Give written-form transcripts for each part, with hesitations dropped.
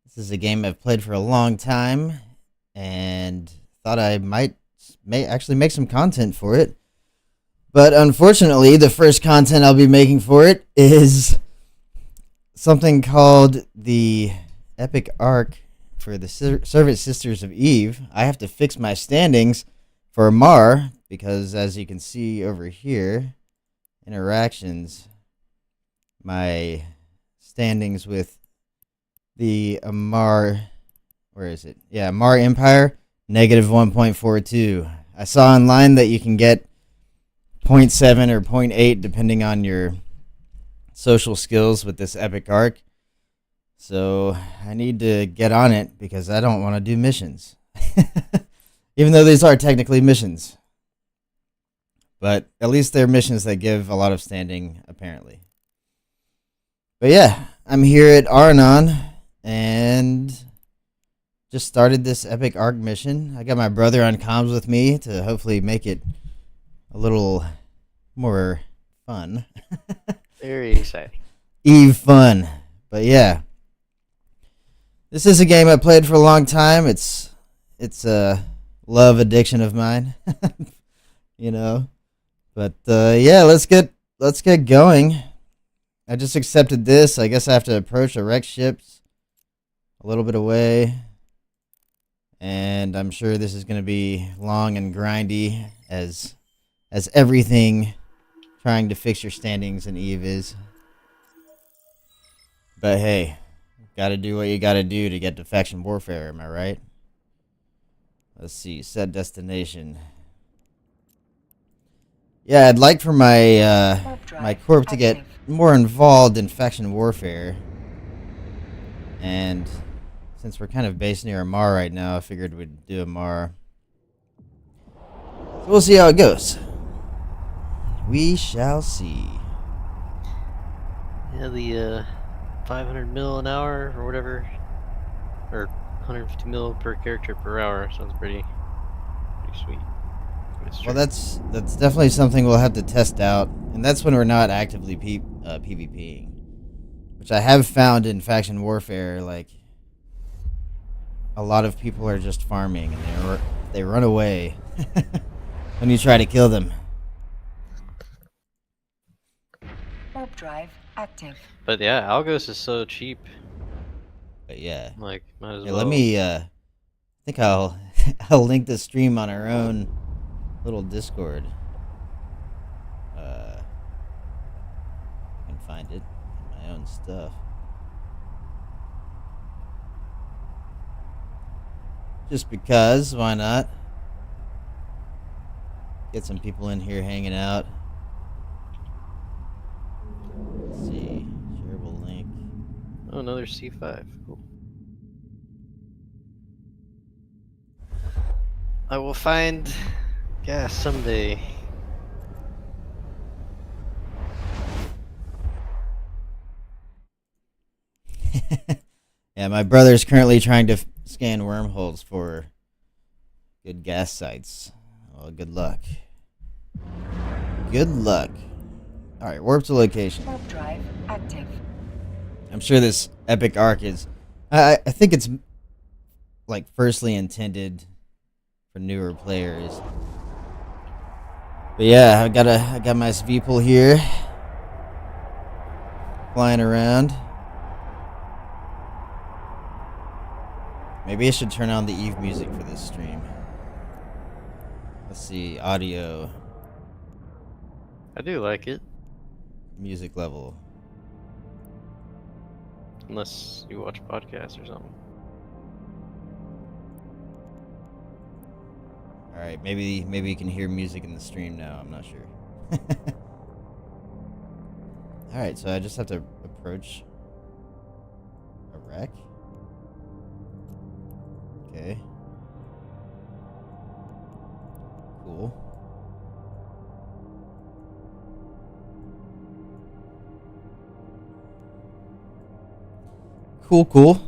This is a game I've played for a long time and thought I may actually make some content for it. But unfortunately, the first content I'll be making for it is something called the Epic Arc for the Servant Sisters of Eve. I have to fix my standings for Mar because, as you can see over here, interactions, my standings with the Amar, where is it? Yeah, Amar Empire, negative 1.42. I saw online that you can get zero point 0.7 or zero point 0.8 depending on your social skills with this epic arc. So I need to get on it because I don't want to do missions. Even though these are technically missions. But at least they're missions that give a lot of standing, apparently. But yeah, I'm here at Aranon and just started this epic arc mission. I got my brother on comms with me to hopefully make it a little more fun. Very exciting. Eve fun. But yeah. This is a game I played for a long time. It's a love addiction of mine. you know. But yeah, let's get going. I just accepted this. I guess I have to approach the wrecked ships a little bit away. And I'm sure this is going to be long and grindy as everything trying to fix your standings in Eve is. But hey, gotta do what you gotta do to get to faction warfare, am I right? Let's see, set destination. Yeah, I'd like for my my corp to get more involved in faction warfare. And since we're kind of based near a Mar right now, I figured we'd do a Mar. So we'll see how it goes. We shall see. Yeah, the 500 mil an hour or whatever, or 150 mil per character per hour sounds pretty sweet. Well, that's definitely something we'll have to test out, and that's when we're not actively PvPing, which I have found in faction warfare. Like, a lot of people are just farming, and they run away when you try to kill them. Warp drive active. But yeah, Algos is so cheap. But yeah, Like, might as hey, well. let me. I think I'll I'll link the stream on our own little Discord. I can find it in my own stuff. Just because, why not? Get some people in here hanging out. Let's see, shareable link. Oh, another C5. Cool. I will find gas someday. Yeah, my brother's currently trying to scan wormholes for good gas sites. Well, good luck. Good luck. Alright, warp to location. Warp drive active. I'm sure this epic arc is... I think it's, like, firstly intended for newer players. But yeah, I got my V-pool here. Flying around. Maybe I should turn on the Eve music for this stream. Let's see, audio, I do like it, music level. unless you watch podcasts or something. Alright, maybe you can hear music in the stream now, I'm not sure. Alright, so I just have to approach a wreck. Okay. Cool. Cool.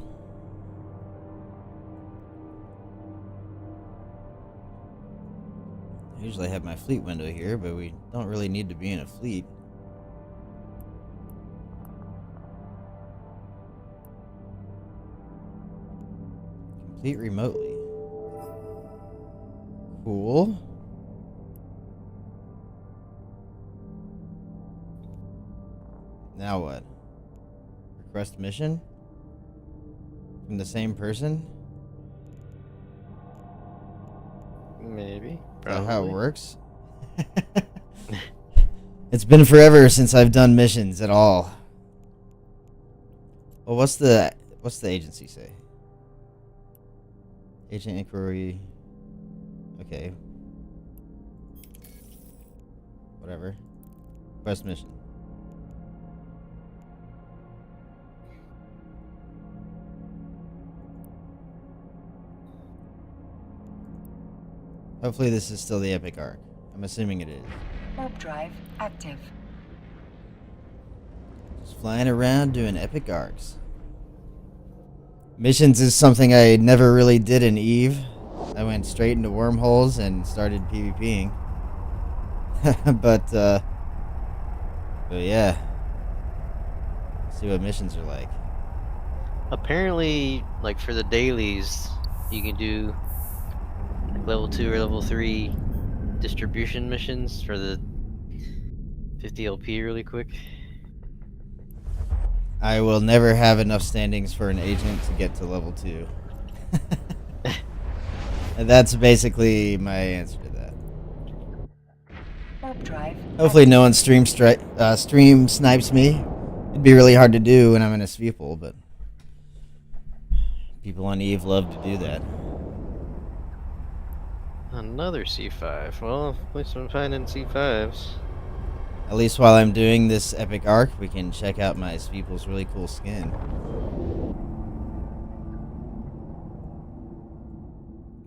I usually have my fleet window here, but we don't really need to be in a fleet. Complete remotely. Cool. Now what? Request mission? From the same person? Maybe. Is that how it Probably. works? It's been forever since I've done missions at all. Well, what's the agency say? Agent inquiry. Okay. Whatever. Quest mission. Hopefully this is still the epic arc. I'm assuming it is. Warp drive active. Just flying around doing epic arcs. Missions is something I never really did in EVE. I went straight into wormholes and started PvPing. but yeah. See what missions are like. Apparently, like for the dailies, you can do like level 2 or level 3 distribution missions for the 50 LP really quick. I will never have enough standings for an agent to get to level 2. And that's basically my answer to that. Warp drive. Hopefully no one stream snipes me. It'd be really hard to do when I'm in a Sveeple, but people on EVE love to do that. Another C5. Well, at least I'm finding C5s. At least while I'm doing this epic arc, we can check out my Sveeple's really cool skin.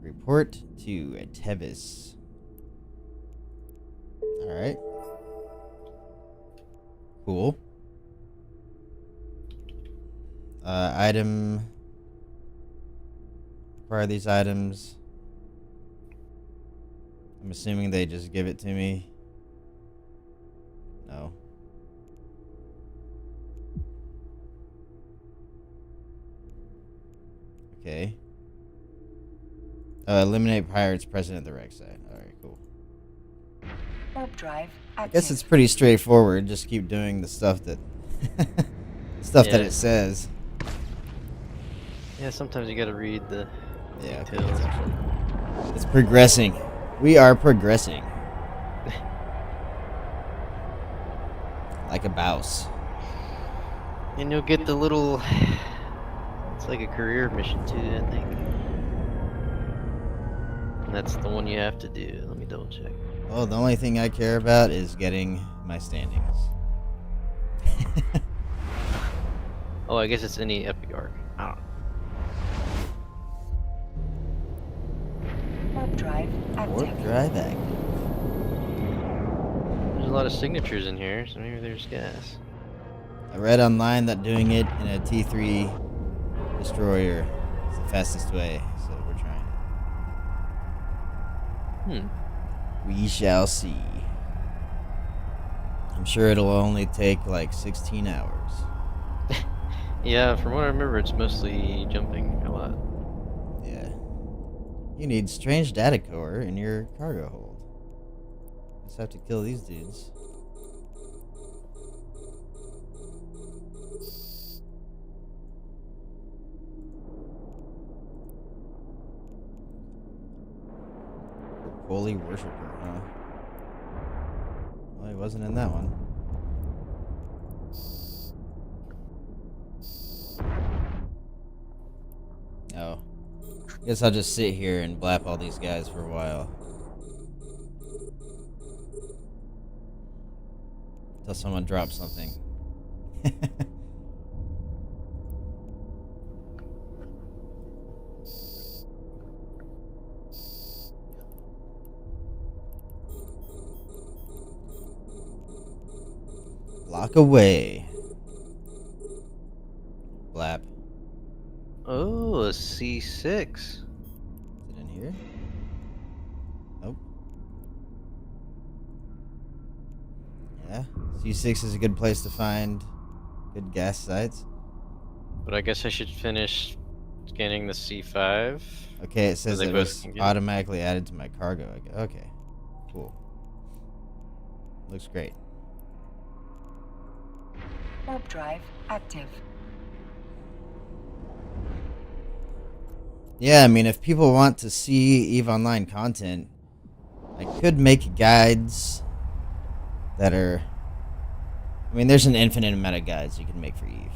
Report to Tevis. Alright. Cool. Item. Acquire these items. I'm assuming they just give it to me. No. Okay. Eliminate pirates present at the wreck site. Alright, cool. Warp drive active. I guess it's pretty straightforward. Just keep doing the stuff that that Yeah. it says. Yeah, sometimes you gotta read the Yeah, okay, details. that's actually- it's progressing. We are progressing. Like a bouse. And you'll get the little... It's like a career mission too, I think. And that's the one you have to do. Let me double check. Well, the only thing I care about is getting my standings. Oh, I guess it's any epic arc. I don't know. Warp drive Warp active. drive active. There's a lot of signatures in here, so maybe there's gas. I read online that doing it in a T3 destroyer is the fastest way, so we're trying it. We shall see. I'm sure it'll only take like 16 hours. Yeah, from what I remember, it's mostly jumping a lot. Yeah. You need strange data core in your cargo hold. Just have to kill these dudes. Holy worshiper, huh? Well, he wasn't in that one. Oh. Guess I'll just sit here and blap all these guys for a while. Until someone drops something. Lock away. Blap. Oh, a C6. Is it in here? Nope. Yeah. C6 is a good place to find good gas sites. But I guess I should finish Scanning the C5. Okay, it says they it both was can get it? automatically added to my cargo. Okay, cool. Looks great. Warp drive active. Yeah, I mean, if people want to see EVE Online content, I could make guides that are... I mean, there's an infinite amount of guides you can make for EVE.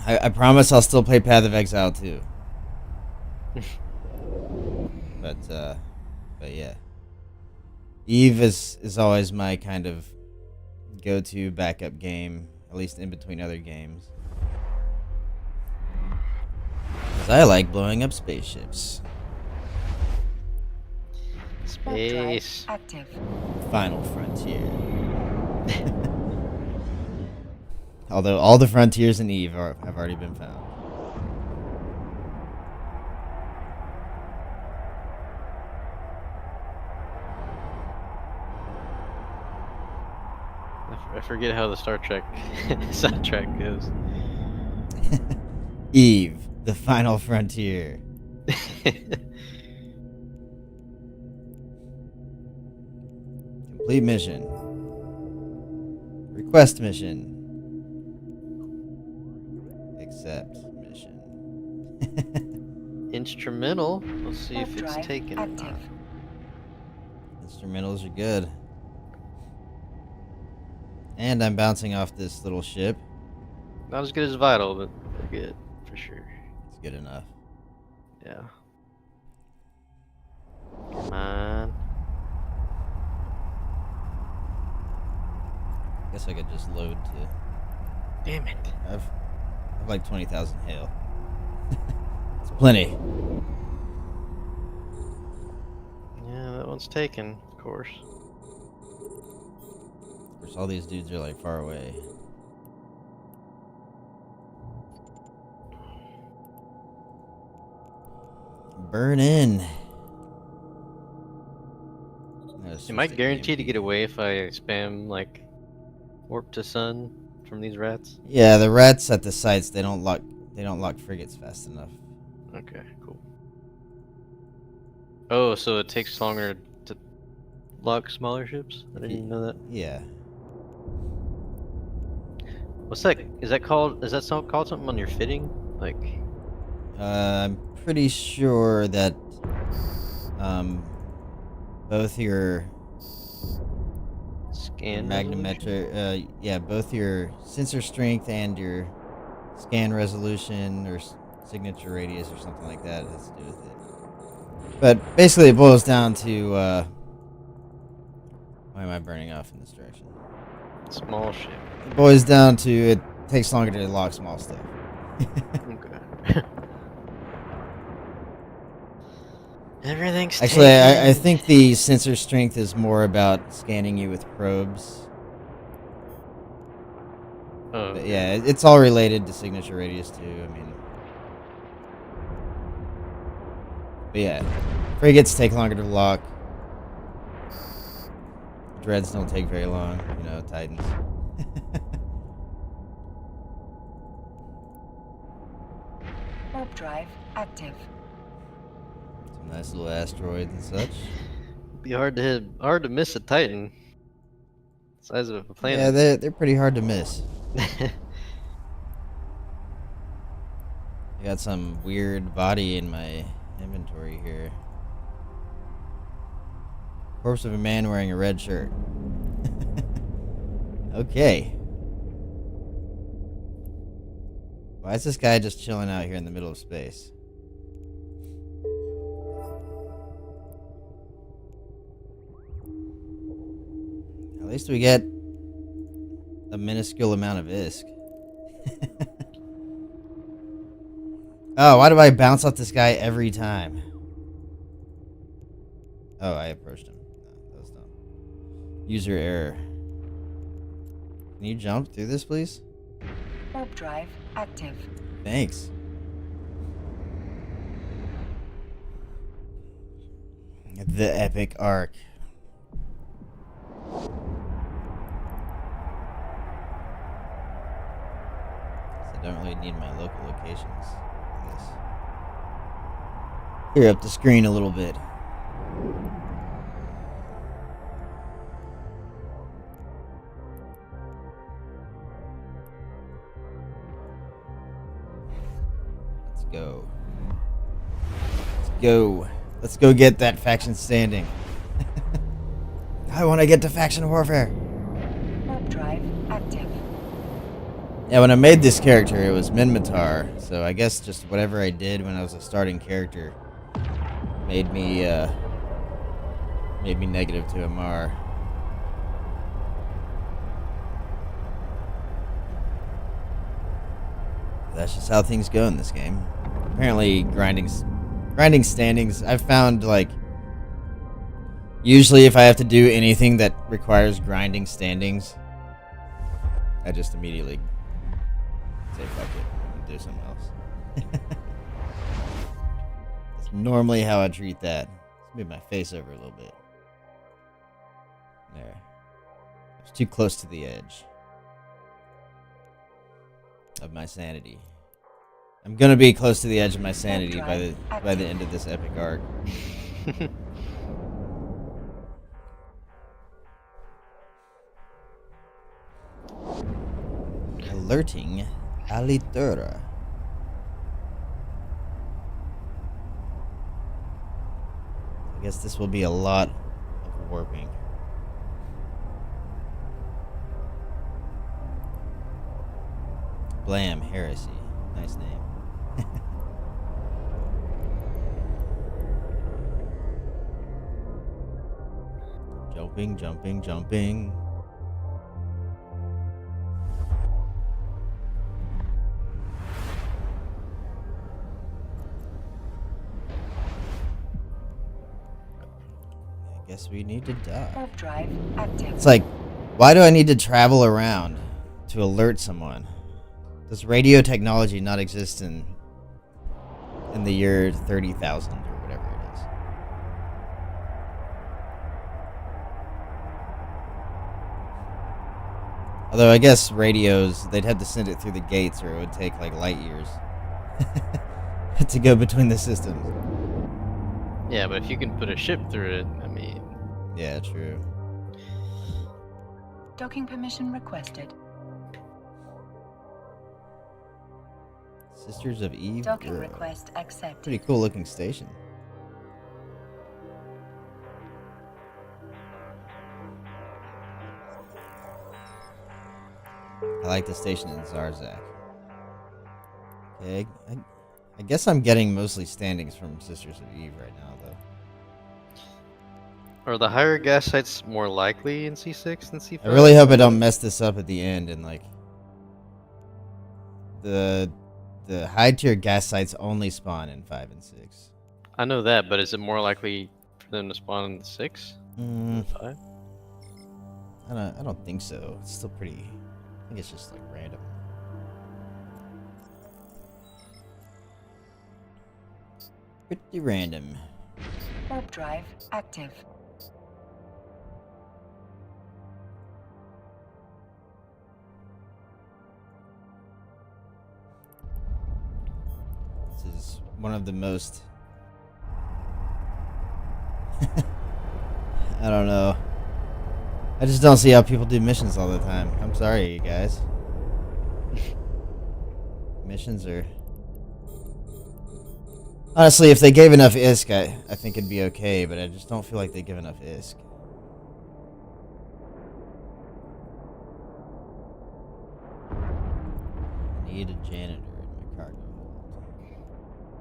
I promise I'll still play Path of Exile too. But yeah. EVE is always my kind of go-to backup game, at least in between other games. Because I like blowing up spaceships. Warp drive Space. active. Final frontier. Although all the frontiers in EVE have already been found. I forget how the Star Trek soundtrack goes. EVE, the final frontier. Complete mission. Request mission. Accept mission. Instrumental. Let's see Warp if it's drive taken or active. not. Instrumentals are good. And I'm bouncing off this little ship. Not as good as Vital, but they're good for sure. It's good enough. Yeah. Come on. Guess I could just load to... Damn it. I've like 20,000 hail. It's plenty. Yeah, that one's taken, of course. Of course, all these dudes are like far away. Burn in. Am I guaranteed to get away if I spam like warp to sun from these rats? Yeah, the rats at the sites they don't lock frigates fast enough. Okay, cool. Oh, so it takes longer to lock smaller ships? I didn't even know that. Yeah. What's that? Is that called? Is that called something on your fitting? Like, I'm pretty sure that both your scan magnometric, yeah, both your sensor strength and your scan resolution or signature radius or something like that has to do with it. But basically, it boils down to why am I burning off in this direction? small ship. It boils down to it takes longer to lock small stuff. Okay. Everything's Actually, I taken. think the sensor strength is more about scanning you with probes. Oh, But yeah, it's all related to signature radius too. I mean, but yeah, frigates take longer to lock. Dreads don't take very long. You know, Titans. Warp drive active. Some nice little asteroids and such. be hard to miss a Titan. Size of a Yeah, planet. they're pretty hard to miss. I got some weird body in my inventory here. Corpse of a man wearing a red shirt. Okay. Why is this guy just chilling out here in the middle of space? At least we get a minuscule amount of ISK. Oh, why do I bounce off this guy every time? Oh, I approached him. No, that was dumb. User error. Can you jump through this, please? Warp drive active. Thanks. The epic arc. Is don't really need my local locations, I guess. Clear up the screen a little bit. Let's go. Let's go. Let's go get that faction standing. I want to get to faction warfare. Warp drive active. Yeah, when I made this character, it was Minmatar, so I guess just whatever I did when I was a starting character made me negative to Amar. That's just how things go in this game. Apparently, grinding standings. I've found, like, usually if I have to do anything that requires grinding standings, I just immediately say fuck it and do something else. That's normally how I treat that. Let's move my face over a little bit. There. It's too close to the edge of my sanity. I'm gonna be close to the edge of my sanity by the end of this epic arc. Alerting Alitura. I guess this will be a lot of warping. Blam Heresy. Nice name. Jumping, jumping, jumping. I guess we need to die. Warp drive active. It's like, why do I need to travel around to alert someone? Does radio technology not exist in the year 30,000 or whatever it is? Although I guess radios, they'd have to send it through the gates or it would take like light years to go between the systems. Yeah, but if you can put a ship through it, I mean... Yeah, true. Docking permission requested. Sisters of Eve? Docking Girl. request accepted. Pretty cool looking station. I like the station in Zarzak. Okay, I guess I'm getting mostly standings from Sisters of Eve right now, though. Are the higher gas sites more likely in C6 than C5? I really hope I don't mess this up at the end and, like, the high tier gas sites only spawn in 5 and 6. I know that, but is it more likely for them to spawn in 6? 5? I don't think so. It's still pretty. I think it's just like random. Pretty random. Warp drive active. This is one of the most. I don't know. I just don't see how people do missions all the time. I'm sorry, you guys. Missions are. Honestly, if they gave enough ISK, I think it'd be okay, but I just don't feel like they give enough ISK. Need a janitor in my cargo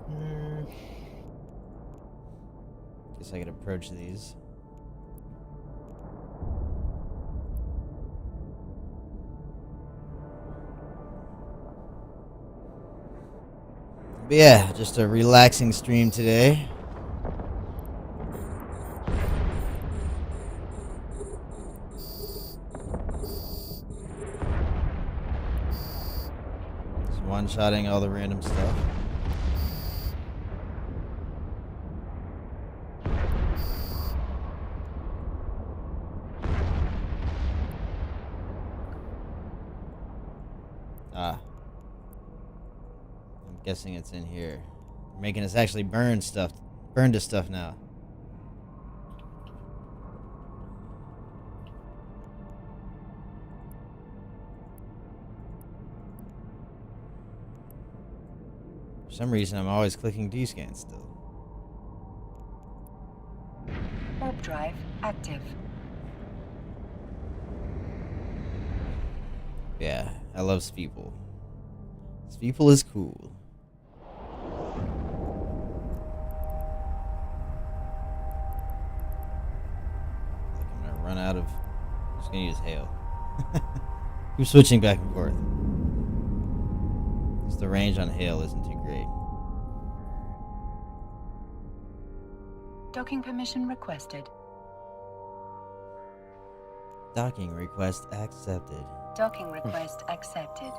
hold. Guess I could approach these. But yeah, just a relaxing stream today. Just one-shotting all the random stuff. Ah. Guessing it's in here. They're making us actually burn to stuff now. For some reason, I'm always clicking D-scan still. Warp drive active. Yeah, I love Speeple. Speeple is cool. Like I'm gonna run out of. I'm just gonna use hail. Keep switching back and forth. Because the range on hail isn't too great. Docking permission requested. Docking request accepted. Docking request accepted.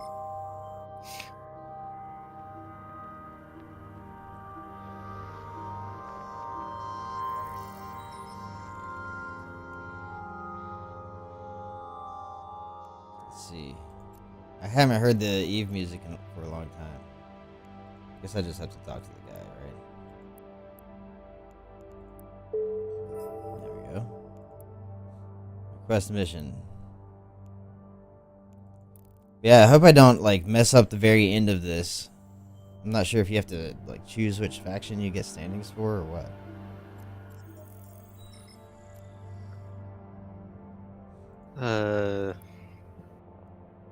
Let's see. I haven't heard the Eve music for a long time. Guess I just have to talk to the guy, right? There we go. Request mission. Yeah, I hope I don't like mess up the very end of this. I'm not sure if you have to like choose which faction you get standings for or what.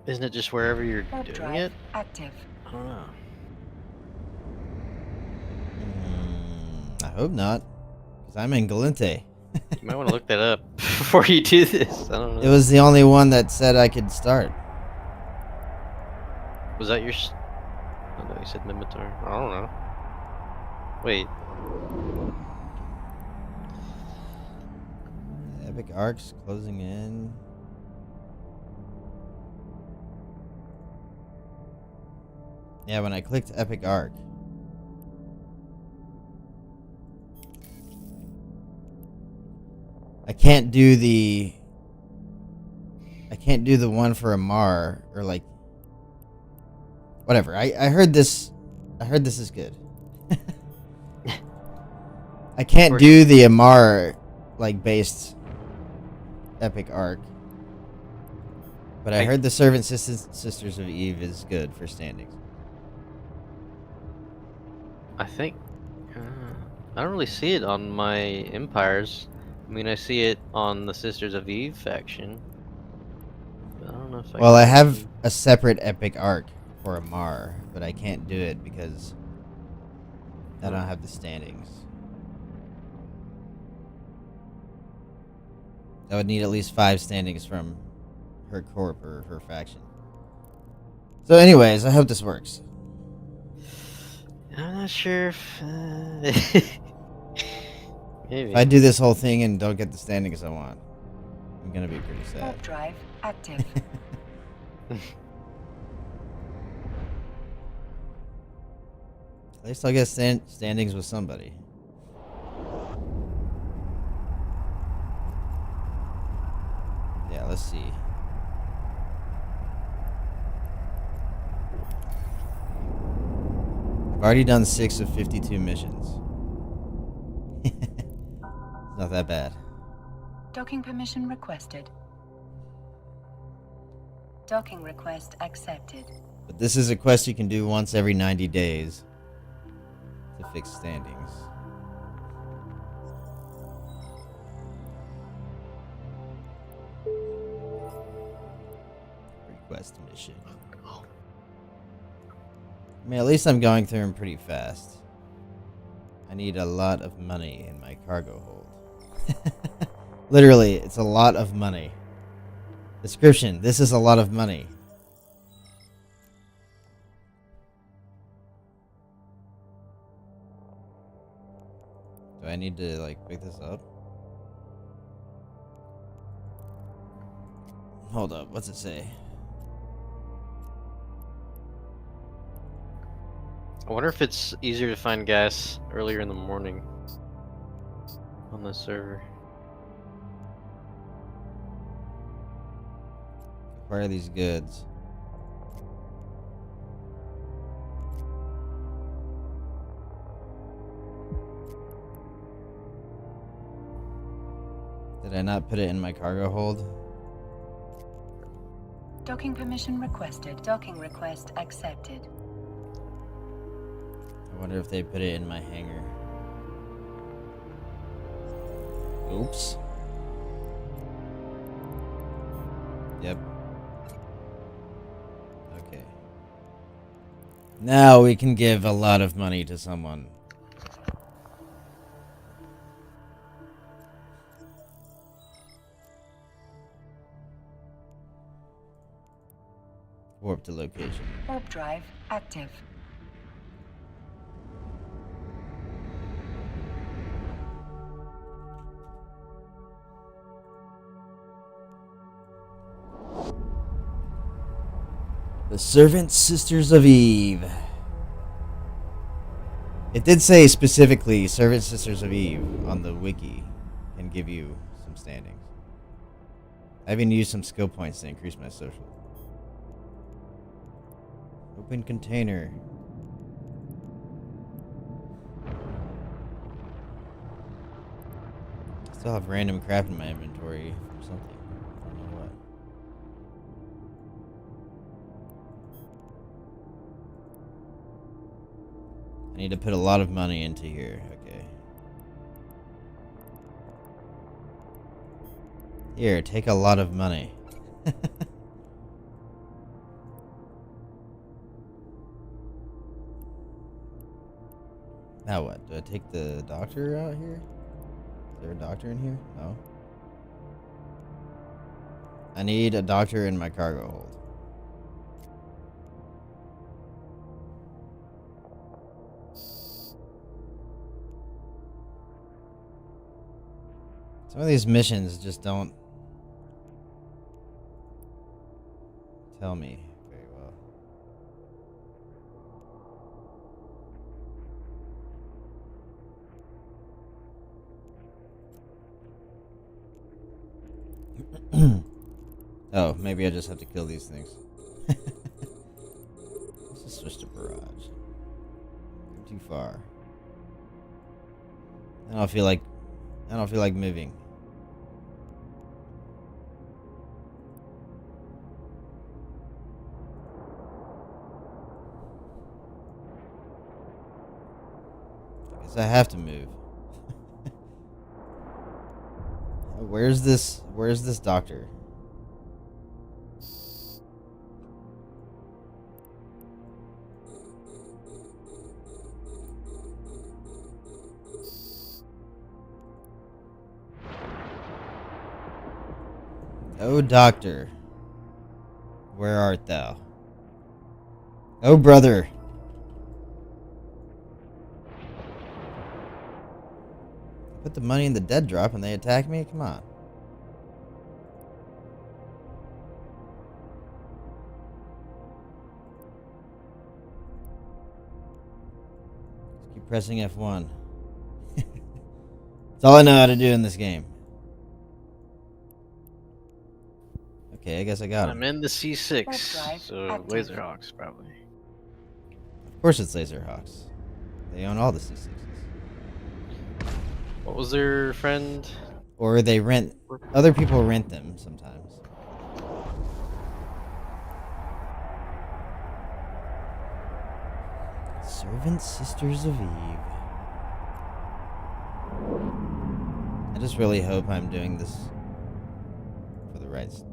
Isn't it just wherever you're Warp doing drive it? active. I don't know. I hope not, because I'm in Galente. You might want to look that up before you do this. I don't know. It was the only one that said I could start. Was that your? Oh no, you said Mimitar. I don't know. Wait. Epic Arcs closing in. Yeah, when I clicked Epic Arc. I can't do the one for Amar or like whatever. I heard this is good. I can't do the Amar like based Epic Arc. But I heard the Servant Sisters of Eve is good for standings. I think I don't really see it on my empires. I mean, I see it on the Sisters of Eve faction. But I don't know if I. Well, can I have actually- a separate Epic Arc for Amar, but I can't do it because I don't have the standings. I would need at least 5 standings from her corp or her faction. So anyways, I hope this works. I'm not sure if. Maybe. If I do this whole thing and don't get the standings I want, I'm gonna be pretty sad. Warp drive active. At least I'll get standings with somebody. Yeah, let's see. I've already done 6 of 52 missions. It's not that bad. Docking permission requested. Docking request accepted. But this is a quest you can do once every 90 days to fix standings. Request mission. I mean, at least I'm going through them pretty fast. I need a lot of money in my cargo hold. Literally, it's a lot of money. Description: this is a lot of money. Do I need to, like, pick this up? Hold up, what's it say? I wonder if it's easier to find gas earlier in the morning on the server. Acquire these goods. Did I not put it in my cargo hold? Docking permission requested. Docking request accepted. I wonder if they put it in my hangar. Oops. Yep. Okay. Now we can give a lot of money to someone. Warp to location. Warp drive active. The Servant Sisters of Eve. It did say specifically Servant Sisters of Eve on the wiki can give you some standings. I even used some skill points to increase my social. Open container. I still have random crap in my inventory or something. I don't know what. I need to put a lot of money into here. Okay. Here, take a lot of money. Now what? Do I take the doctor out here? Is there a doctor in here? No. I need a doctor in my cargo hold. Some of these missions just don't tell me very well. Oh, maybe I just have to kill these things. This is just a barrage. You're too far. I don't feel like moving. I guess I have to move. Where's this doctor? Oh, doctor, where art thou? Oh, brother. Put the money in the dead drop and they attack me? Come on. Just keep pressing F1. That's all I know how to do in this game. Okay, I guess I got him. I'm in the C6, Warp drive so active. Laserhawks probably. Of course it's Laserhawks. They own all the C6s. What was their friend? Or they rent... Other people rent them sometimes. Servant Sisters of Eve. I just really hope I'm doing this for the right stuff.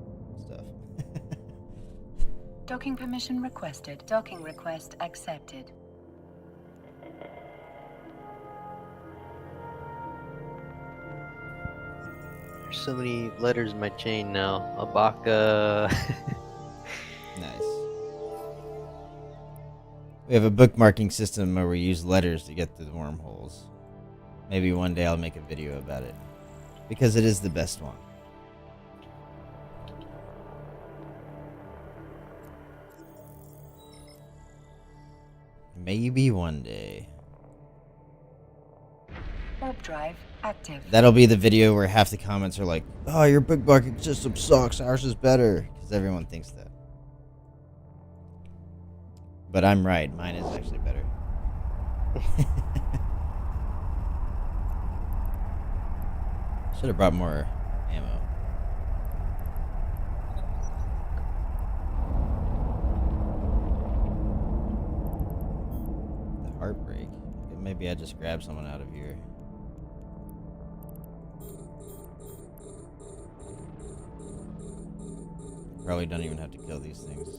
Docking permission requested. Docking request accepted. There's so many letters in my chain now. Abaka. Nice. We have a bookmarking system where we use letters to get through the wormholes. Maybe one day I'll make a video about it. Because it is the best one. Maybe one day. Warp drive active. That'll be the video where half the comments are like, oh, your bookmarking system sucks, ours is better. Because everyone thinks that. But I'm right, mine is actually better. Should have brought more ammo. The heartbreak. Maybe I just grab someone out of here. Probably don't even have to kill these things.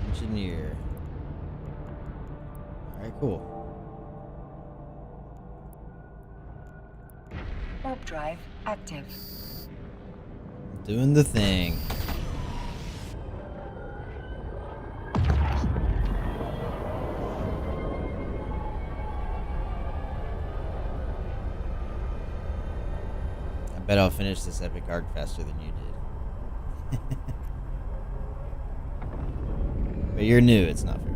Engineer. Alright, cool. Warp drive active. Doing the thing. I bet I'll finish this epic arc faster than you did. But you're new, it's not fair.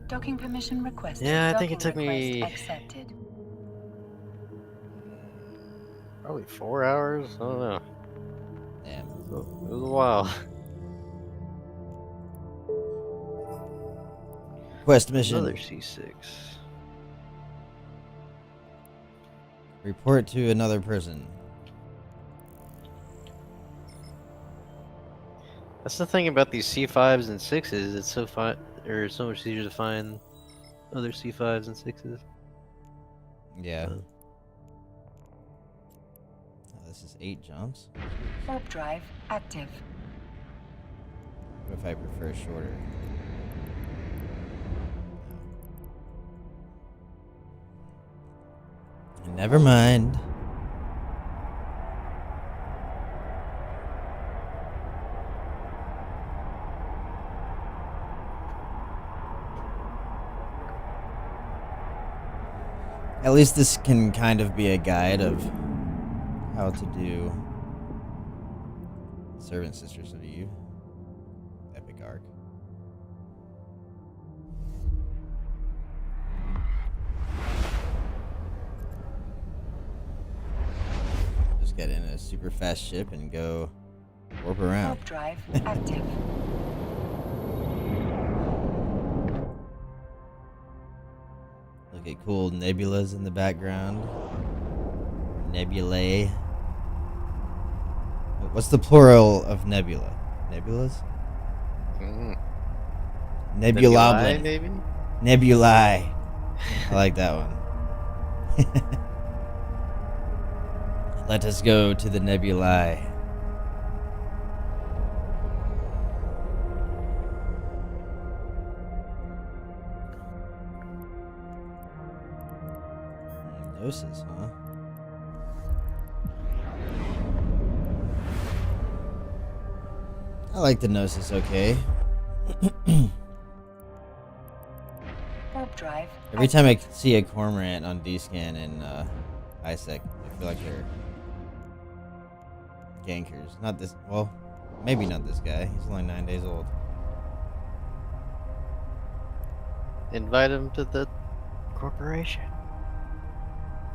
Docking permission requested. Yeah, I think it Docking took request me- accepted. Probably 4 hours? I don't know. Damn. It was a while. Quest mission. Another C6. Report to another person. That's the thing about these C5s and 6s. It's so fun, or so much easier to find other C5s and 6s. Yeah. Uh. Oh, this is 8 jumps. Warp drive active. What if I prefer shorter? Never mind. At least this can kind of be a guide of how to do Servant Sisters of Eve. Epic arc. Just get in a super fast ship and go warp around. Warp drive active. Look at cool nebulas in the background. Nebulae. What's the plural of nebula? Nebulas? Mm. Nebulobulin. maybe? Nebulae. I like that one. Let us go to the nebulae. Gnosis, huh? I like the Gnosis, okay. Warp drive. Every time I see a cormorant on D-Scan and ISEC, I feel like they're gankers. Not this, well, maybe not this guy. He's only 9 days old. Invite him to the corporation.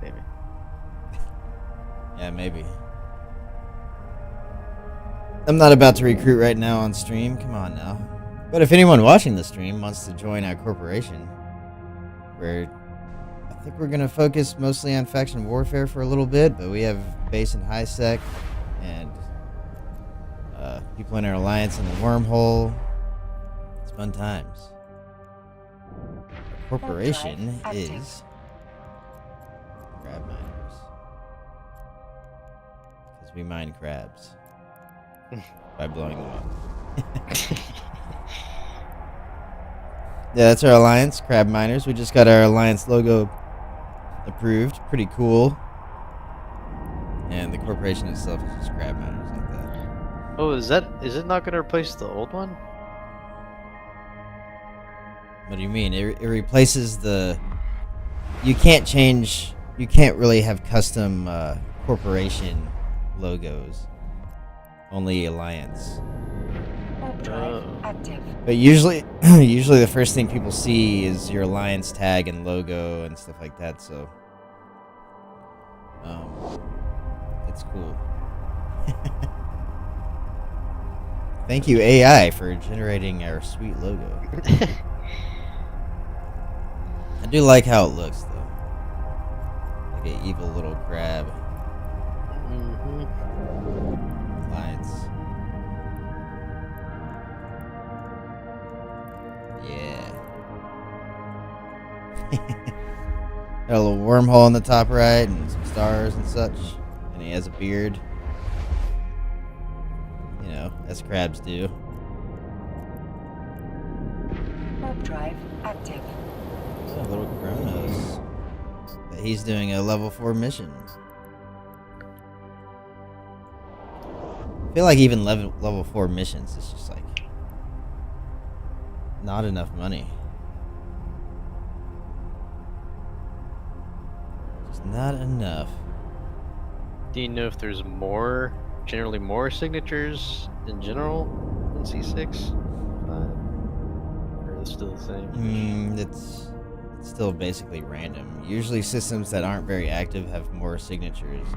Maybe. Yeah, maybe. I'm not about to recruit right now on stream. Come on now. But if anyone watching the stream wants to join our corporation, I think we're going to focus mostly on faction warfare for a little bit, but we have base in high sec and people in our alliance in the wormhole. It's fun times. Our corporation active. is crab miners. Because we mine crabs by blowing them up. Yeah, that's our alliance, Crab Miners. We just got our alliance logo approved. Pretty cool. And the corporation itself is just Crab Miners like that. Oh, is it not gonna replace the old one? What do you mean? It replaces the... You can't really have custom corporation logos. Only alliance. Warp drive Oh. active. But usually the first thing people see is your alliance tag and logo and stuff like that. So, it's cool. Thank you, AI, for generating our sweet logo. I do like how it looks, though. Like an evil little crab. Mm-hmm. Lights. Yeah. Got a little wormhole in the top right and some stars and such. And he has a beard. You know, as crabs do. Warp drive active. Oh, little Kronos. But he's doing a level 4 mission. I feel like even level 4 missions is just like not enough money. Just not enough. Do you know if there's generally more signatures in general than C6? Or is it still the same? It's still basically random. Usually systems that aren't very active have more signatures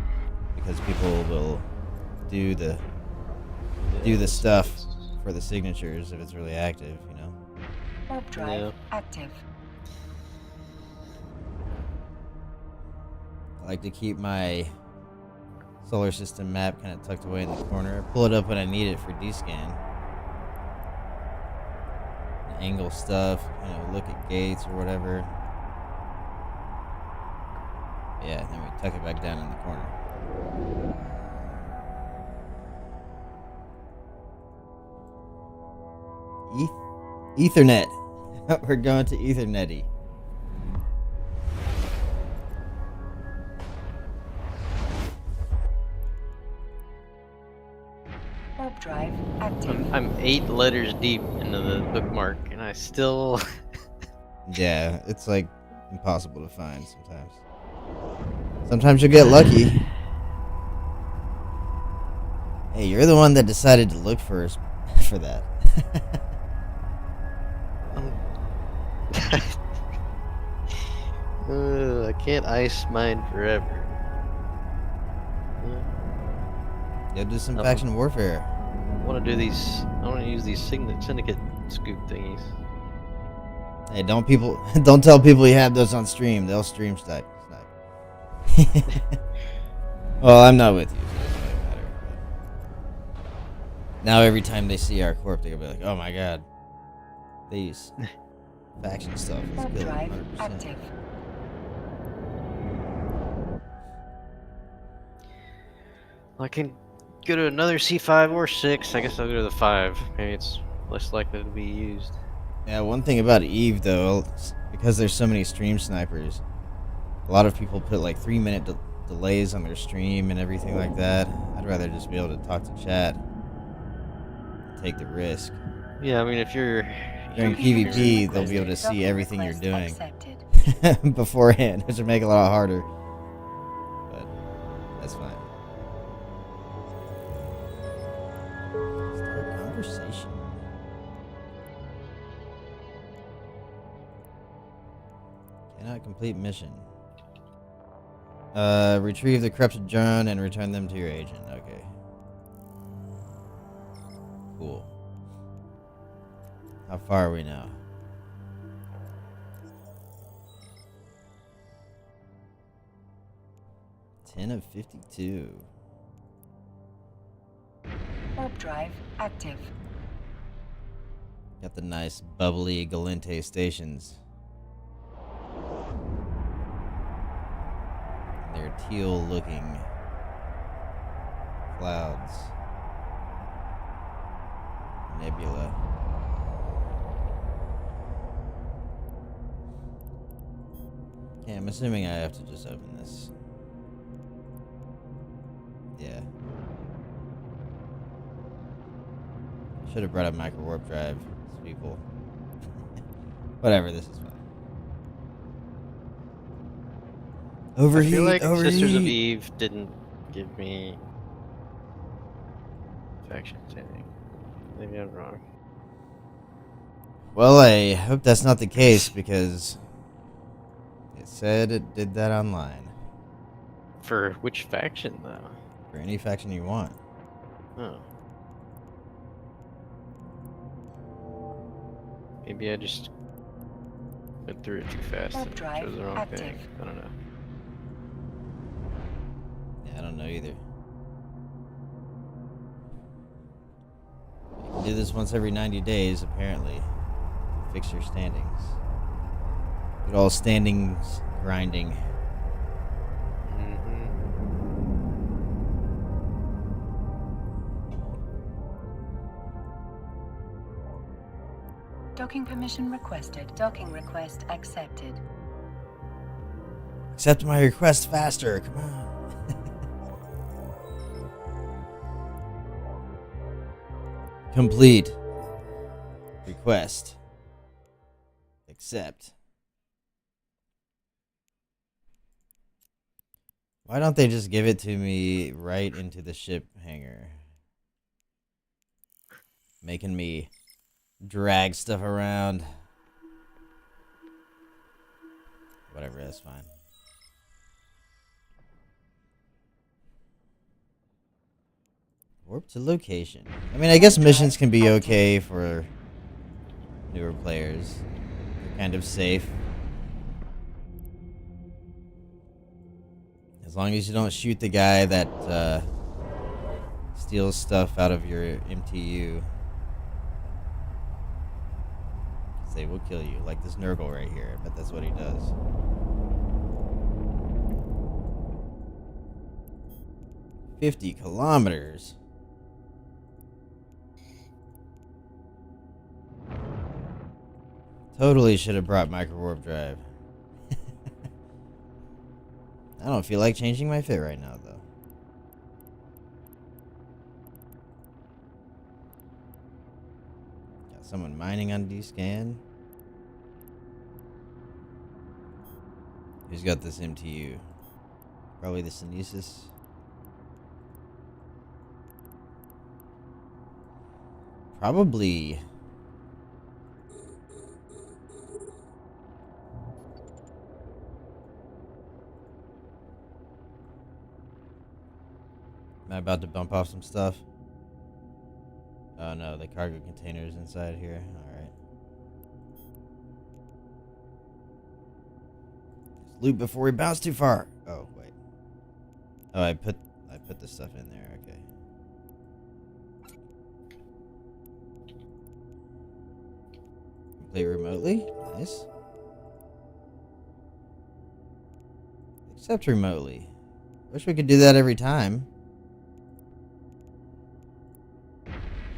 because people will do the stuff for the signatures if it's really active, you know. Warp drive active. I like to keep my solar system map kind of tucked away in the corner. Pull it up when I need it for D-scan. Angle stuff, you know, look at gates or whatever. Yeah, then we tuck it back down in the corner. Ethernet. We're going to Ethernety. Warp drive active. I'm 8 letters deep into the bookmark, and I still. Yeah, it's like impossible to find sometimes. Sometimes you'll get lucky. Hey, you're the one that decided to look for that. I can't ice mine forever. You'll do some Nothing. faction warfare. I want to do these. I want to use these syndicate scoop thingies. Hey, don't tell people you have those on stream. They'll stream snipe. Well, I'm not with you, so it doesn't really matter. But now every time they see our corp, they'll be like, "Oh my god, these faction stuff is Warp good." drive 100%. active. I can go to another C5 or 6. I guess I'll go to the 5. Maybe it's less likely to be used. Yeah, one thing about Eve though, because there's so many stream snipers, a lot of people put like 3-minute delays on their stream and everything like that. I'd rather just be able to talk to chat, and take the risk. Yeah, I mean, if you're During Computer PvP, they'll be able to requested. see everything you're Docking doing accepted. beforehand, which would make it a lot harder. But that's fine. Start conversation. Cannot complete mission. Retrieve the corrupted drone and return them to your agent. Okay. Cool. How far are we now? Ten of 52. Warp drive active. Got the nice bubbly Galente stations. They're teal looking clouds. Nebula. Okay, I'm assuming I have to just open this. Yeah. Should have brought a micro warp drive, people. Whatever, this is fine. Overheat, I feel like overheat. Sisters of Eve didn't give me faction setting. Maybe I'm wrong. Well, I hope that's not the case because it said it did that online. For which faction, though? For any faction you want. Oh. Maybe I just went through it too fast Warp and drive chose the wrong active. thing. I don't know. Yeah, I don't know either. You can do this once every 90 days, apparently. Fix your standings. Good old standings grinding. Mm-hmm. Docking permission requested. Docking request accepted. Accept my request faster, come on. Complete. Request. Accept. Why don't they just give it to me right into the ship hangar? Making me drag stuff around. Whatever, that's fine. Warp to location. I mean, I guess missions can be okay for newer players. They're kind of safe. As long as you don't shoot the guy that steals stuff out of your MTU. 'Cause they will kill you. Like this Nurgle right here. I bet that's what he does. "50 kilometers. Totally should have brought micro warp drive. I don't feel like changing my fit right now, though. Got someone mining on D-scan. Who's got this MTU? Probably the Synesis. Probably. Am I about to bump off some stuff? Oh no, the cargo container's inside here. Alright. Loot before we bounce too far. Oh, wait. Oh, I put the stuff in there, okay. Play remotely? Nice. Accept remotely. Wish we could do that every time.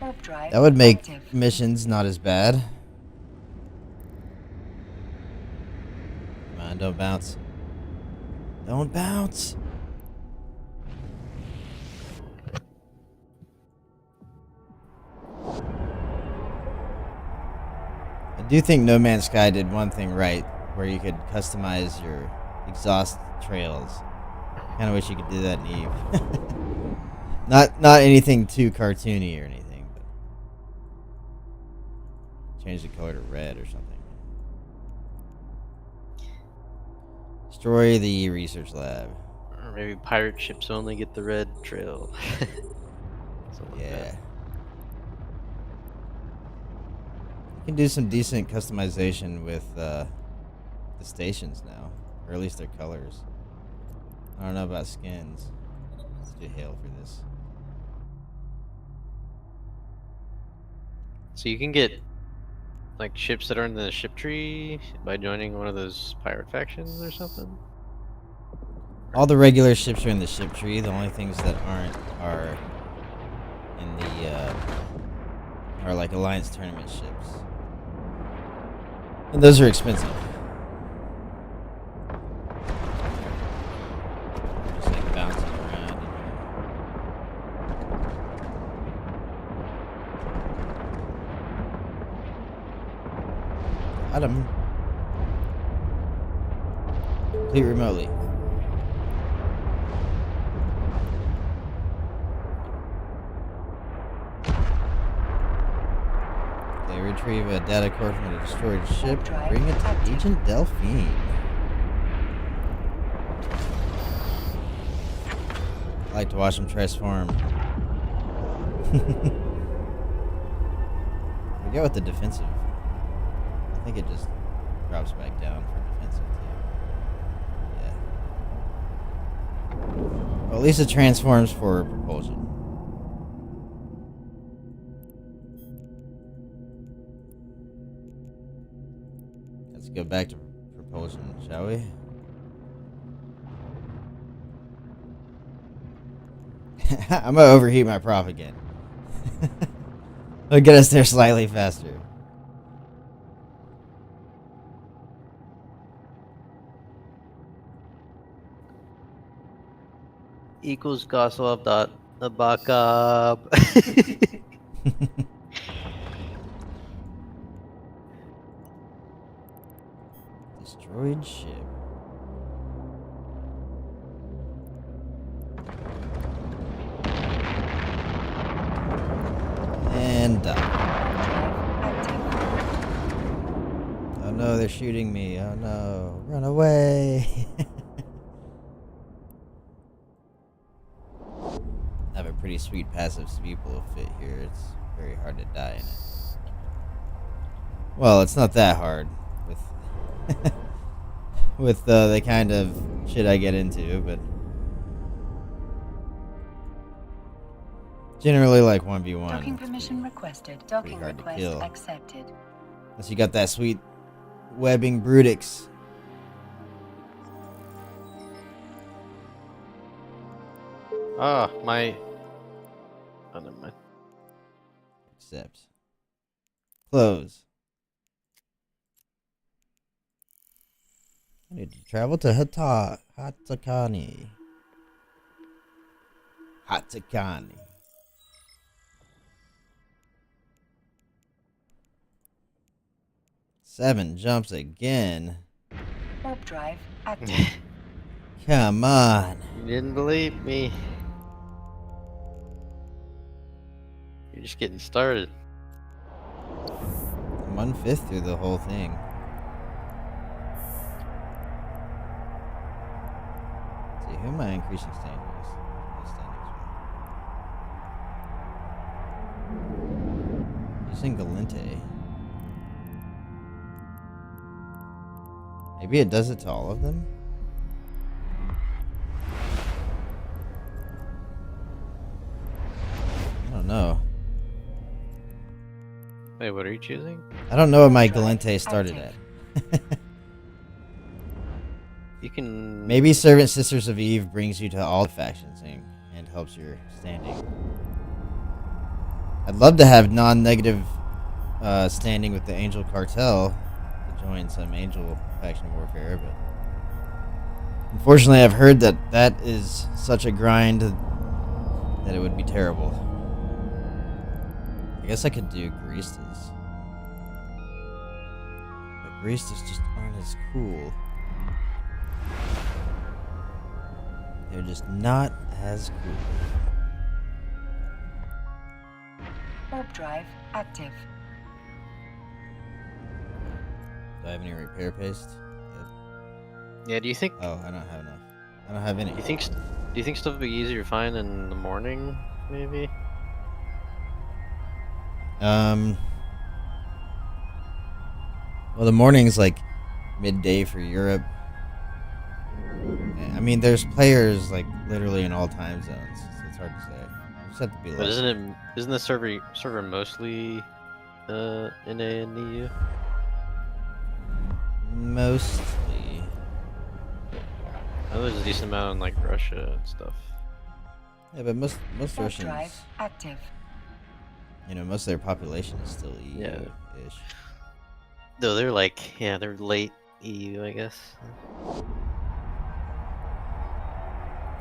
Warp drive That would make active. missions not as bad. Come on, don't bounce. Don't bounce! I do think No Man's Sky did one thing right, where you could customize your exhaust trails. Kind of wish you could do that in Eve. Not anything too cartoony or anything, but change the color to red or something. Destroy the research lab. Or maybe pirate ships only get the red trail. Something like Yeah. that. You can do some decent customization with the stations now, or at least their colors. I don't know about skins. Let's do hail for this. So you can get like ships that are in the ship tree by joining one of those pirate factions or something. All the regular ships are in the ship tree. The only things that aren't are in the are like Alliance tournament ships, and those are expensive. Just like bouncing around. In here. Got him. Complete remotely. They retrieve a data core from a destroyed ship. Bring it to Agent Delphine. I like to watch them transform. Forget what the defensive. I think it just drops back down for defensive too. Yeah. Well, at least it transforms for propulsion. Let's go back to propulsion, shall we? I'm gonna overheat my prop again. It'll get us there slightly faster. Equals Goslov dot Nabokov. Destroyed ship. And die. Oh no, they're shooting me. Oh no. Run away. I have a pretty sweet passive sweeple fit here. It's very hard to die in it. Well, it's not that hard with with the kind of shit I get into, but generally like 1v1. Docking permission requested. Docking hard to request kill. accepted. Unless you got that sweet webbing Brutix. Ah, my. Oh, never mind. Accept. Close. I need to travel to Hatakani. Hatakani. Seven jumps again. Warp drive active. Come on. You didn't believe me. You're just getting started. I'm 1/5 through the whole thing. Let's see, who am I increasing standings? Using Galente. Maybe it does it to all of them? I don't know. Wait, what are you choosing? I don't know what my Galente started at. You can. Maybe Servant Sisters of Eve brings you to all factions and helps your standing. I'd love to have non-negative standing with the Angel Cartel to join some Angel faction warfare, but unfortunately I've heard that is such a grind that it would be terrible. I guess I could do Greastas. But Greastas just aren't as cool. They're just not as cool. Warp drive active. Do I have any repair paste? Yep. Yeah. Do you think? Oh, I don't have enough. I don't have any. Do you think stuff would be easier to find in the morning? Maybe. Well, the morning's like midday for Europe. I mean, there's players like literally in all time zones, so it's hard to say. You just have to be But lucky. isn't the server mostly NA and EU? Mostly. I know there's a decent amount in like Russia and stuff. Yeah, but most Warp Russians, drive active. you know, most of their population is still Yeah. EU-ish. Though they're like, yeah, they're late EU, I guess.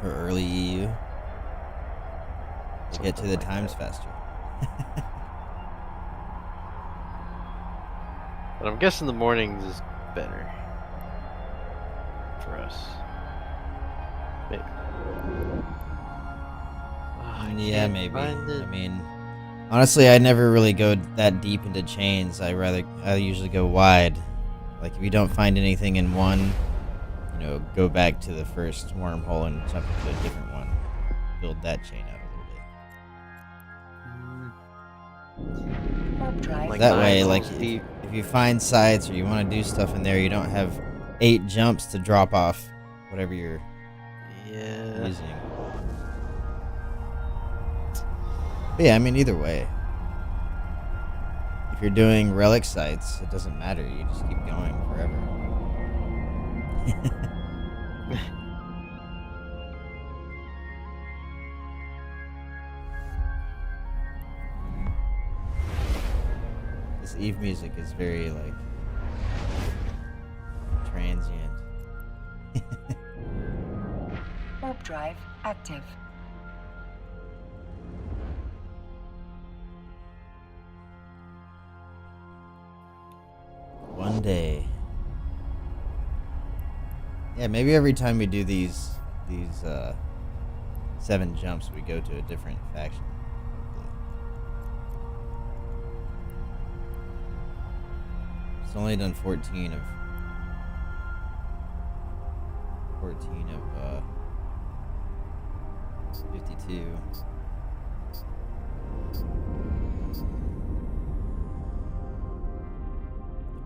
Or early EU. They get to the Something like times that. faster. But I'm guessing the mornings is better for us. Maybe. I Yeah, can't maybe. find it. I mean, honestly, I never really go that deep into chains. I usually go wide. Like if you don't find anything in one, you know, go back to the first wormhole and jump into a different one. Build that chain out a little drive. Like That 9 way, like, levels deep. if you find sites or you want to do stuff in there, you don't have 8 jumps to drop off whatever you're Yeah. using. But yeah, I mean, either way. If you're doing relic sites, it doesn't matter. You just keep going forever. This Eve music is very, like, transient. Warp drive active. One day. Yeah, maybe every time we do these 7 jumps, we go to a different faction. It's only done 14 of 52.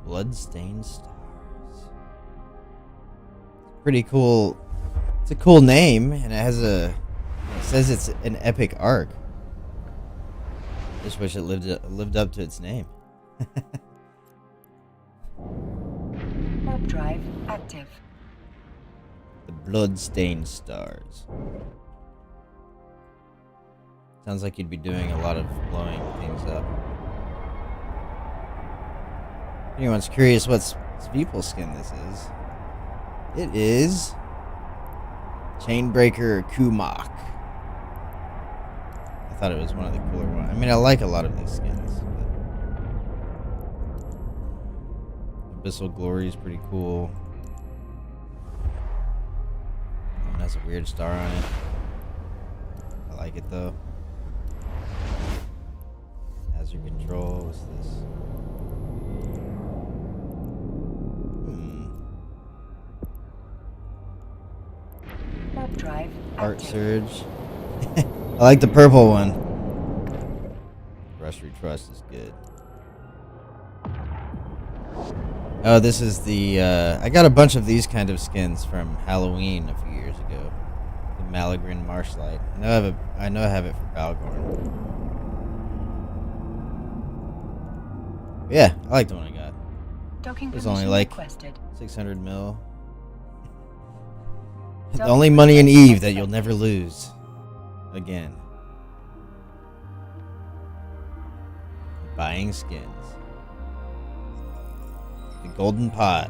Bloodstained Stars. Pretty cool. It's a cool name, and it says it's an epic arc. Just wish it lived up to its name. Warp drive active. The Bloodstained Stars. Sounds like you'd be doing a lot of blowing things up. If anyone's curious what Sveeple skin this is, it is Chainbreaker Kumok. I thought it was one of the cooler ones. I mean, I like a lot of these skins. But Abyssal Glory is pretty cool. It has a weird star on it. I like it though. Hazard Control. What's this? Warp drive Heart active. Surge. I like the purple one. Rustry Trust is good. Oh, this is the, I got a bunch of these kind of skins from Halloween a few years ago. The Malagrin Marshlight. I know I have it for Balgorn. Yeah, I like the one I got. Docking It was permission only like requested. 600 mil. The only money in Eve that you'll never lose. Again. Buying skins. The Golden Pod.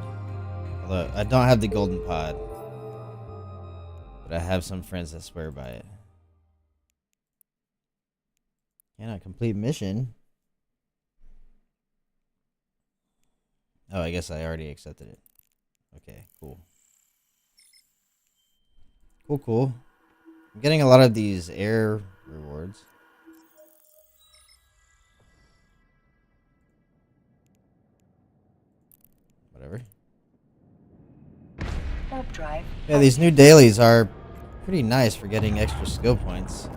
Although, I don't have the Golden Pod. But I have some friends that swear by it. Cannot complete mission. Oh, I guess I already accepted it. Okay, cool. Cool. I'm getting a lot of these air rewards. Whatever. Warp drive. Yeah, these new dailies are pretty nice for getting extra skill points.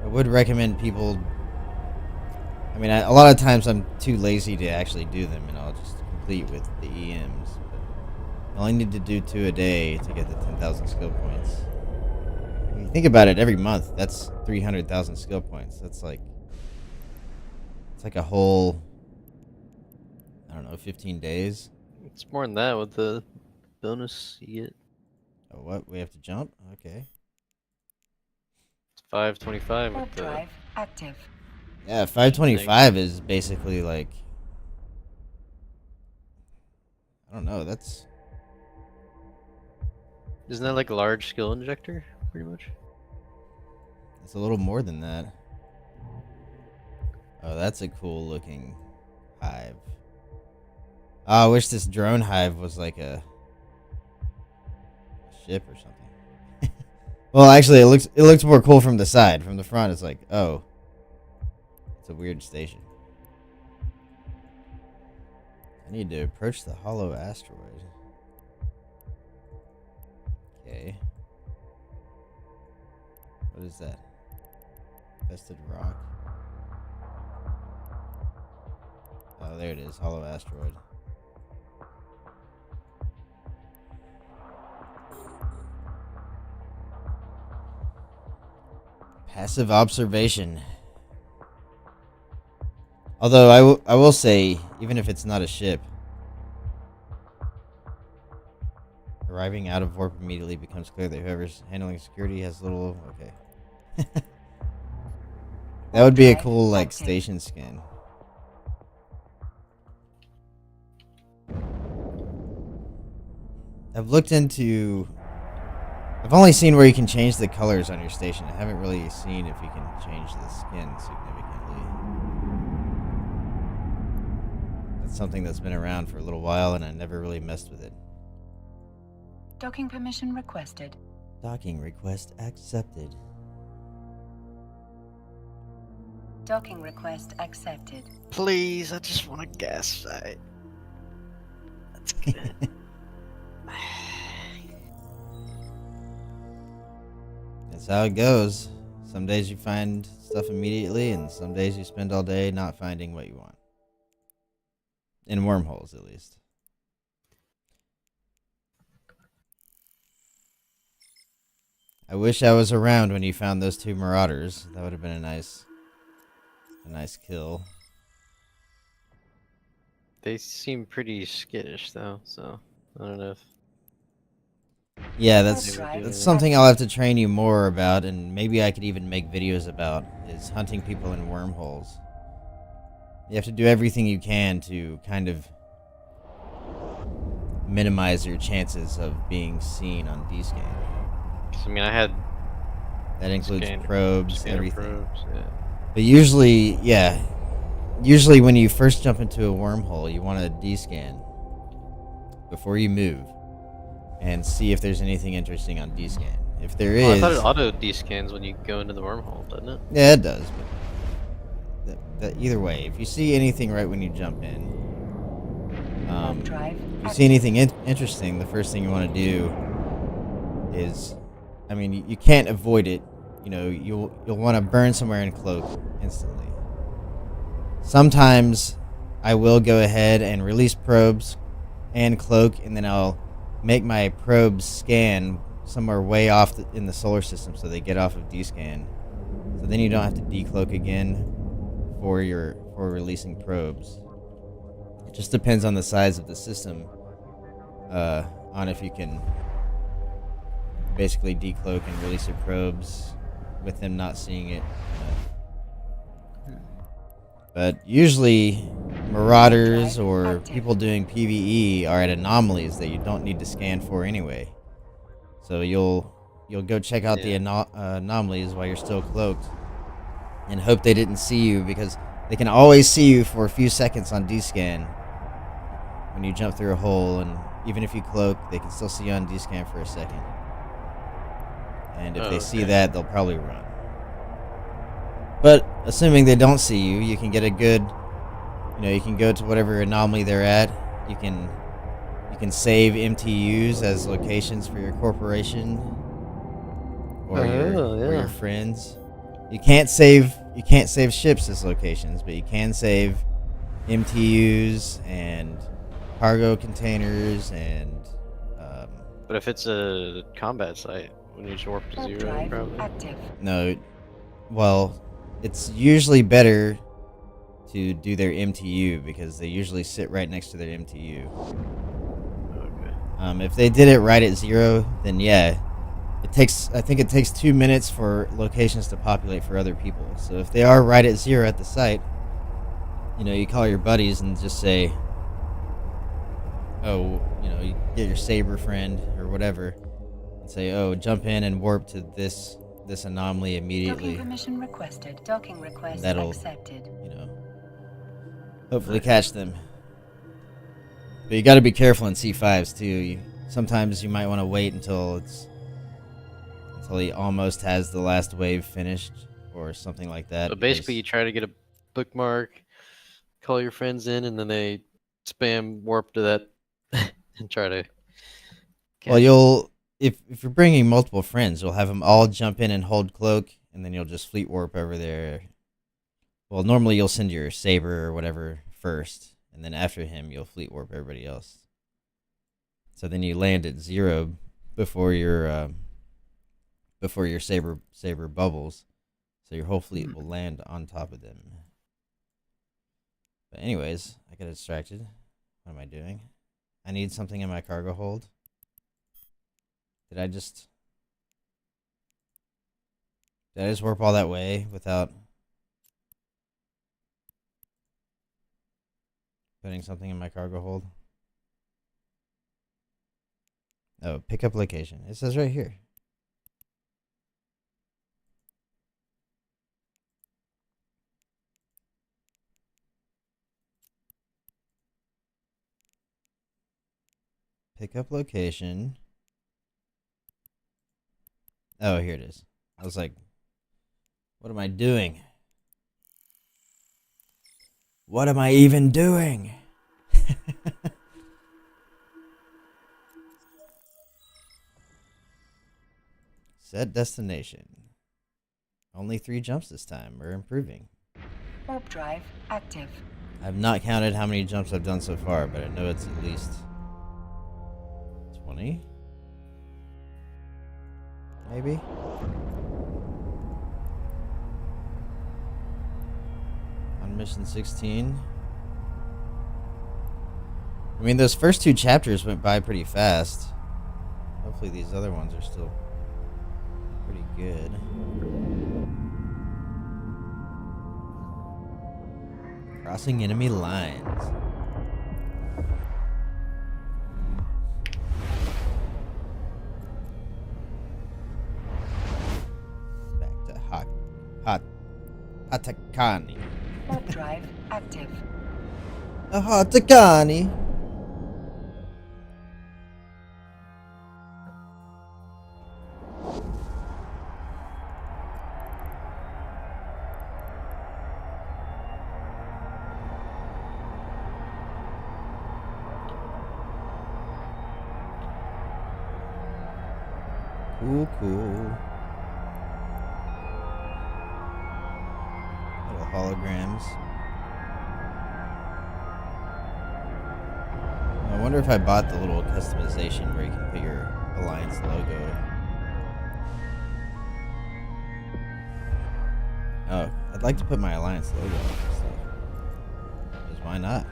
I would recommend people... I mean, a lot of times I'm too lazy to actually do them, and I'll just complete with the EMs. But I only need to do 2 a day to get the 10,000 skill points. When you think about it, every month, that's 300,000 skill points. That's like... It's like a whole... I don't know, 15 days? It's more than that with the bonus you get. Oh, what? We have to jump? Okay. It's 525 Warp with the... drive active. Yeah, 525 is basically like... I don't know, that's... Isn't that like a large skill injector, pretty much? It's a little more than that. Oh, that's a cool looking hive. Oh, I wish this drone hive was like a ship or something. Well, actually, it looks more cool from the side. From the front, it's like, oh, it's a weird station. I need to approach the hollow asteroid. Okay. What is that? Vested rock. Oh, there it is. Hollow asteroid. Passive observation. Although I will say, even if it's not a ship, arriving out of warp immediately becomes clear that whoever's handling security has little. Okay. That would be a cool like station skin. I've looked into. I've only seen where you can change the colors on your station. I haven't really seen if you can change the skin significantly. That's something that's been around for a little while, and I never really messed with it. Docking permission requested. Docking request accepted. Docking request accepted. Please, I just want a gas site. That's good. That's how it goes. Some days you find stuff immediately, and some days you spend all day not finding what you want. In wormholes, at least. I wish I was around when you found those two marauders. That would have been a nice kill. They seem pretty skittish though, so I don't know if Yeah, That's that's something I'll have to train you more about, and maybe I could even make videos about, is hunting people in wormholes. You have to do everything you can to kind of minimize your chances of being seen on D-scan. 'cause, I mean I had That includes scanner- probes, scanner everything. probes, yeah. But usually when you first jump into a wormhole, you want to D-scan before you move and see if there's anything interesting on D-scan. If there Oh, I is, thought it auto descans when you go into the wormhole, doesn't it? yeah, it does. But either way, if you see anything right when you jump in, Warp drive. if you see anything interesting, the first thing you want to do is, I mean, you can't avoid it. You know, you'll want to burn somewhere and cloak instantly. Sometimes I will go ahead and release probes and cloak, and then I'll make my probes scan somewhere way off in the solar system so they get off of D-scan. So then you don't have to decloak again for releasing probes. It just depends on the size of the system, on if you can basically decloak and release your probes with them not seeing it. But usually marauders or people doing PvE are at anomalies that you don't need to scan for anyway. So you'll go check out the anomalies while you're still cloaked and hope they didn't see you, because they can always see you for a few seconds on D-scan when you jump through a hole, and even if you cloak, they can still see you on D-scan for a second. And if they see that, they'll probably run. But assuming they don't see you, you can get a good, you can go to whatever anomaly they're at. You can save MTUs as locations for your corporation or your friends. You can't save ships as locations, but you can save MTUs and cargo containers and. But if it's a combat site, when you just warp to Warp zero, drive probably. active. No, well, it's usually better to do their MTU because they usually sit right next to their MTU. Okay. If they did it right at 0, then yeah, I think it takes 2 minutes for locations to populate for other people. So if they are right at 0 at the site, you call your buddies and just say, oh, you get your Saber friend or whatever, and say, oh, jump in and warp to this anomaly immediately. Docking permission requested. Docking request That'll- accepted. Hopefully catch them. But you got to be careful in C5s too. Sometimes you might want to wait until he almost has the last wave finished or something like that. So basically, you try to get a bookmark, call your friends in, and then they spam warp to that and try to. Well, if you're bringing multiple friends, you'll have them all jump in and hold cloak, and then you'll just fleet warp over there. Well, normally you'll send your Saber or whatever first, and then after him you'll fleet warp everybody else. So then you land at 0 before your saber bubbles, so your whole fleet will land on top of them. But anyways, I got distracted. What am I doing? I need something in my cargo hold. Did I just warp all that way without putting something in my cargo hold? Oh, pickup location. It says right here. Pickup location. Oh, here it is. I was like, what am I doing? What am I even doing? Set destination. Only 3 jumps this time. We're improving. Warp drive active. I've not counted how many jumps I've done so far, but I know it's at least 20? Maybe? On mission 16. I mean, those first 2 chapters went by pretty fast. Hopefully these other ones are still pretty good. Crossing enemy lines. Back to Hatakani. Warp drive active. Hatakani. Cool. Little holograms. I wonder if I bought the little customization where you can put your Alliance logo. Oh, I'd like to put my Alliance logo on this stuff. Because why not?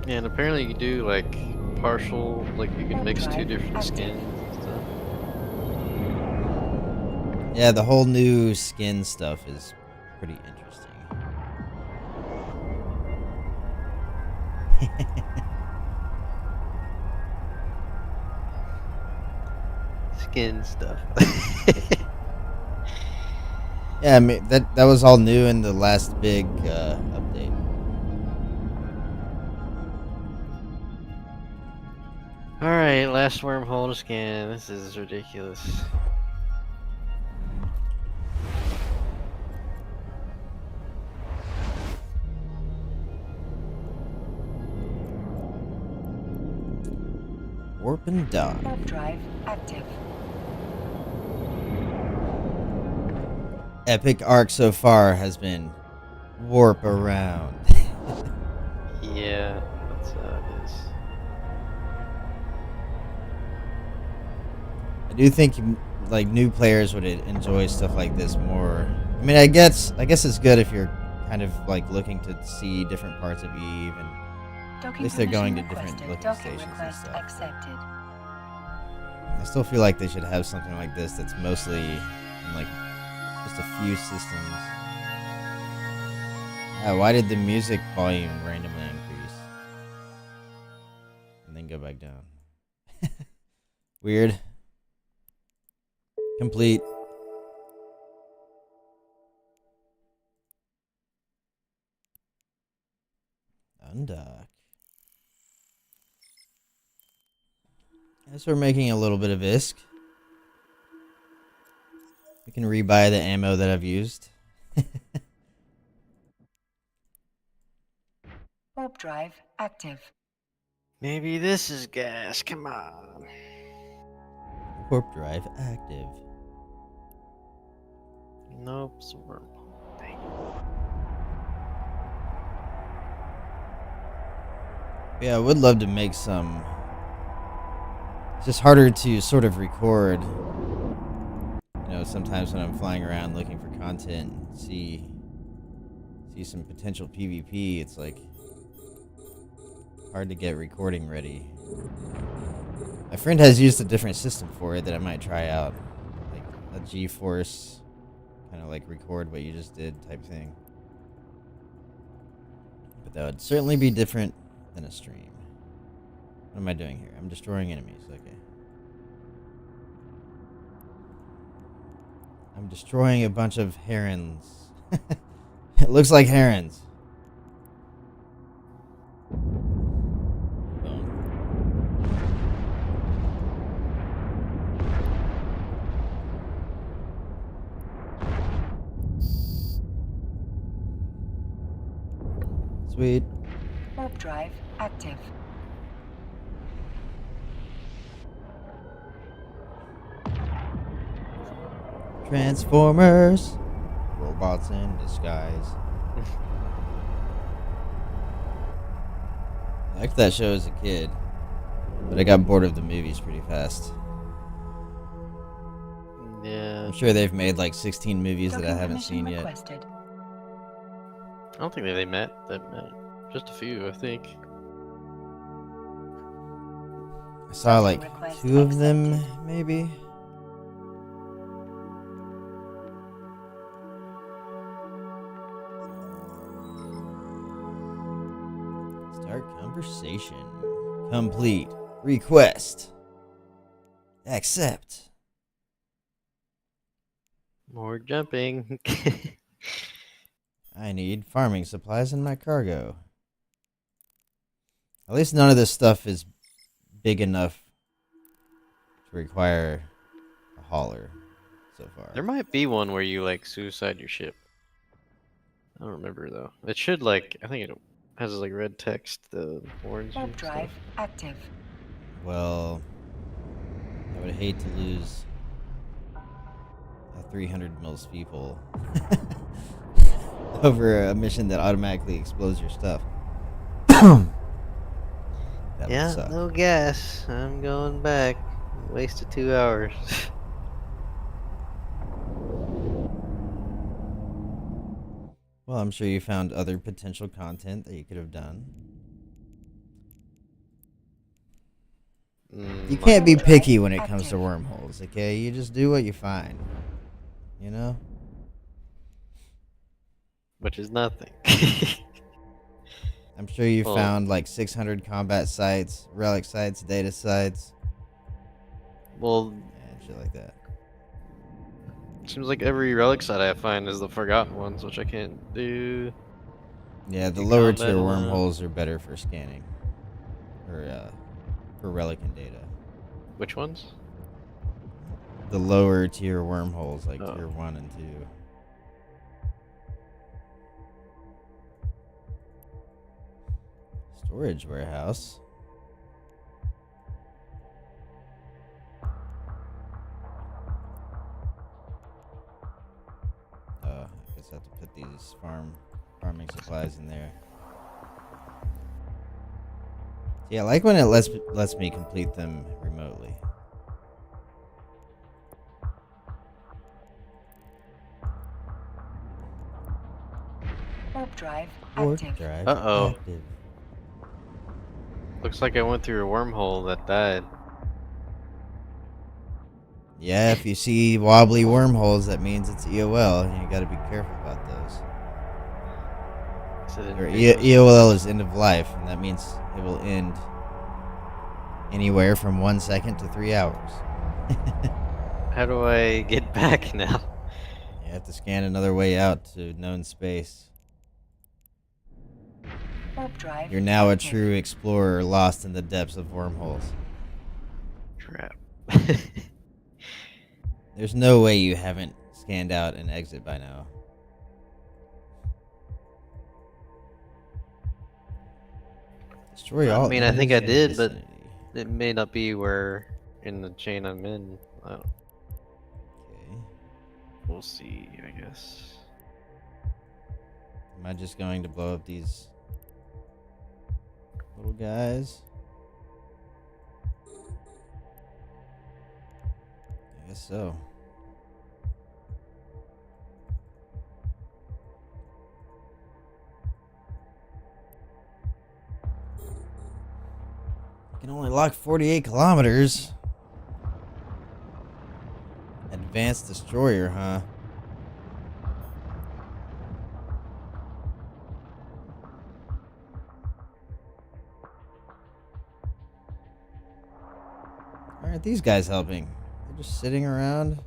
Yeah, and apparently you can do like partial, like you can mix 2 different skins and stuff. Yeah, the whole new skin stuff is pretty interesting. Skin stuff. Yeah, I mean that was all new in the last big update. Alright, last wormhole to scan. This is ridiculous. Warp and dock. Warp drive active. Epic arc so far has been warp around. Yeah, that's how it is. I do think like new players would enjoy stuff like this more. I mean, I guess it's good if you're kind of like looking to see different parts of Eve, and Docking at least they're going to permission different requested. looking Docking stations and request stuff. accepted. I still feel like they should have something like this that's mostly in like just a few systems. Why did the music volume randomly increase and then go back down? Weird. Complete. Undock. Guess we're making a little bit of ISK. We can rebuy the ammo that I've used. Warp drive active. Maybe this is gas. Come on. Warp drive active. Nope, it's a wormhole. Dang. Yeah, I would love to make some. It's just harder to sort of record. You know, sometimes when I'm flying around looking for content, see some potential PvP, it's like hard to get recording ready. My friend has used a different system for it that I might try out, like a GeForce kind of like record what you just did type thing. But that would certainly be different than a stream. What am I doing here? I'm destroying enemies. Okay. I'm destroying a bunch of herons. It looks like herons. Boom. Sweet. Warp drive active. Transformers. Robots in disguise. I liked that show as a kid, but I got bored of the movies pretty fast. Yeah. I'm sure they've made like 16 movies that I Docking haven't permission seen yet. requested. I don't think they met. Just a few, I think. I saw like Docking request 2 of them, accepted. maybe. Start conversation. Complete. Request. Accept. More jumping. I need farming supplies in my cargo. At least none of this stuff is big enough to require a hauler so far. There might be one where you like suicide your ship. I don't remember though. It should like I think it has like red text, the orange. Warp and drive stuff. active. Well, I would hate to lose a 300 mils people over a mission that automatically explodes your stuff. That would Yeah, suck. no gas. I'm going back. Wasted 2 hours. Well, I'm sure you found other potential content that you could have done. You can't be picky when it comes to wormholes, okay? You just do what you find. You know? Which is nothing. I'm sure you Well- found like 600 combat sites, relic sites, data sites, Well, and shit like that. seems like every relic site I find is the forgotten ones, which I can't do. Yeah, the You lower combat tier alone. wormholes are better for scanning. For relic and data. Which ones? The lower tier wormholes, like Oh. tier 1 and 2. Storage warehouse. I guess I have to put these farming supplies in there. Yeah, I like when it lets me complete them remotely. Warp drive Warp active. drive Uh-oh. active. Looks like I went through a wormhole that died. Yeah, if you see wobbly wormholes, that means it's EOL, and you got to be careful about those. Is it in Or videos? EOL is end of life, and that means it will end anywhere from 1 second to 3 hours. How do I get back now? You have to scan another way out to known space. Warp drive. You're now a active. true explorer lost in the depths of wormholes. Crap. There's no way you haven't scanned out and exit by now. Destroy I all mean, I think I enemies in did, but- vicinity. It may not be where in the chain I'm in. Okay. We'll see, I guess. Am I just going to blow up these little guys. I guess so. I can only lock 48 kilometers. Advanced destroyer, huh? Why aren't these guys helping? They're just sitting around.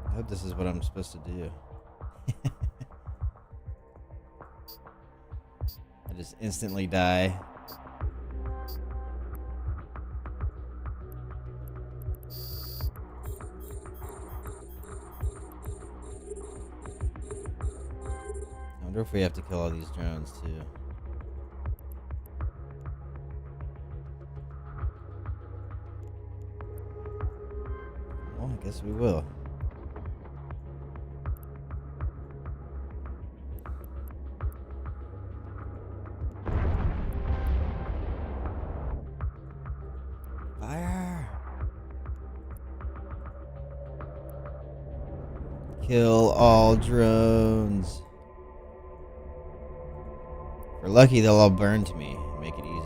I hope this is what I'm supposed to do. I just instantly die. I wonder if we have to kill all these drones too. Well, I guess we will. Fire! Kill all drones. If we're lucky, they'll all burn to me and make it easier.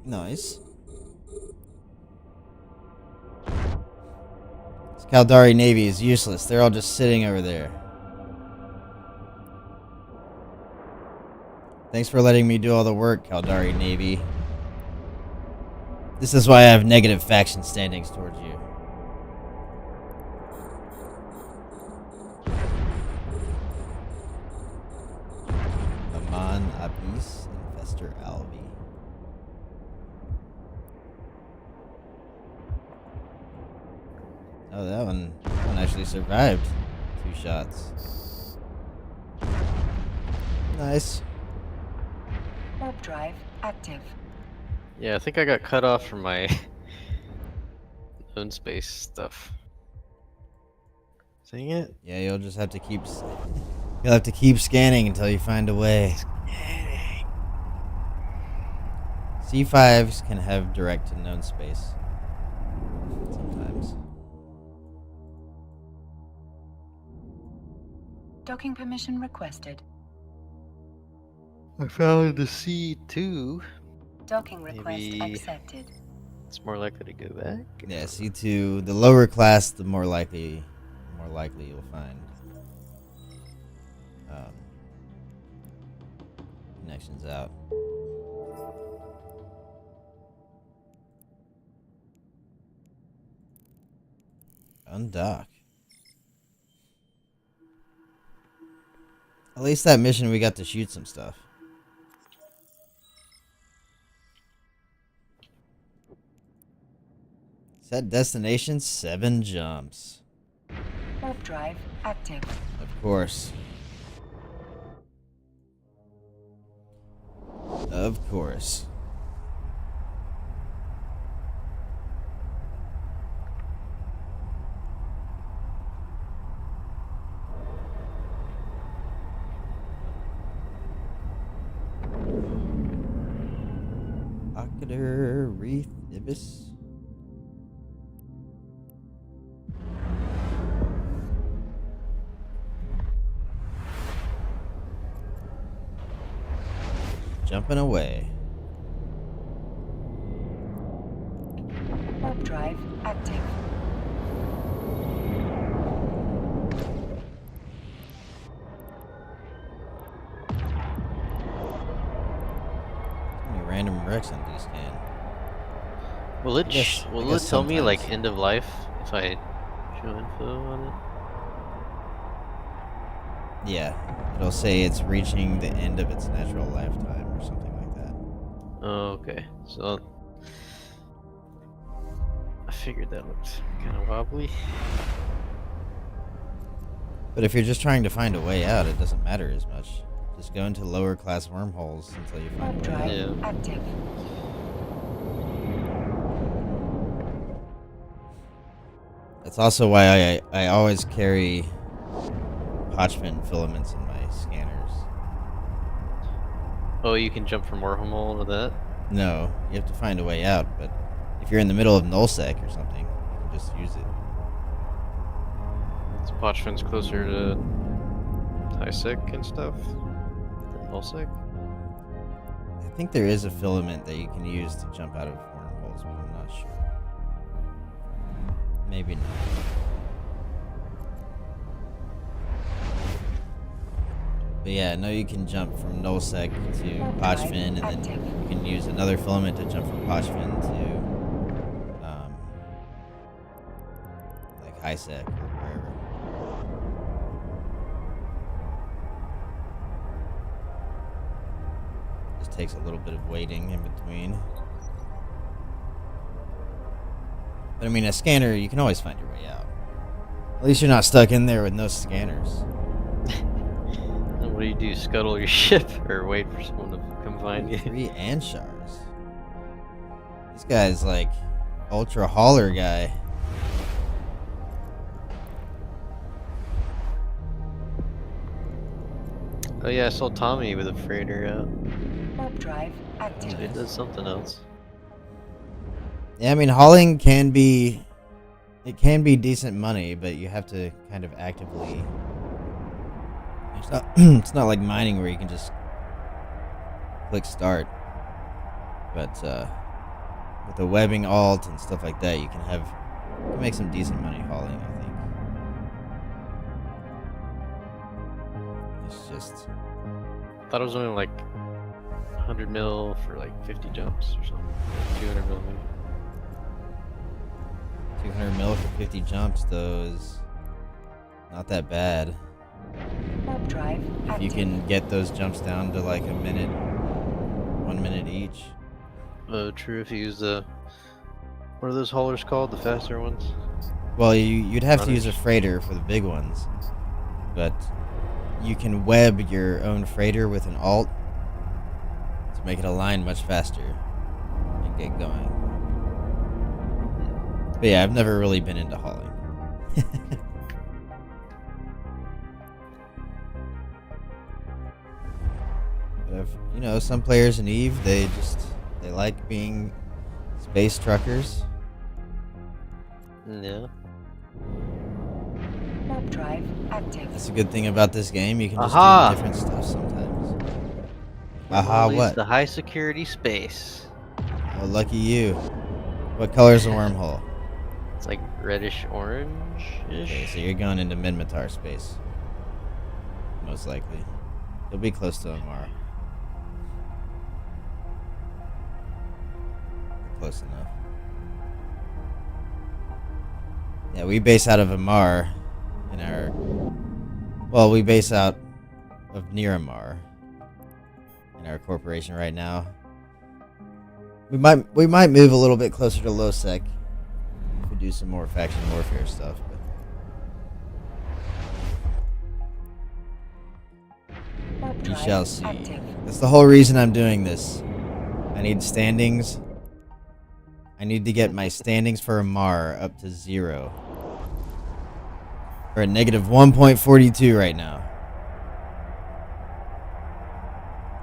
Nice. This Caldari Navy is useless. They're all just sitting over there. Thanks for letting me do all the work, Caldari Navy. This is why I have negative faction standings towards you. Aman Abis, Investor Alvi. Oh, that one actually survived 2 shots. Nice. Warp drive active. Yeah, I think I got cut off from my own space stuff. Dang it. Yeah, you'll just have to keep. You'll have to keep scanning until you find a way. C5s can have direct to known space. Sometimes. Docking permission requested. I found the C2. Docking request Maybe- accepted. It's more likely to go back. Yeah, C2. The lower class, the more likely you'll find connections out. Undock. At least that mission we got to shoot some stuff. Set destination 7 jumps. Warp drive active. Of course. Of course. Occator Wreath Ibis. Jumping away. Warp drive active. Any random wrecks on D-scan. Will it Yes, I will guess it tell me like sometimes. end of life if I show info on it? Yeah, it'll say it's reaching the end of its natural lifetime or something like that. Oh, okay. So I figured that looked kind of wobbly. But if you're just trying to find a way out, it doesn't matter as much. Just go into lower class wormholes until you find Warp a way drive out. Yeah. active. That's also why I always carry Hodgman filaments in my scanners. Oh, you can jump from wormhole to that? No, you have to find a way out, but if you're in the middle of nullsec or something, you can just use it. Is Potchman's closer to HiSec and stuff? Than nullsec? I think there is a filament that you can use to jump out of wormholes, but I'm not sure. Maybe not. But yeah, no, you can jump from nullsec to Warp Potchman, and drive then active. you can use another filament to jump from Potchman to like HiSec or wherever. Just takes a little bit of waiting in between. But I mean, a scanner, you can always find your way out. At least you're not stuck in there with no scanners. And what do? Scuttle your ship or wait for someone to come find you? 3 Anshars. This guy's like ultra hauler guy. Oh yeah, I saw Tommy with a freighter out. Warp drive It active. does something else. Yeah, I mean, hauling can be, it can be decent money, but you have to kind of actively. It's not, it's not like mining where you can just click start. But with the webbing alt and stuff like that, you can make some decent money hauling, I think. It's just, Thought it was only like 100 mil for like 50 jumps or something. 200 mil maybe. 200 mil for 50 jumps, though, is not that bad. Warp drive If active. you can get those jumps down to like a minute, 1 minute each. Oh, true. If you use the what are those haulers called? The faster ones. Well, you'd have to use a Runners. freighter for the big ones, but you can web your own freighter with an alt to make it align much faster and get going. But yeah, I've never really been into hauling. But you know, some players in Eve, they like being space truckers. Yeah. Warp drive active. That's a good thing about this game. You can just Aha! do different stuff sometimes. Well, Aha, at least what? The high security space. Oh, lucky you. What color's the wormhole? It's like reddish orange ish. Okay, so you're going into Minmatar space. Most likely. You'll be close to Amar. Close enough. Yeah, we base out of Amar in our... Well, we base out of near Amar in our corporation right now. We might move a little bit closer to Losec if we do some more faction warfare stuff. But Warp we drive shall see. active. That's the whole reason I'm doing this. I need standings. I need to get my standings for Amar up to 0. We're at negative 1.42 right now.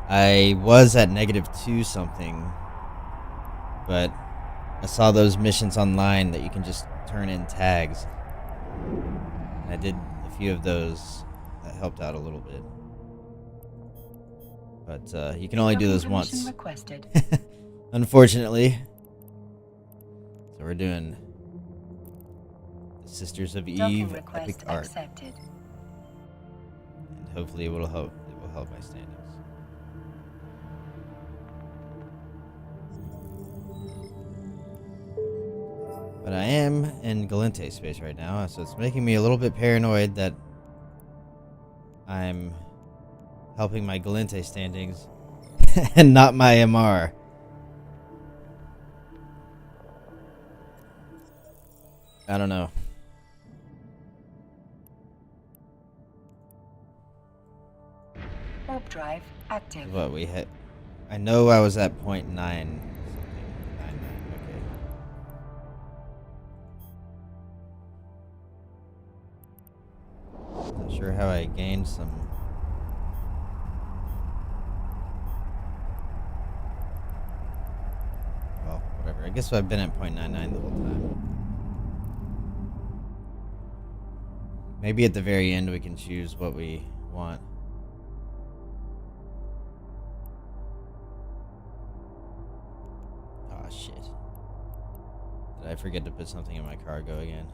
I was at negative 2 something, but I saw those missions online that you can just turn in tags. And I did a few of those. That helped out a little bit. But you can only do those Docking permission once. requested. Unfortunately. So we're doing the Sisters of Docking Eve request Epic Art. accepted. And hopefully it will help my standings. But I am in Galente space right now, so it's making me a little bit paranoid that I'm helping my Galente standings and not my MR. I don't know. Warp drive active. What we hit? I know I was at 0.9 something. 99. Okay. Not sure how I gained some. Well, whatever. I guess I've been at 0.99 the whole time. Maybe at the very end we can choose what we want. Oh shit. Did I forget to put something in my cargo again?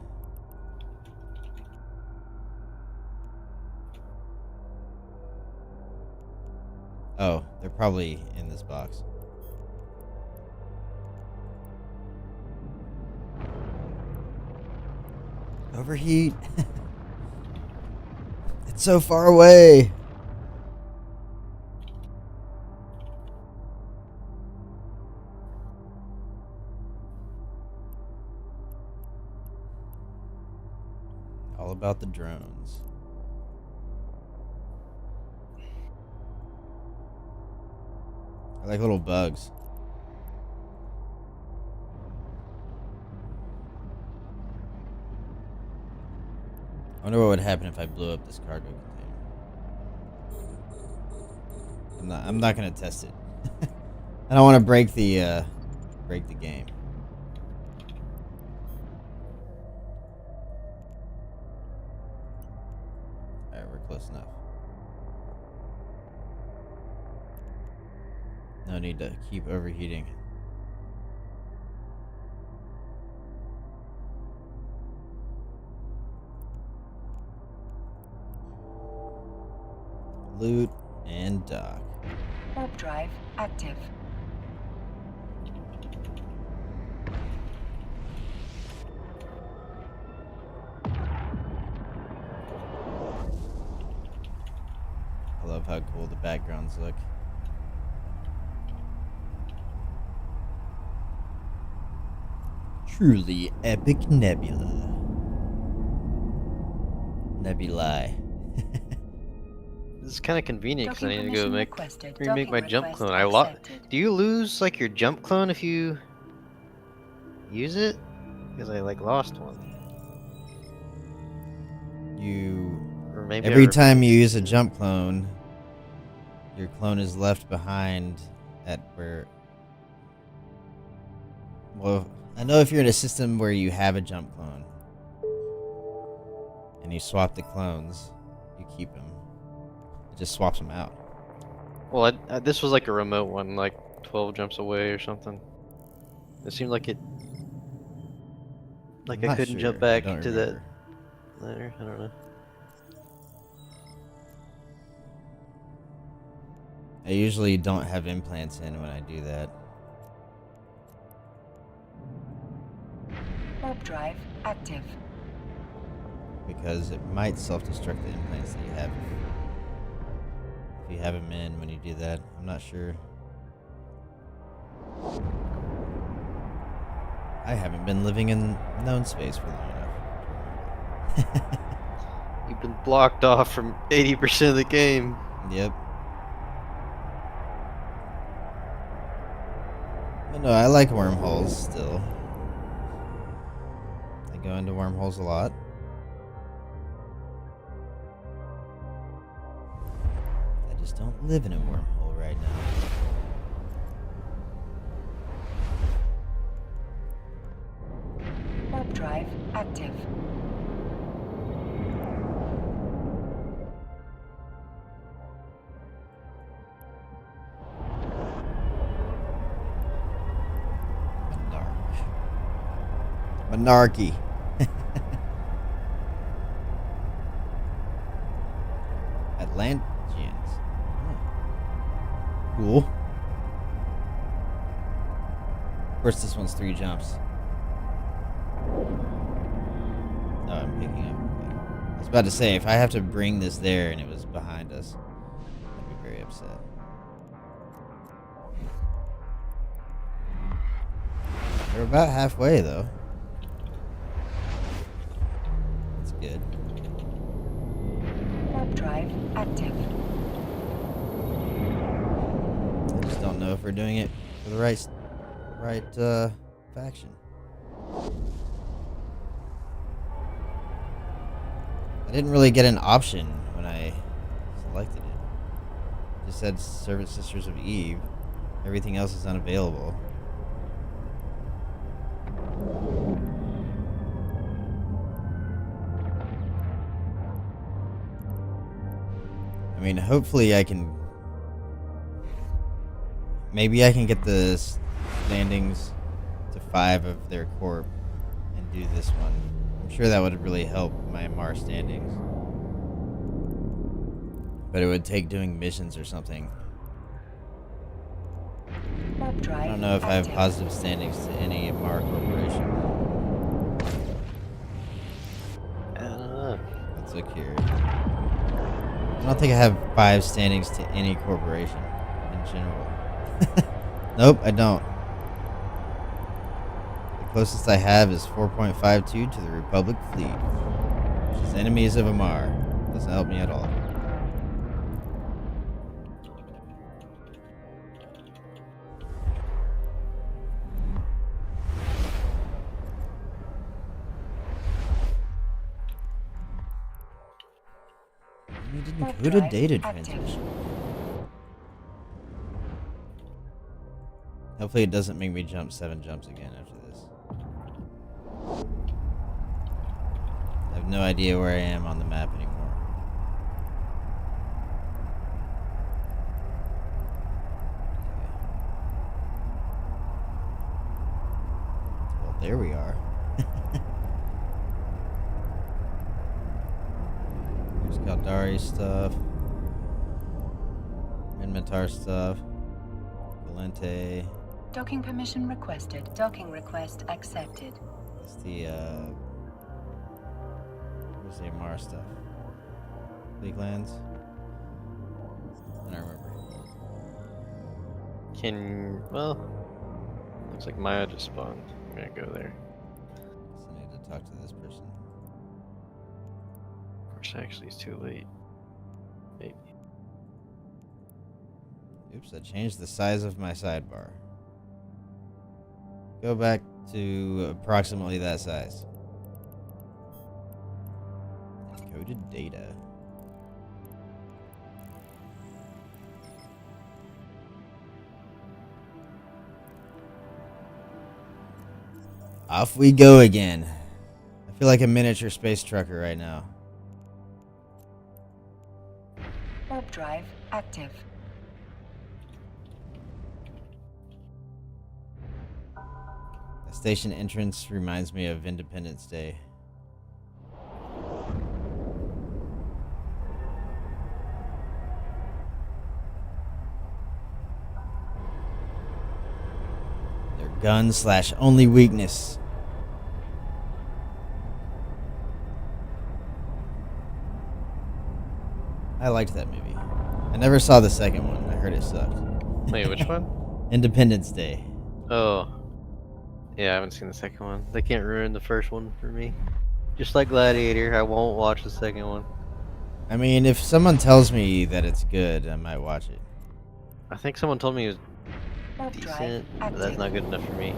Oh, they're probably in this box. Overheat. It's so far away. All about the drones. I like little bugs. I wonder what would happen if I blew up this cargo container. I'm not gonna test it. I don't want to break the game. Alright, we're close enough. No need to keep overheating. Loot and dock. Warp drive active. I love how cool the backgrounds look. Truly epic nebula. Nebulae. This is kind of convenient because I need to go permission make requested. remake my Docking jump request clone. I lost. accepted. Do you lose like your jump clone if you use it? Because I like lost one. You Or maybe every I time you use a jump clone, your clone is left behind at where. Well, I know if you're in a system where you have a jump clone and you swap the clones, you keep them. It just swaps them out. Well, this was like a remote one, like 12 jumps away or something. It seemed like it. Like I'm I not couldn't jump sure. I back don't to remember. that. There, I don't know. I usually don't have implants in when I do that. Warp drive active. Because it might self-destruct the implants that you have if you have them in when you do that. I'm not sure. I haven't been living in known space for long enough. You've been blocked off from 80% of the game. Yep. But no, I like wormholes still. I go into wormholes a lot. I just don't live in a wormhole right now. Warp drive active. Monarchy. Atlanteans. Oh. Cool. Of course, this one's 3 jumps. Oh, I'm picking up. Okay. I was about to say, if I have to bring this there and it was behind us, I'd be very upset. We're about halfway, though. That's good. Warp drive active. don't know if we're doing it for the right faction. I didn't really get an option when I selected it. It just said Servant Sisters of Eve. Everything else is unavailable. I mean, hopefully I can... Maybe I can get the standings to 5 of their corp and do this one. I'm sure that would really help my MAR standings. But it would take doing missions or something. Warp drive I don't know if I have active. positive standings to any MAR corporation. I don't know. Let's look here. I don't think I have 5 standings to any corporation in general. Nope, I don't. The closest I have is 4.52 to the Republic fleet, which is enemies of Amar. Doesn't help me at all. We didn't Warp go to drive data active. transmission. Hopefully it doesn't make me jump 7 jumps again after this. I have no idea where I am on the map anymore. Okay. Well, there we are. There's Galdari stuff. Minmatar stuff. Valente. Docking permission requested. Docking request accepted. That's the, where's the Amar stuff? Leaguelands? I don't remember. Well, looks like Maya just spawned. I'm gonna go there. So I need to talk to this person. Of course, actually, it's too late. Maybe. Oops, I changed the size of my sidebar. Go back to approximately that size. Encoded data. Off we go again. I feel like a miniature space trucker right now. Warp drive active. The station entrance reminds me of Independence Day. Their gun / only weakness. I liked that movie. I never saw the second one. I heard it sucked. Wait, which one? Independence Day. Oh. Yeah, I haven't seen the second one. They can't ruin the first one for me. Just like Gladiator, I won't watch the second one. I mean, if someone tells me that it's good, I might watch it. I think someone told me it was Warp drive decent, but active. that's not good enough for me.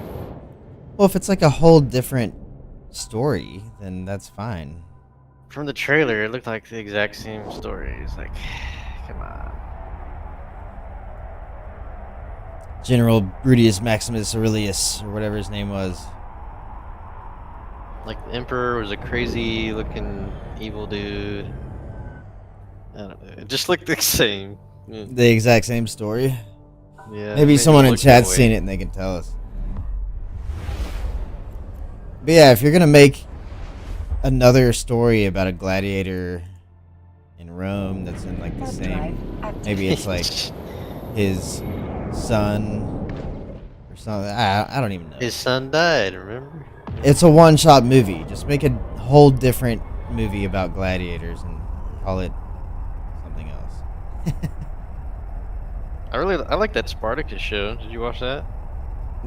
Well, if it's like a whole different story, then that's fine. From the trailer, it looked like the exact same story. It's like, come on. General Brutus Maximus Aurelius, or whatever his name was. Like, the Emperor was a crazy looking evil dude. I don't know. It just looked the same. Yeah, The exact same story. yeah, Maybe it someone in looked that chat's way. seen it and they can tell us. But yeah, if you're gonna make another story about a gladiator in Rome that's in like the Warp same, drive active. maybe it's like his son or something. I don't even know. His son died, remember? It's a one-shot movie. Just make a whole different movie about gladiators and call it something else. I like that Spartacus show. Did you watch that?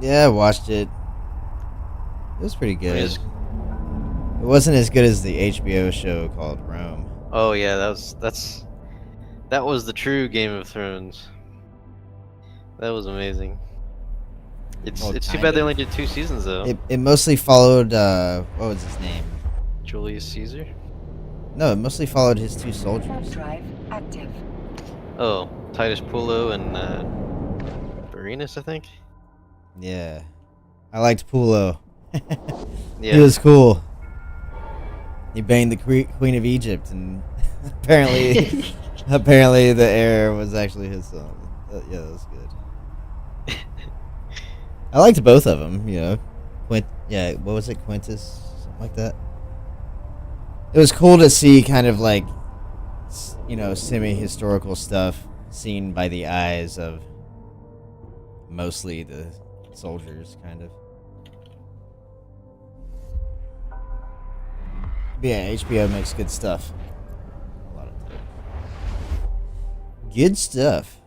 Yeah, I watched it. It was pretty I mean, good. it's- It wasn't as good as the HBO show called Rome. Oh yeah, that was the true Game of Thrones. That was amazing. It's Well, it's too kind bad they of. only did 2 seasons though. It mostly followed what was his name? Julius Caesar. No, it mostly followed his 2 Warp soldiers. drive active. Oh, Titus Pullo and Varinus, I think. Yeah. I liked Pulo. Yeah. He was cool. He banged the Queen of Egypt, and apparently the heir was actually his son. Yeah, that was good. I liked both of them. You know, what was it, Quintus, something like that. It was cool to see kind of like, semi-historical stuff seen by the eyes of mostly the soldiers, kind of. But yeah, HBO makes good stuff. A lot of time. Good stuff.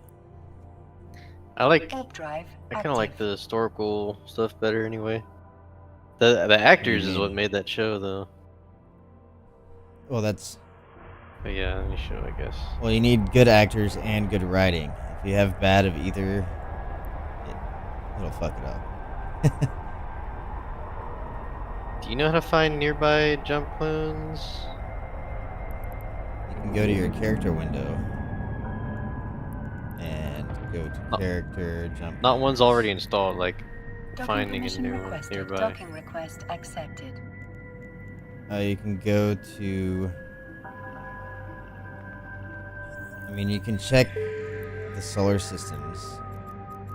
I Warp drive kind of like active. the historical stuff better anyway. The actors is what mean? made that show though. Well, that's But yeah, any show I guess. well. You need good actors and good writing. If you have bad of either, it'll fuck it up. Do you know how to find nearby jump clones? You can go to your character window and go to Not- character jump. Not one's already installed, like Docking finding a permission new one requested. nearby. Docking request accepted. You can go to. I mean, you can check the solar systems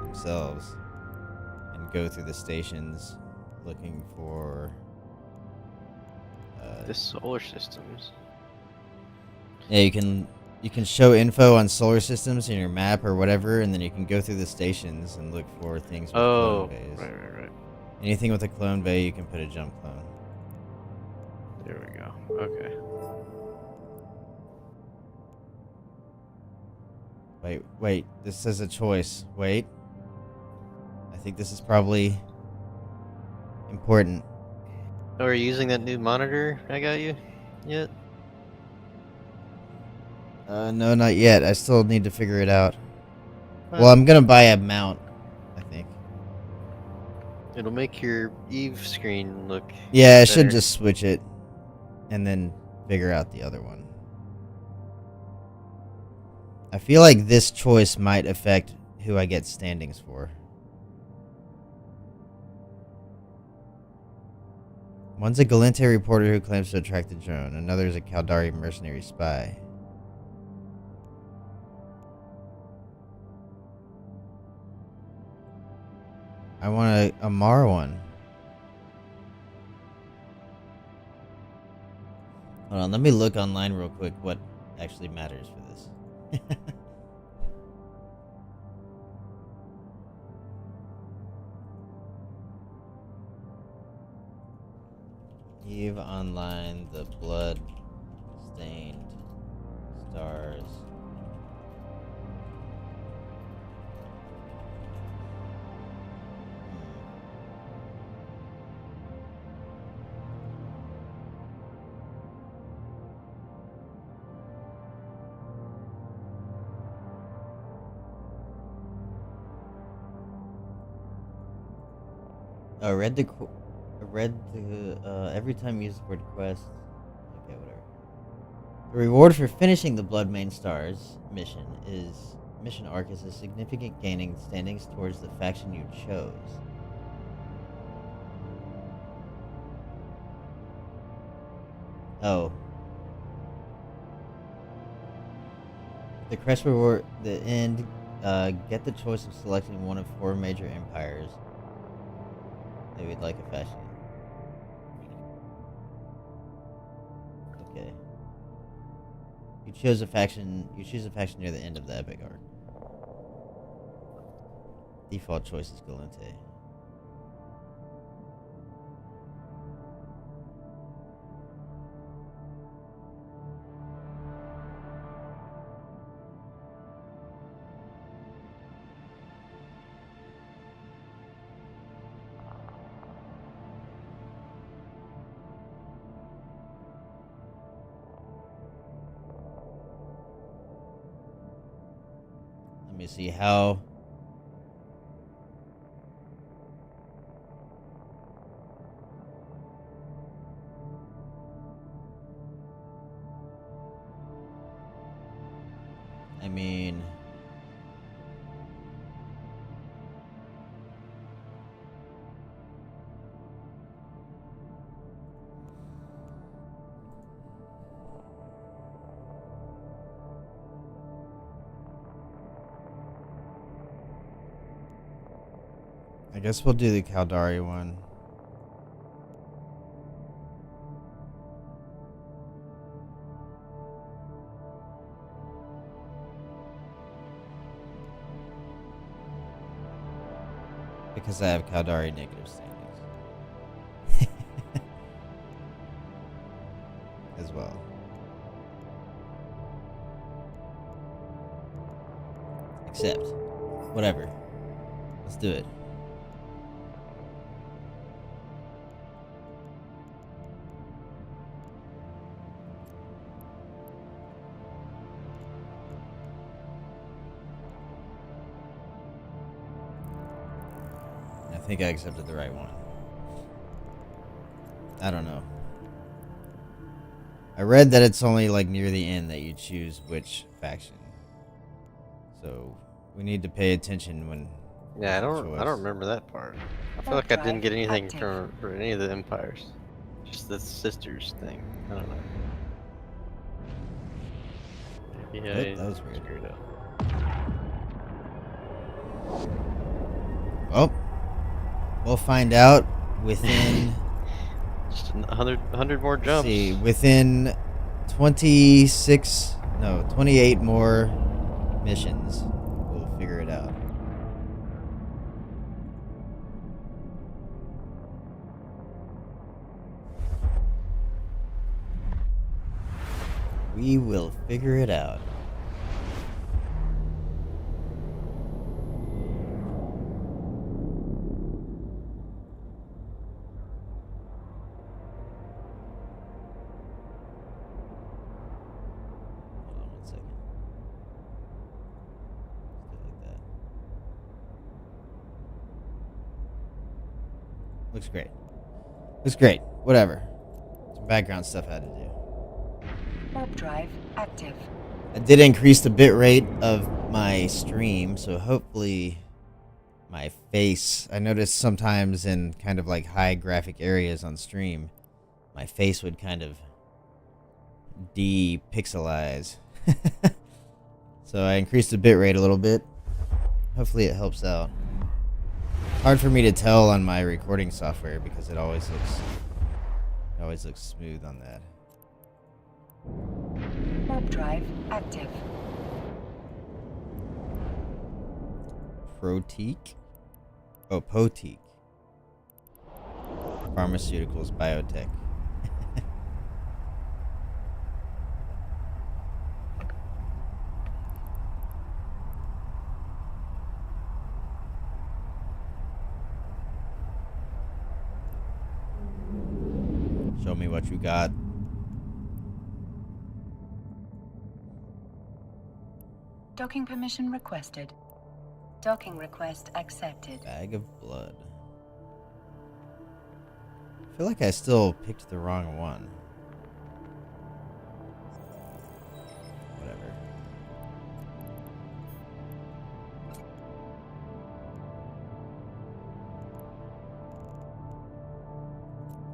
themselves and go through the stations looking for. The solar systems. Yeah, you can show info on solar systems in your map or whatever, and then you can go through the stations and look for things with Oh, clone bays. right. Anything with a clone bay, you can put a jump clone. There we go. Okay. Wait. This says a choice. Wait. I think this is probably important. Oh, are you using that new monitor I got you yet? No, not yet. I still need to figure it out. Well, Well, I'm gonna buy a mount, I think. It'll make your Eve screen look. Yeah, I should better. just switch it and then figure out the other one. I feel like this choice might affect who I get standings for. One's a Galente reporter who claims to have tracked the drone. Another is a Caldari mercenary spy. I want a Mar one. Hold on, let me look online real quick what actually matters for this. Eve Online, the blood stained stars. I read the every time you use the word quest. Okay, whatever. The reward for finishing the Blood Main Stars mission arc is a significant gaining standings towards the faction you chose. Oh. The crest reward, the end, get the choice of selecting one of 4 major empires that we'd like a faction. Okay. You choose a faction near the end of the epic arc. Default choice is Galente. Let me see how I mean, I guess we'll do the Caldari one. Because I have Caldari negative standings. As well. Except, whatever. Let's do it. I think I accepted the right one. I don't know. I read that it's only like near the end that you choose which faction. So we need to pay attention when. Yeah, I there's a don't choice. remember that part. I feel like I didn't get anything for any of the empires. Just the sisters thing. I don't know. Yeah, Oh, that was weird. screwed up. Well, we'll find out within. Just 100 more Let's jumps. see, within 28 more missions, we'll figure it out. We will figure it out. Hold on one second. Let's do it like that. Looks great. Looks great. Whatever. Some background stuff I had to do. Warp drive active. I did increase the bit rate of my stream, so hopefully my face. I noticed sometimes in kind of like high graphic areas on stream, my face would kind of de-pixelize. So I increased the bit rate a little bit. Hopefully it helps out. Hard for me to tell on my recording software because it always looks smooth on that. Warp drive active. Proteek? Oh, Poteek. Pharmaceuticals, biotech. Show me what you got. Docking permission requested. Docking request accepted. Bag of blood. I feel like I still picked the wrong one. Whatever.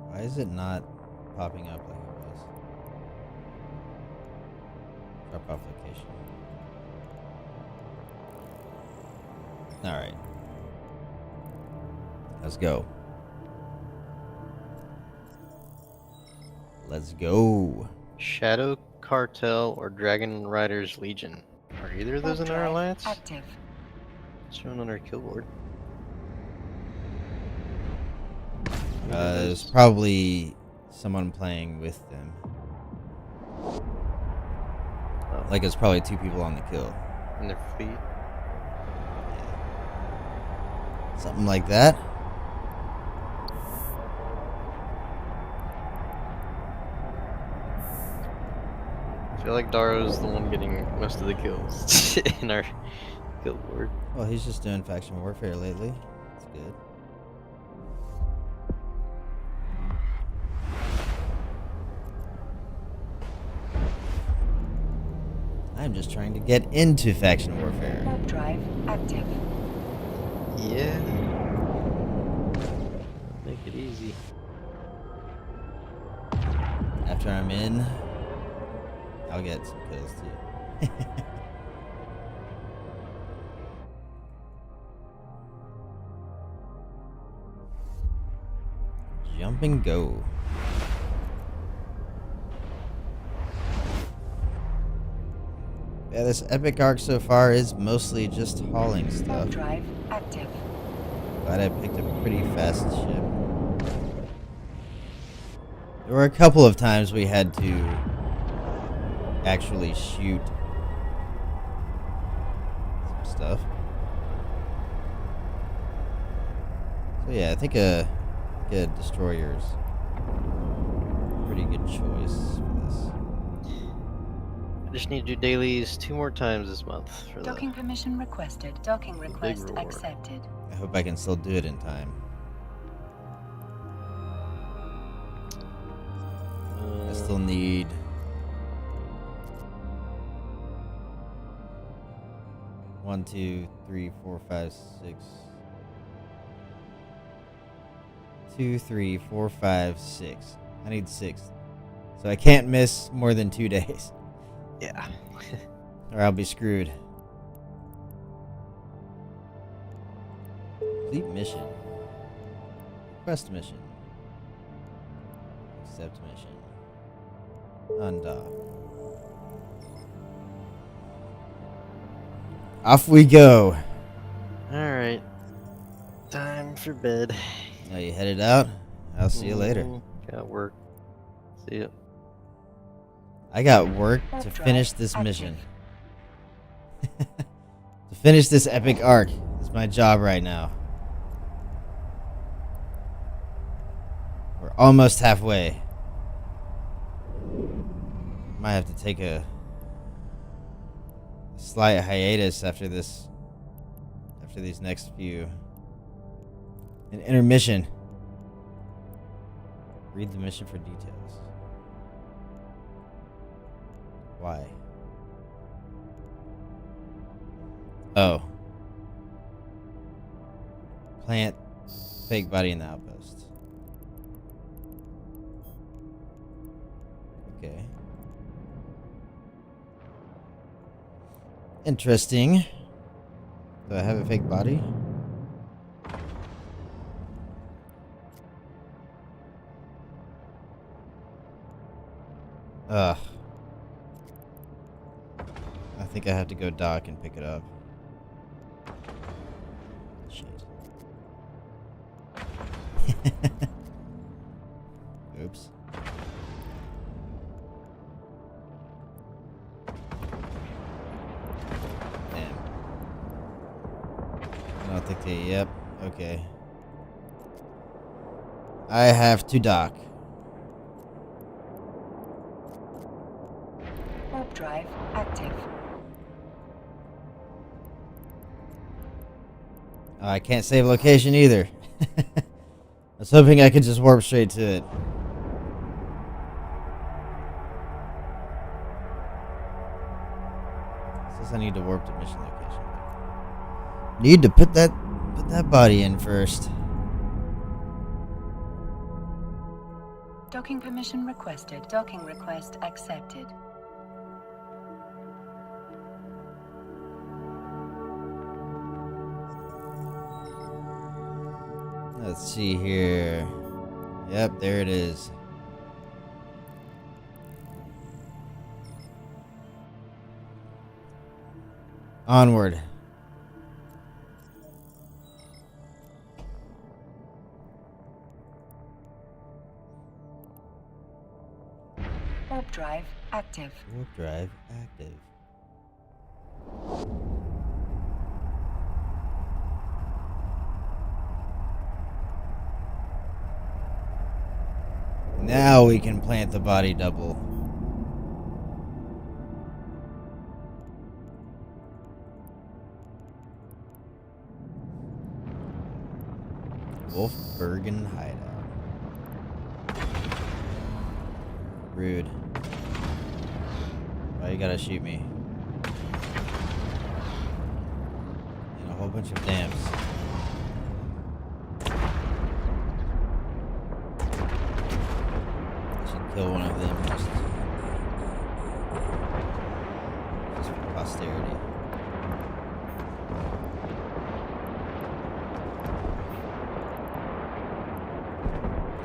Why is it not popping up like it was? Drop off location. Alright. Let's go. Let's go. Shadow Cartel or Dragon Riders Legion. Are either of those Warp in our drive alliance? active. Shown on our kill board. It's probably someone playing with them. Oh, Like it's probably two people on the kill. in their feet. Something like that. I feel like Daro's the one getting most of the kills in our kill board. Well, he's just doing faction warfare lately. That's good. I'm just trying to get into faction warfare. Warp drive active. Yeah. Make it easy. After I'm in, I'll get some kills too. Jump and go. Yeah, this epic arc so far is mostly just hauling Warp stuff. drive active. Glad I picked a pretty fast ship. There were a couple of times we had to actually shoot some stuff. So yeah, I think a destroyer's a pretty good choice for this. I just need to do dailies 2 more times this month for Docking permission requested. Docking big request reward. accepted. I hope I can still do it in time. I still need 1, 2, 3, 4, 5, 6. 2, 3, 4, 5, 6. I need 6. So I can't miss more than 2 days, Yeah. or I'll be screwed. Complete mission. Request mission. Accept mission. Undock. Off we go. Alright. Time for bed. Now you headed out. I'll see you later. Got work. See ya. I got work Warp to drive finish this active. mission. To finish this epic arc is my job right now. We're almost halfway. Might have to take a slight hiatus after this. After these next few. An intermission. Read the mission for details. Why? Oh. Plant fake body in the outpost. Okay. Interesting. Do I have a fake body? Ugh. I think I have to go dock and pick it up. Shit. Oops. Damn. I don't think they. Yep. Okay. I have to dock. Warp drive active. Oh, I can't save location either. I was hoping I could just warp straight to it. Says I need to warp to mission location. Need to put that body in first. Docking permission requested. Docking request accepted. Let's see here. Yep, there it is. Onward. Warp drive active. Warp drive active. Now we can plant the body double. Wolfbergen hideout. Rude. Why you gotta shoot me? bunch of dams. I should kill one of them just for posterity.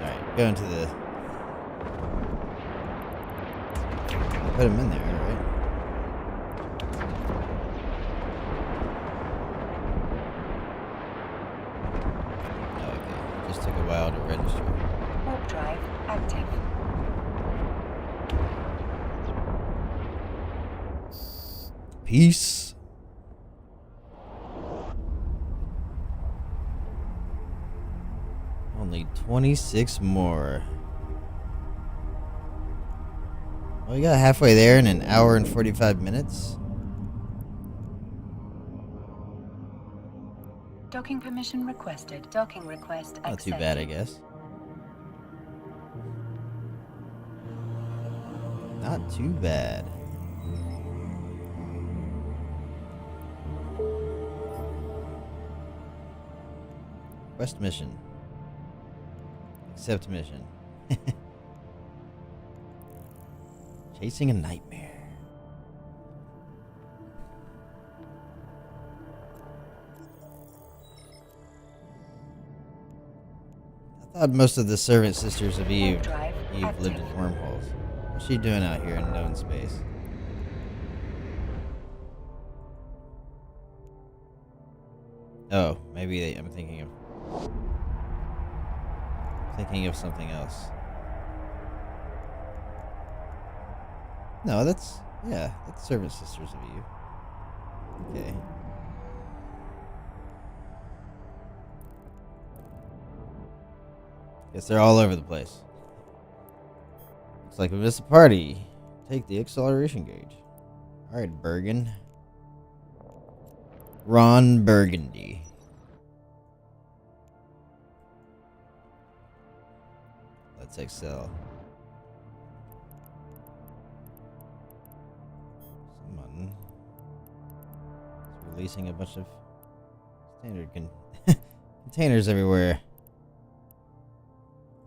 Alright, go into the... Put him in there, right? Okay, just took a while to register. Warp drive active. Peace. Only 26 more. Well, we got halfway there in an hour and 45 minutes. Docking permission requested. Docking request accepted. Not too bad, I guess. Not too bad. Quest mission. Accept mission. Chasing a nightmare. I thought most of the servant sisters of Eve lived in wormholes. What's she doing out here in known space? Oh, maybe I'm thinking of something else. No, that's servant sisters of Eve. Okay. Guess they're all over the place. Looks like we missed a party. Take the acceleration gauge. Alright, Bergen. Ron Burgundy. Let's excel. Someone is releasing a bunch of standard containers everywhere.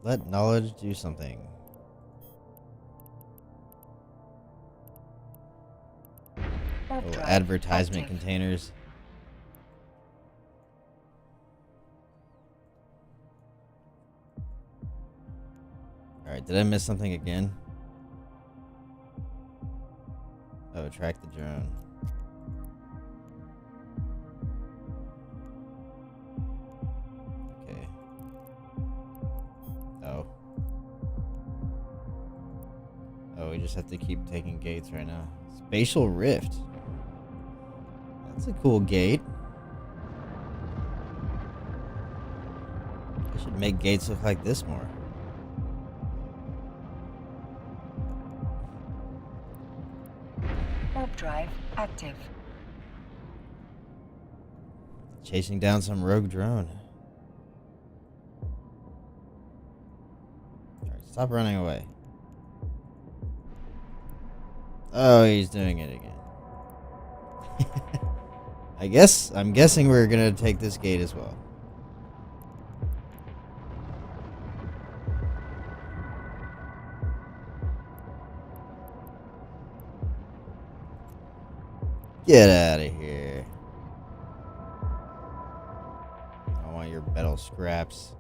Let knowledge do something. Little advertisement containers. Alright, did I miss something again? Oh, track the drone. Okay. Oh. Oh, we just have to keep taking gates right now. Spatial Rift. That's a cool gate. I should make gates look like this more. Warp drive active. Chasing down some rogue drone. Alright, stop running away. Oh, he's doing it again. I'm guessing we're gonna take this gate as well. Get out of here. I want your metal scraps.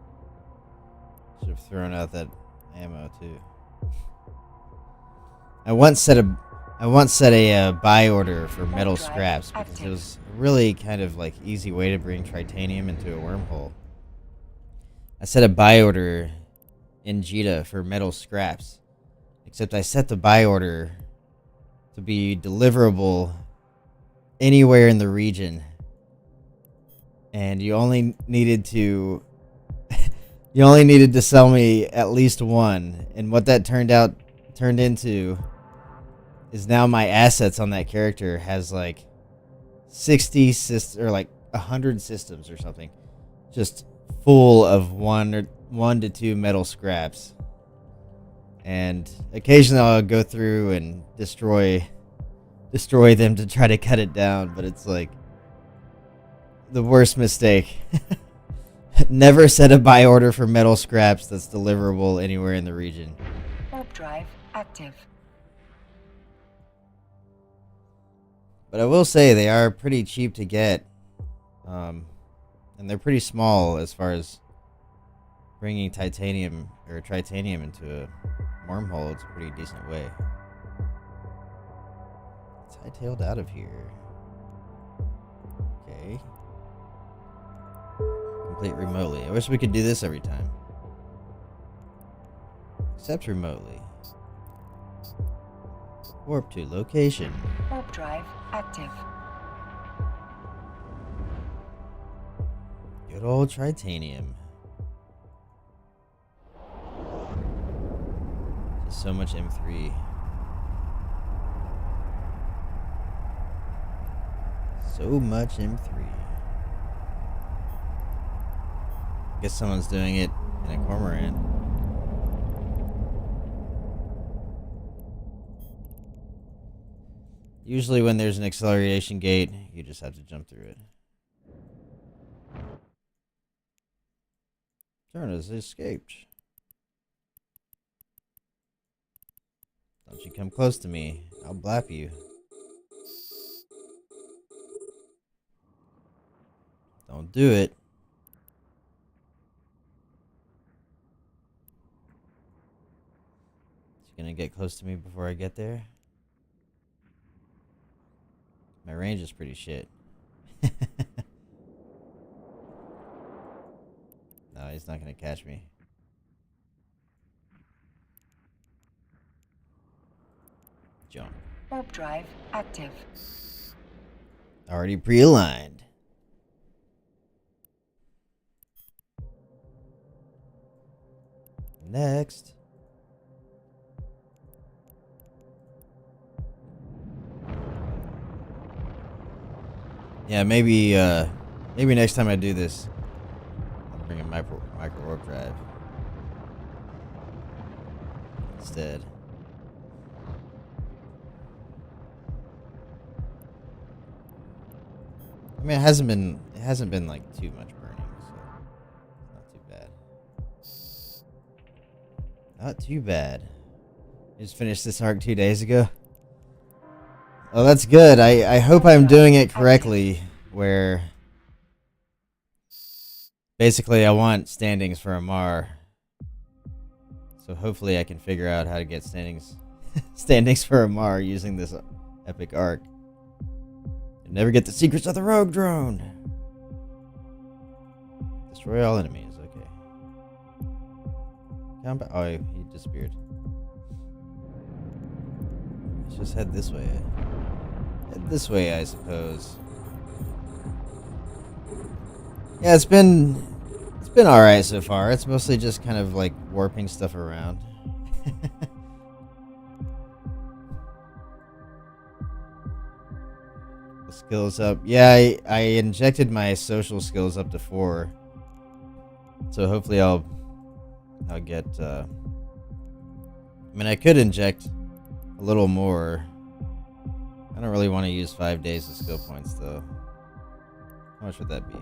Should have thrown out that ammo too. I once set a buy order for metal scraps because it was a really kind of like easy way to bring tritanium into a wormhole. I set a buy order in Jita for metal scraps, except I set the buy order to be deliverable anywhere in the region, and you only needed to sell me at least one, and what that turned into is now my assets on that character has like 60 or like 100 systems or something, just full of one to two metal scraps. And occasionally I'll go through and destroy them to try to cut it down, but it's like the worst mistake. Never set a buy order for metal scraps that's deliverable anywhere in the region. Warp drive active. But I will say they are pretty cheap to get. And they're pretty small as far as bringing titanium or tritanium into a wormhole. It's a pretty decent way. It's hightailed out of here. Okay. Complete remotely. I wish we could do this every time. Except remotely. Warp to location. Warp drive active. Good old tritanium. Just so much M3. So much M3. Guess someone's doing it in a cormorant. Usually when there's an acceleration gate, you just have to jump through it. Turn has escaped. Don't you come close to me. I'll blap you. Don't do it. Is he gonna get close to me before I get there? My range is pretty shit. No, he's not gonna catch me. Jump. Warp drive active. Already pre-aligned. Next. Yeah, maybe next time I do this, I'll bring a micro warp drive instead. I mean, it hasn't been like too much burning, so it's not too bad. Not too bad. Just finished this arc 2 days ago. Oh, that's good. I hope I'm doing it correctly, where basically I want standings for Amarr. So hopefully I can figure out how to get standings for Amarr using this epic arc. And never get the secrets of the rogue drone. Destroy all enemies. Okay. Combat. Oh, he disappeared. Let's just head this way. Head this way, I suppose. Yeah, it's been all right so far. It's mostly just kind of like warping stuff around. Skills up. Yeah, I injected my social skills up to 4. So hopefully I'll get I mean, I could inject a little more. I don't really want to use 5 days of skill points though. How much would that be?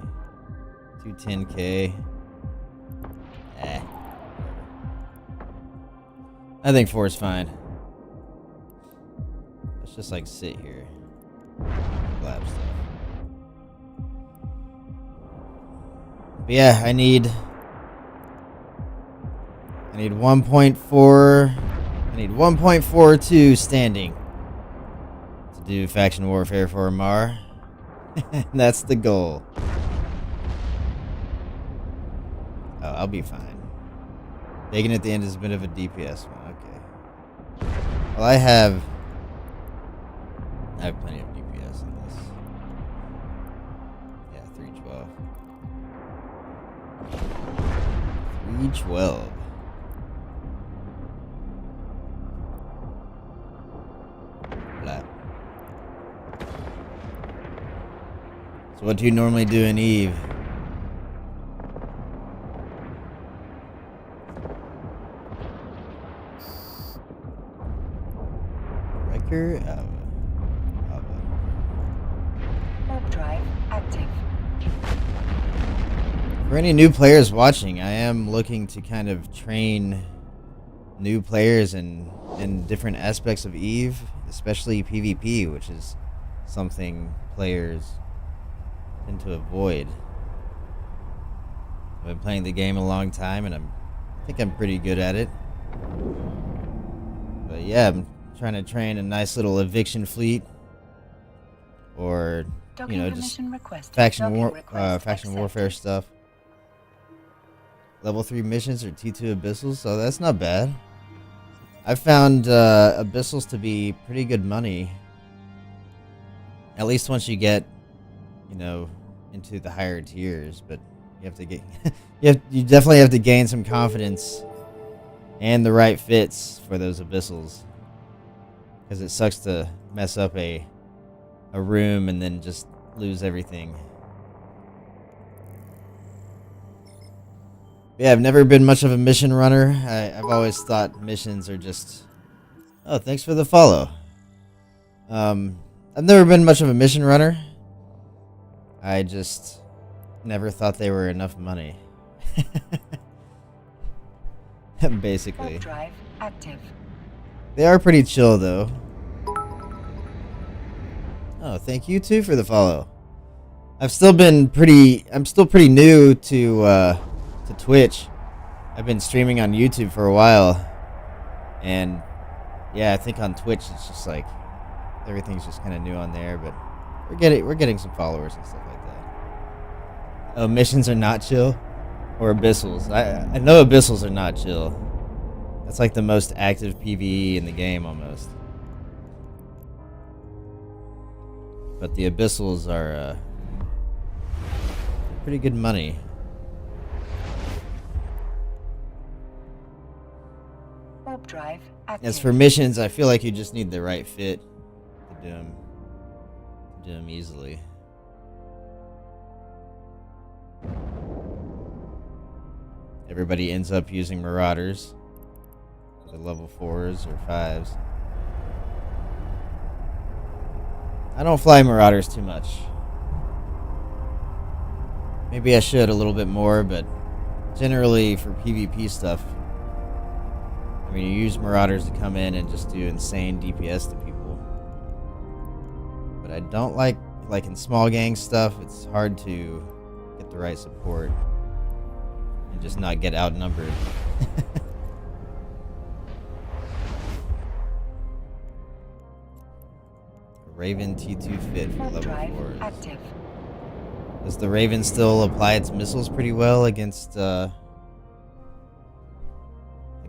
210k. I think 4 is fine. Let's just like sit here. Blab stuff. But yeah, I need 1.4. I need 1.42 standing to do faction warfare for Amarr. That's the goal. Oh, I'll be fine. Bacon at the end is a bit of a DPS one. Okay. Well, I have plenty of DPS in this. Yeah, 312. 312. Blah. So what do you normally do in Eve? Wrecker? Warp drive active. For any new players watching, I am looking to kind of train new players in different aspects of EVE, especially PvP, which is something players tend to avoid. I've been playing the game a long time, and I think I'm pretty good at it. But yeah, I'm trying to train a nice little eviction fleet, or just faction warfare stuff. Level 3 missions or T2 abyssals, so that's not bad. I found abyssals to be pretty good money. At least once you get, into the higher tiers, but you have to get you definitely have to gain some confidence and the right fits for those abyssals. Because it sucks to mess up a room and then just lose everything. Yeah, I've never been much of a mission runner. I've always thought missions are just... Oh, thanks for the follow. I've never been much of a mission runner. I just never thought they were enough money. Basically. Drive active. They are pretty chill, though. Oh, thank you, too, for the follow. I'm still pretty new to Twitch. I've been streaming on YouTube for a while, and yeah, I think on Twitch it's just like everything's just kind of new on there, but we're getting some followers and stuff like that. Oh, missions are not chill, or abyssals. I know abyssals are not chill. That's like the most active PvE in the game almost. But the abyssals are pretty good money. Warp drive active. As for missions, I feel like you just need the right fit to do them easily. Everybody ends up using Marauders, the level 4s or 5s. I don't fly Marauders too much. Maybe I should a little bit more, but generally for PvP stuff, I mean, you use Marauders to come in and just do insane DPS to people. But I don't like in small gang stuff, it's hard to get the right support and just not get outnumbered. Raven T2 fit for level 4s. Active. Does the Raven still apply its missiles pretty well against the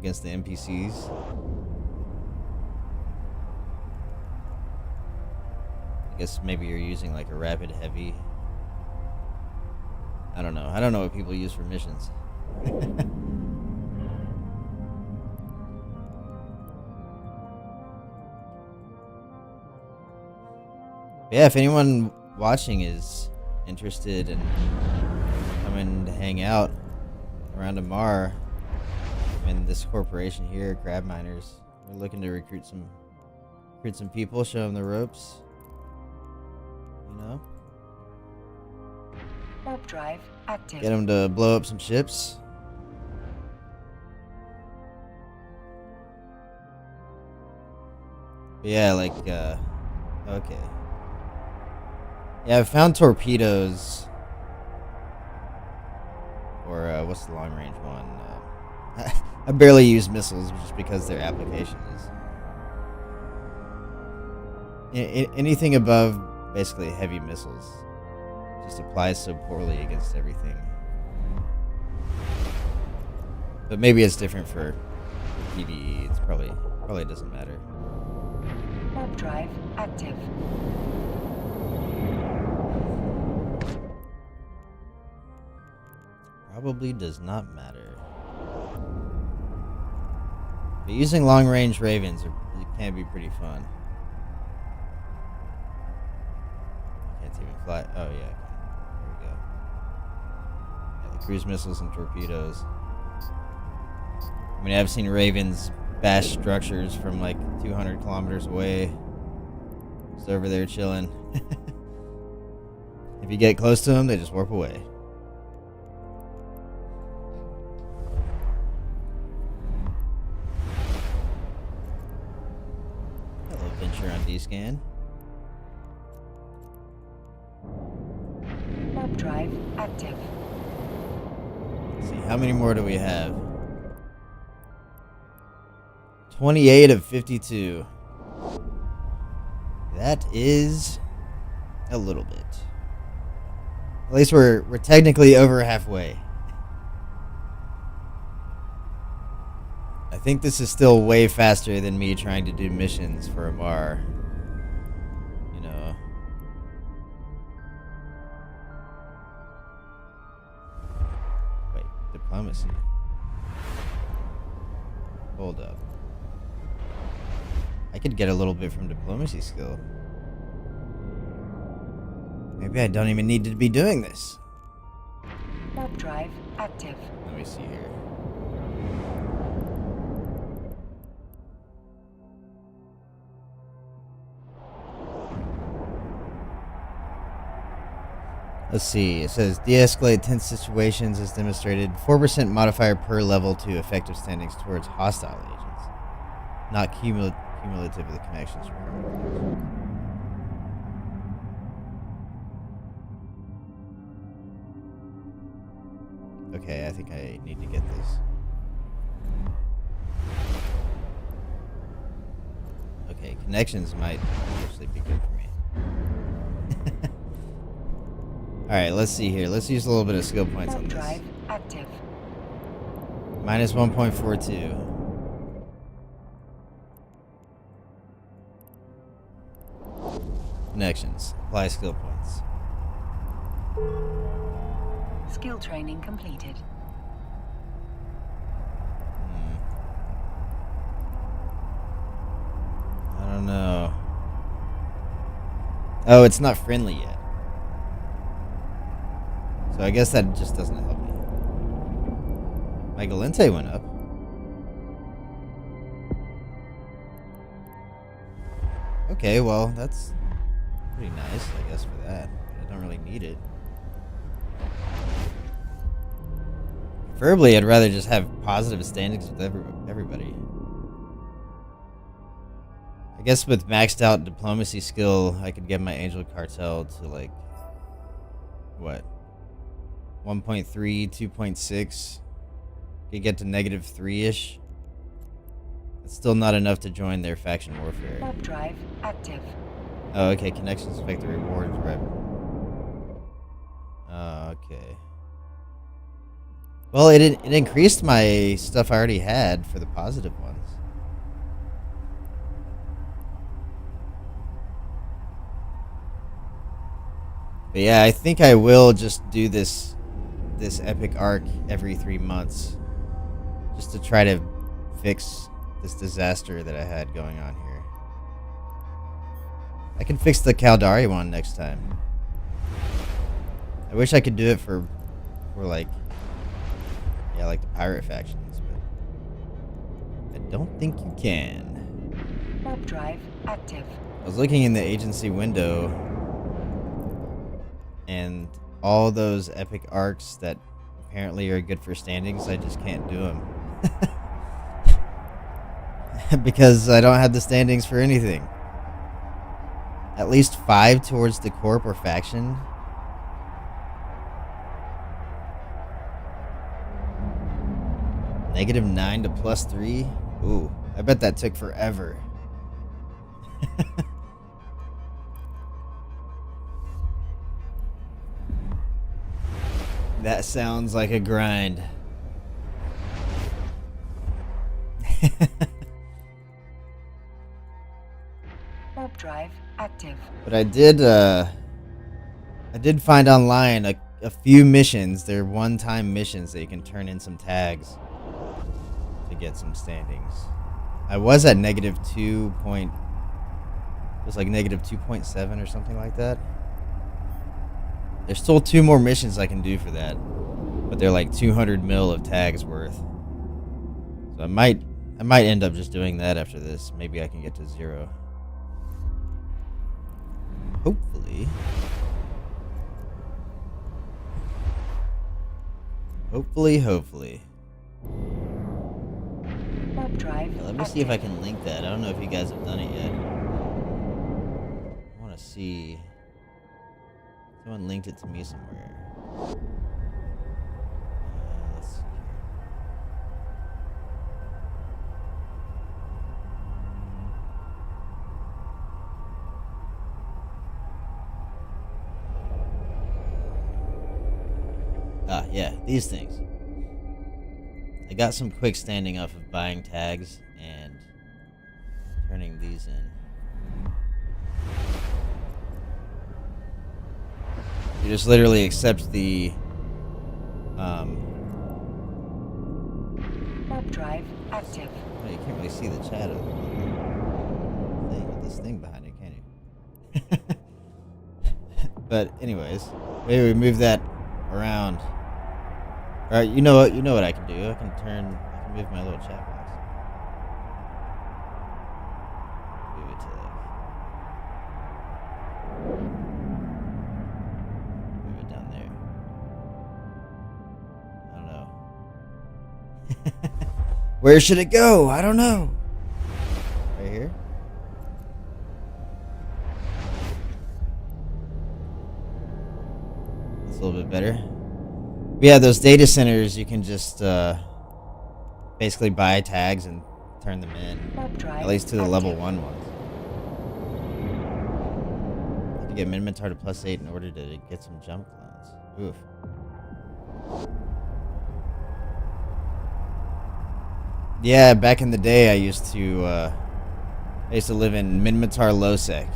NPCs? I guess maybe you're using like a rapid heavy. I don't know what people use for missions. Yeah, if anyone watching is interested in coming to hang out around Amar, and this corporation here, Crab Miners, we're looking to recruit some people, show them the ropes. Warp drive active. Get them to blow up some ships. But yeah, okay. Yeah, I've found torpedoes. Or, what's the long range one? I barely use missiles just because their application is... Anything above, basically, heavy missiles just applies so poorly against everything. But maybe it's different for PvE. It's probably doesn't matter. Warp drive active. Probably does not matter. But using long-range Ravens can be pretty fun. Can't even fly. Oh yeah, there we go. Yeah, the cruise missiles and torpedoes. I mean, I've seen Ravens bash structures from like 200 kilometers away. Just over there chilling. If you get close to them, they just warp away. Hello, Venture on D-scan. Warp drive active. Let's see, how many more do we have? 28 of 52. That is a little bit. At least we're technically over halfway. I think this is still way faster than me trying to do missions for Amar. You know. Wait, diplomacy. Hold up. I could get a little bit from diplomacy skill. Maybe I don't even need to be doing this. Warp drive active. Let me see here. Let's see. It says de-escalate tense situations as demonstrated. 4% modifier per level to effective standings towards hostile agents. Not cumulative with the connections from criminal. Okay, I think I need to get this. Okay, connections might actually be good for me. Alright, let's see here. Let's use a little bit of skill points on Warp this. drive active. Minus 1.42. Connections. Apply skill points. Skill training completed. I don't know. Oh, it's not friendly yet. So I guess that just doesn't help me. My Galente went up. Okay, well, that's pretty nice, I guess, for that. But I don't really need it. Preferably, I'd rather just have positive standings with everybody. I guess with maxed out diplomacy skill, I could get my Angel Cartel to like, what? 1.3, 2.6. Could get to negative 3-ish. It's still not enough to join their faction warfare. Warp drive active. Oh, okay. Connections affect the rewards, right? Oh, okay. Well, it increased my stuff I already had for the positive ones. But yeah, I think I will just do this epic arc every 3 months, just to try to fix this disaster that I had going on here. I can fix the Caldari one next time. I wish I could do it for like, yeah, like the pirate factions, but I don't think you can. Warp drive active. I was looking in the agency window, and all those epic arcs that apparently are good for standings, I just can't do them. Because I don't have the standings for anything. At least 5 towards the corp or faction. -9 to +3. Ooh, I bet that took forever. That sounds like a grind. Warp drive active. But I did find online a few missions. They're one-time missions that you can turn in some tags to get some standings. I was at -2 point. It was like -2.7 or something like that. There's still 2 more missions I can do for that, but they're like 200 mil of tags worth. So I might end up just doing that after this. Maybe I can get to 0. Hopefully. Hopefully. Warp drive. Let me see if I can link that. I don't know if you guys have done it yet. I want to see. Someone linked it to me somewhere. Let's see. Yeah, these things. I got some quick standing off of buying tags and turning these in. You just literally accept the Warp drive active. oh, you can't really see the chat of the thing with this thing behind it, can you? But anyways, maybe we move that around. Alright, you know what I can do. I can move my little chat box. Move it to move it down there. I don't know. Where should it go? I don't know. Right here? That's a little bit better. Yeah, those data centers, you can just basically buy tags and turn them in. At least to the level 1 ones. You have to get Minmatar to +8 in order to get some jump clones. Oof. Yeah, back in the day, I used to live in Minmatar Losec,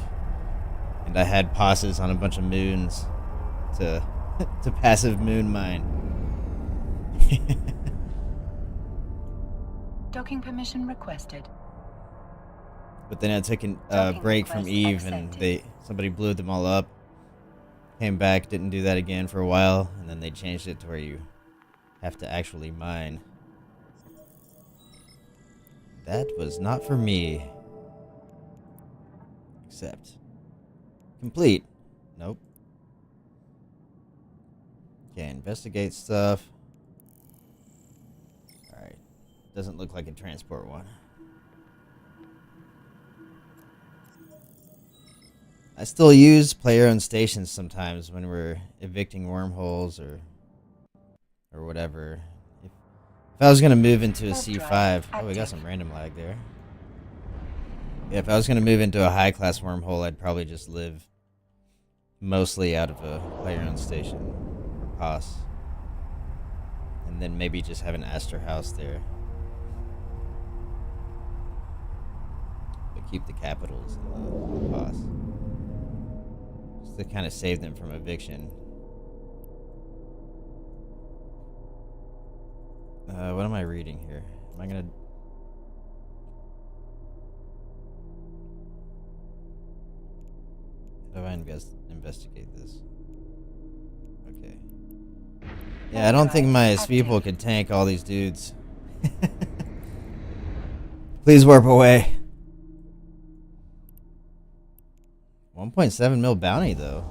and I had passes on a bunch of moons to passive moon mine. Docking permission requested. But then I took a Docking break from request Eve, and accepted. somebody blew them all up. Came back, didn't do that again for a while, and then they changed it to where you have to actually mine. That was not for me. Accept. Complete. Nope. Okay, investigate stuff. Alright. Doesn't look like a transport one. I still use player-owned stations sometimes when we're evicting wormholes or whatever. If I was gonna move into a C5, oh, we got some random lag there. Yeah, if I was gonna move into a high-class wormhole, I'd probably just live mostly out of a player-owned station or POS, and then maybe just have an Astor house there, but keep the capitals in the POS. To kind of save them from eviction. What am I reading here? Am I gonna... How do I investigate this? Okay. Yeah, I don't think my Sveeple could tank all these dudes. Please warp away. 1.7 mil bounty, though.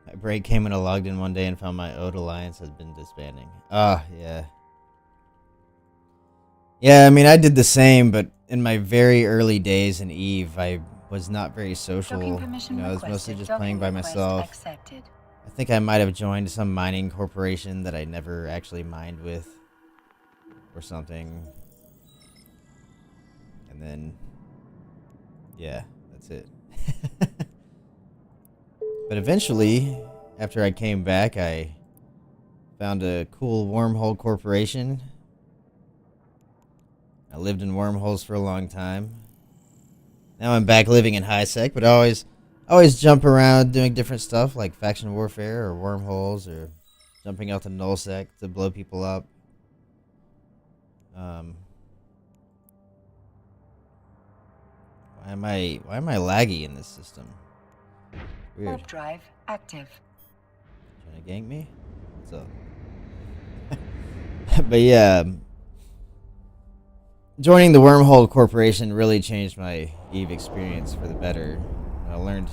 My break came when I logged in one day and found my Ode Alliance has been disbanding. Ah, yeah. Yeah, I mean, I did the same, but in my very early days in Eve, I was not very social. You know, I was mostly just playing by myself. Accepted. I think I might have joined some mining corporation that I never actually mined with, or something. And then, yeah, that's it. But eventually, after I came back, I found a cool wormhole corporation. I lived in wormholes for a long time. Now I'm back living in high-sec, but I always jump around doing different stuff like faction warfare or wormholes or jumping out to nullsec to blow people up. Why am I laggy in this system? Weird. Warp drive active. Trying to gank me? What's up? But yeah, joining the Wormhole Corporation really changed my Eve experience for the better. I learned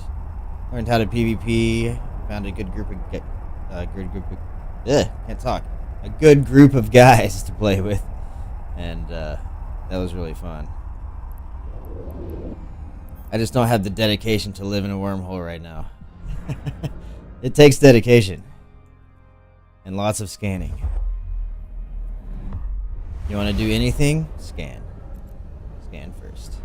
how to PvP, found a good group of can't talk. A good group of guys to play with, and that was really fun. I just don't have the dedication to live in a wormhole right now. It takes dedication and lots of scanning. You want to do anything? Scan. Scan first.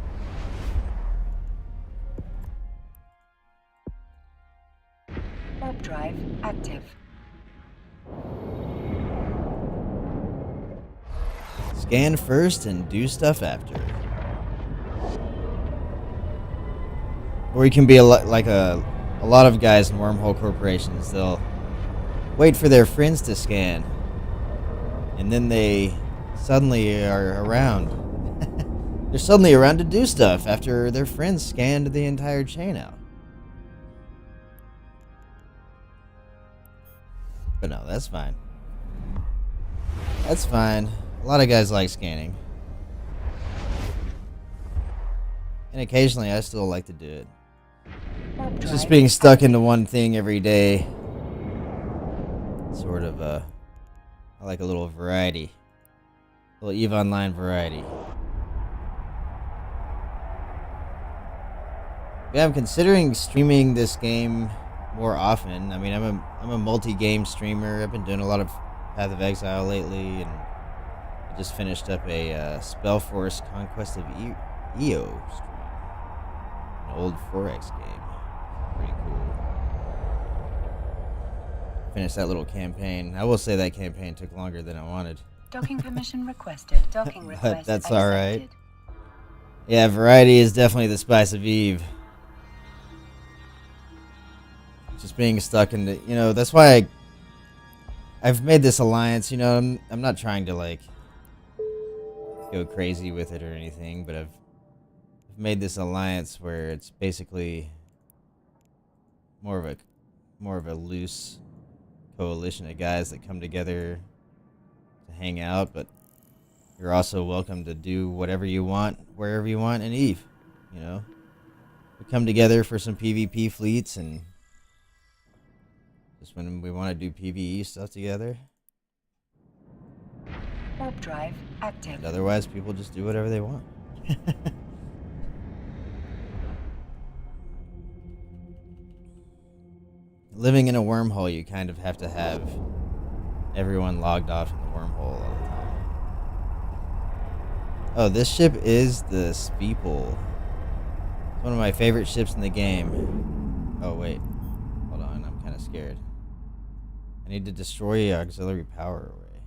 Warp drive active. Scan first and do stuff after. Or you can be like a lot of guys in wormhole corporations. They'll wait for their friends to scan, and then they suddenly are around. They're suddenly around to do stuff after their friends scanned the entire chain out. But no, that's fine. That's fine. A lot of guys like scanning. And occasionally I still like to do it. Warp Just drive being stuck active. into one thing every day. Sort of, I like a little variety. A little EVE Online variety. Yeah, I'm considering streaming this game more often. I mean, I'm a multi-game streamer. I've been doing a lot of Path of Exile lately, and I just finished up a Spellforce Conquest of EO stream. An old 4X game. Pretty cool. Finished that little campaign. I will say that campaign took longer than I wanted. Docking permission requested. Docking But request that's accepted. alright. Yeah, variety is definitely the spice of EVE. Just being stuck in the, that's why I've made this alliance. I'm not trying to like go crazy with it or anything, but I've made this alliance where it's basically more of a loose coalition of guys that come together to hang out, but you're also welcome to do whatever you want wherever you want in EVE. We come together for some PvP fleets, and just when we want to do PvE stuff together. Warp drive active. And otherwise, people just do whatever they want. Living in a wormhole, you kind of have to have everyone logged off in the wormhole all the time. Oh, this ship is the Speeple. It's one of my favorite ships in the game. Oh, wait. Hold on, I'm kind of scared. I need to destroy the auxiliary power array.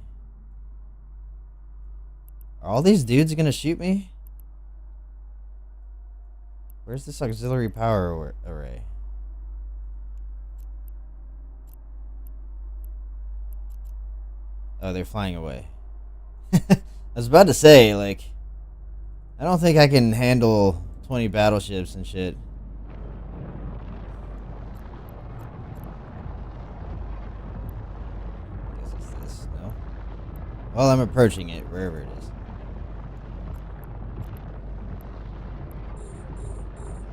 Are all these dudes gonna shoot me? Where's this auxiliary power array? Oh, they're flying away. I was about to say, like, I don't think I can handle 20 battleships and shit. I guess it's this, no? Well, I'm approaching it, wherever it is.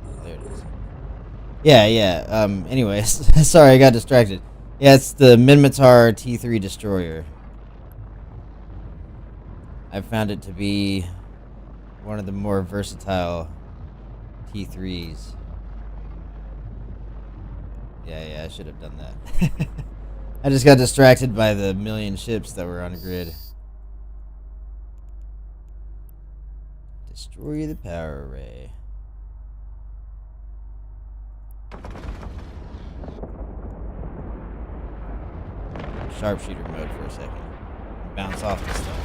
Oh, there it is. Yeah. Anyways, sorry, I got distracted. Yeah, it's the Minmatar T3 destroyer. I found it to be one of the more versatile T3s. Yeah, I should have done that. I just got distracted by the million ships that were on the grid. Destroy the power array. Sharpshooter mode for a second. Bounce off this stuff.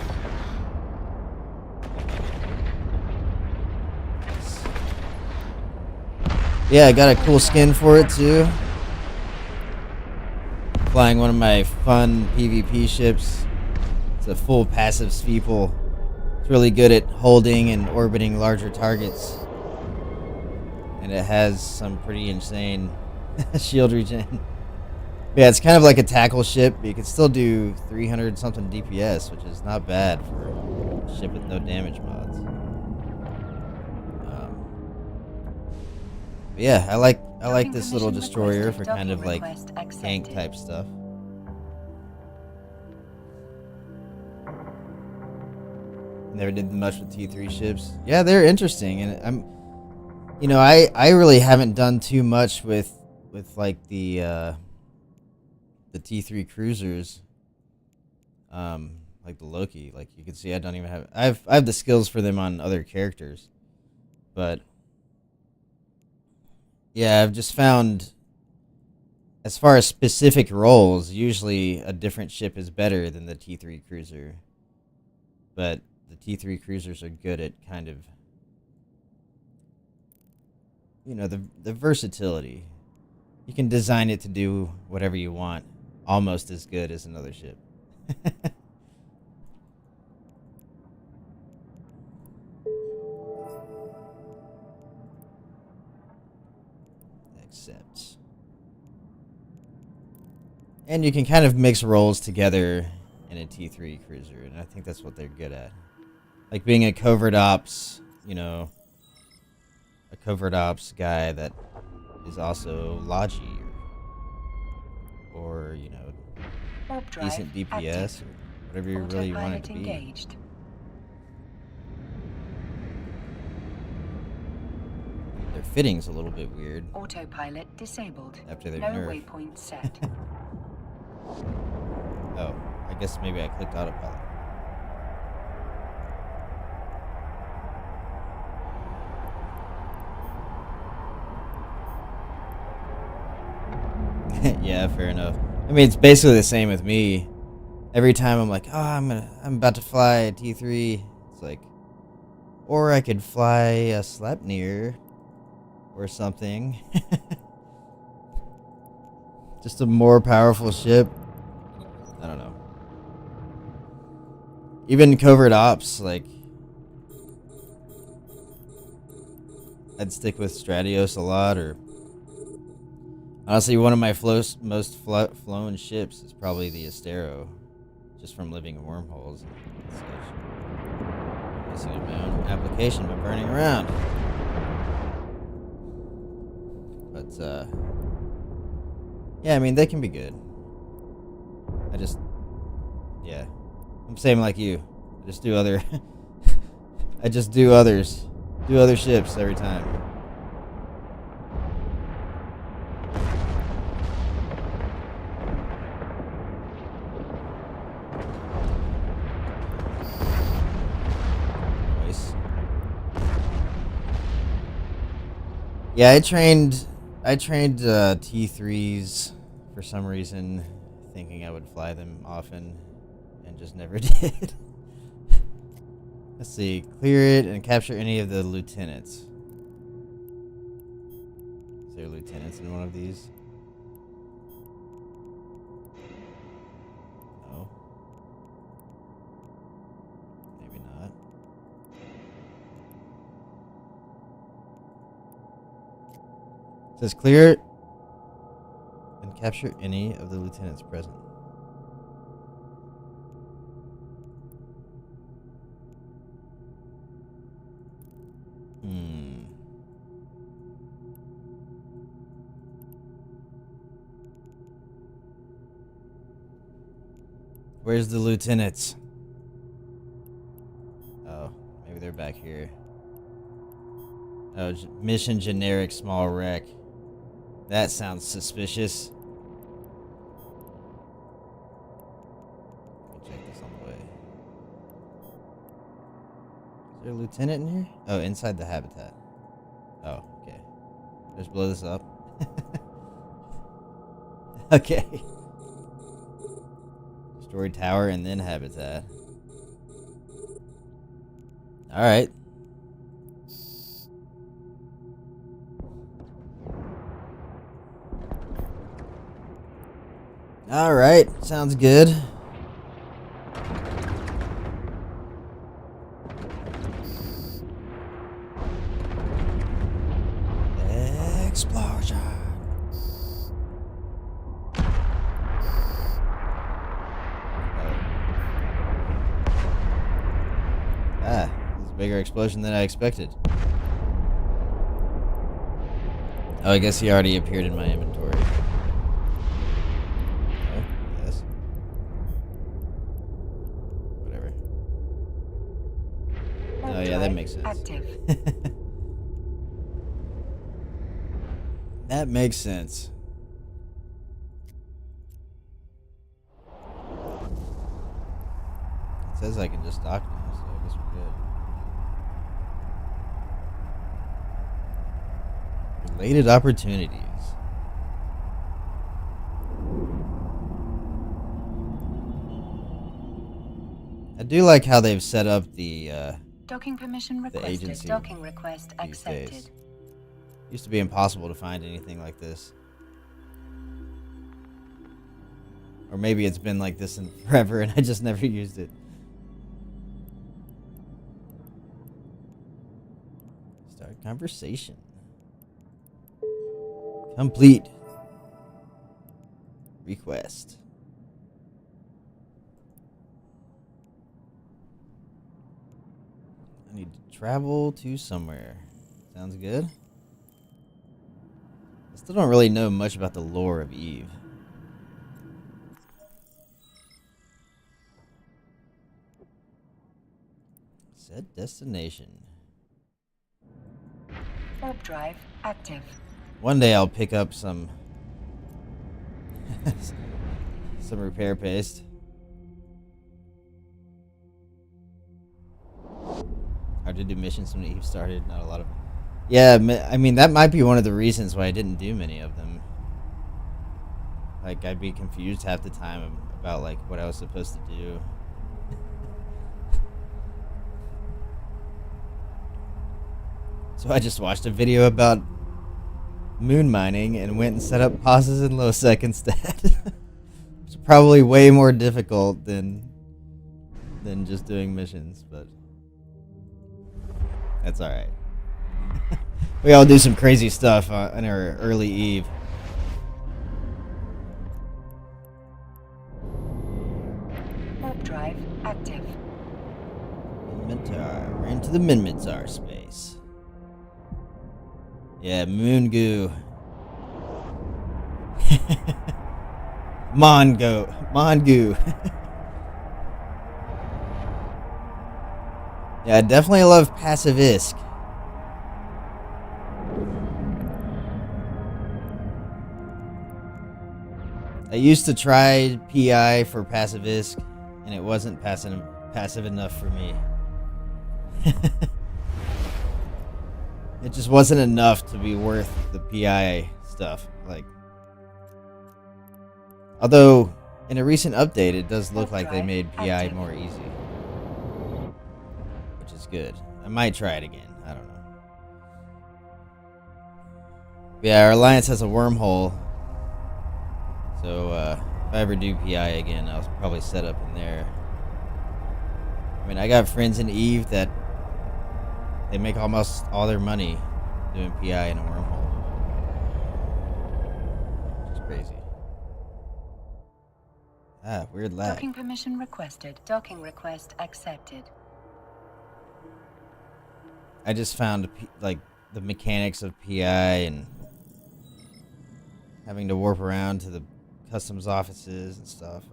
Yeah, I got a cool skin for it too. Flying one of my fun PvP ships. It's a full passive Speeple. It's really good at holding and orbiting larger targets. And it has some pretty insane shield regen. Yeah, it's kind of like a tackle ship, but you can still do 300 something DPS, which is not bad for a ship with no damage mods. But yeah, I like I like Docking this little permission destroyer requested. for kind of Docking like request tank accepted. type stuff. Never did much with T3 ships. Yeah, they're interesting, and I really haven't done too much with like the T3 cruisers. Like the Loki, like you can see, I don't even have. I have the skills for them on other characters, but yeah, I've just found, as far as specific roles, usually a different ship is better than the T3 cruiser. But the T3 cruisers are good at kind of, the versatility. You can design it to do whatever you want, almost as good as another ship. Accept. And you can kind of mix roles together in a T3 cruiser, and I think that's what they're good at. Like being a covert ops, a covert ops guy that is also Logi or Warp drive decent DPS active. or whatever you really want it to Autopilot be. engaged. Their fitting's a little bit weird Autopilot disabled. after their No nerf. waypoint set. Oh, I guess maybe I clicked autopilot. Yeah, fair enough. I mean, it's basically the same with me. Every time I'm like, oh, I'm about to fly a T3. It's like, or I could fly a Sleipnir or something. Just a more powerful ship. I don't know. Even covert ops, like, I'd stick with Stratios a lot, or honestly, one of my most flown ships is probably the Astero, just from living in wormholes and such. Missing my own application by burning around. But yeah, I mean, they can be good. I'm same like you. I just do other. I just do others. Do other ships every time. Nice. Yeah, I trained T3s for some reason, thinking I would fly them often, and just never did. Let's see. Clear it and capture any of the lieutenants. Is there lieutenants in one of these? No. Maybe not. It says clear it and capture any of the lieutenants present. Where's the lieutenants? Oh, maybe they're back here. Oh, mission generic small wreck. That sounds suspicious. Let me check this on the way. Is there a lieutenant in here? Oh, inside the habitat. Oh, okay. Just blow this up. Okay. Destroy tower and then habitat. Alright. Alright, sounds good. Explosion. Ah, this is a bigger explosion than I expected. Oh, I guess he already appeared in my inventory. Oh, yes. Whatever. Oh, yeah, that makes sense. Active. That makes sense. It says I can just dock now, so I guess we're good. Related opportunities. I do like how they've set up the Docking permission requested. agency Docking request these accepted. days. Used to be impossible to find anything like this. Or maybe it's been like this in forever and I just never used it. Start conversation. Complete. Request. I need to travel to somewhere. Sounds good. I still don't really know much about the lore of Eve. Set destination. Warp drive active. One day I'll pick up some some repair paste. Hard to do missions when Eve started. Not a lot of. Yeah, I mean that might be one of the reasons why I didn't do many of them. Like I'd be confused half the time about like what I was supposed to do. So I just watched a video about moon mining and went and set up pauses in LowSec instead. It's probably way more difficult than just doing missions, but that's all right. We all do some crazy stuff in our early Eve. Warp drive active. Minmatar. We're into the Minmatar space. Yeah, moon goo. Mongoo. Yeah, I definitely love Passive Isk. I used to try PI for Passive Isk, and it wasn't passive enough for me. It just wasn't enough to be worth the PI stuff. Like, although in a recent update, it does look like they made PI more easy, which is good. I might try it again. I don't know. But yeah, our alliance has a wormhole, so if I ever do PI again, I'll probably set up in there. I mean, I got friends in Eve that they make almost all their money doing PI in a wormhole. It's crazy. Ah, weird lag. Docking permission requested. Docking request accepted. I just found like the mechanics of PI and having to warp around to the customs offices and stuff.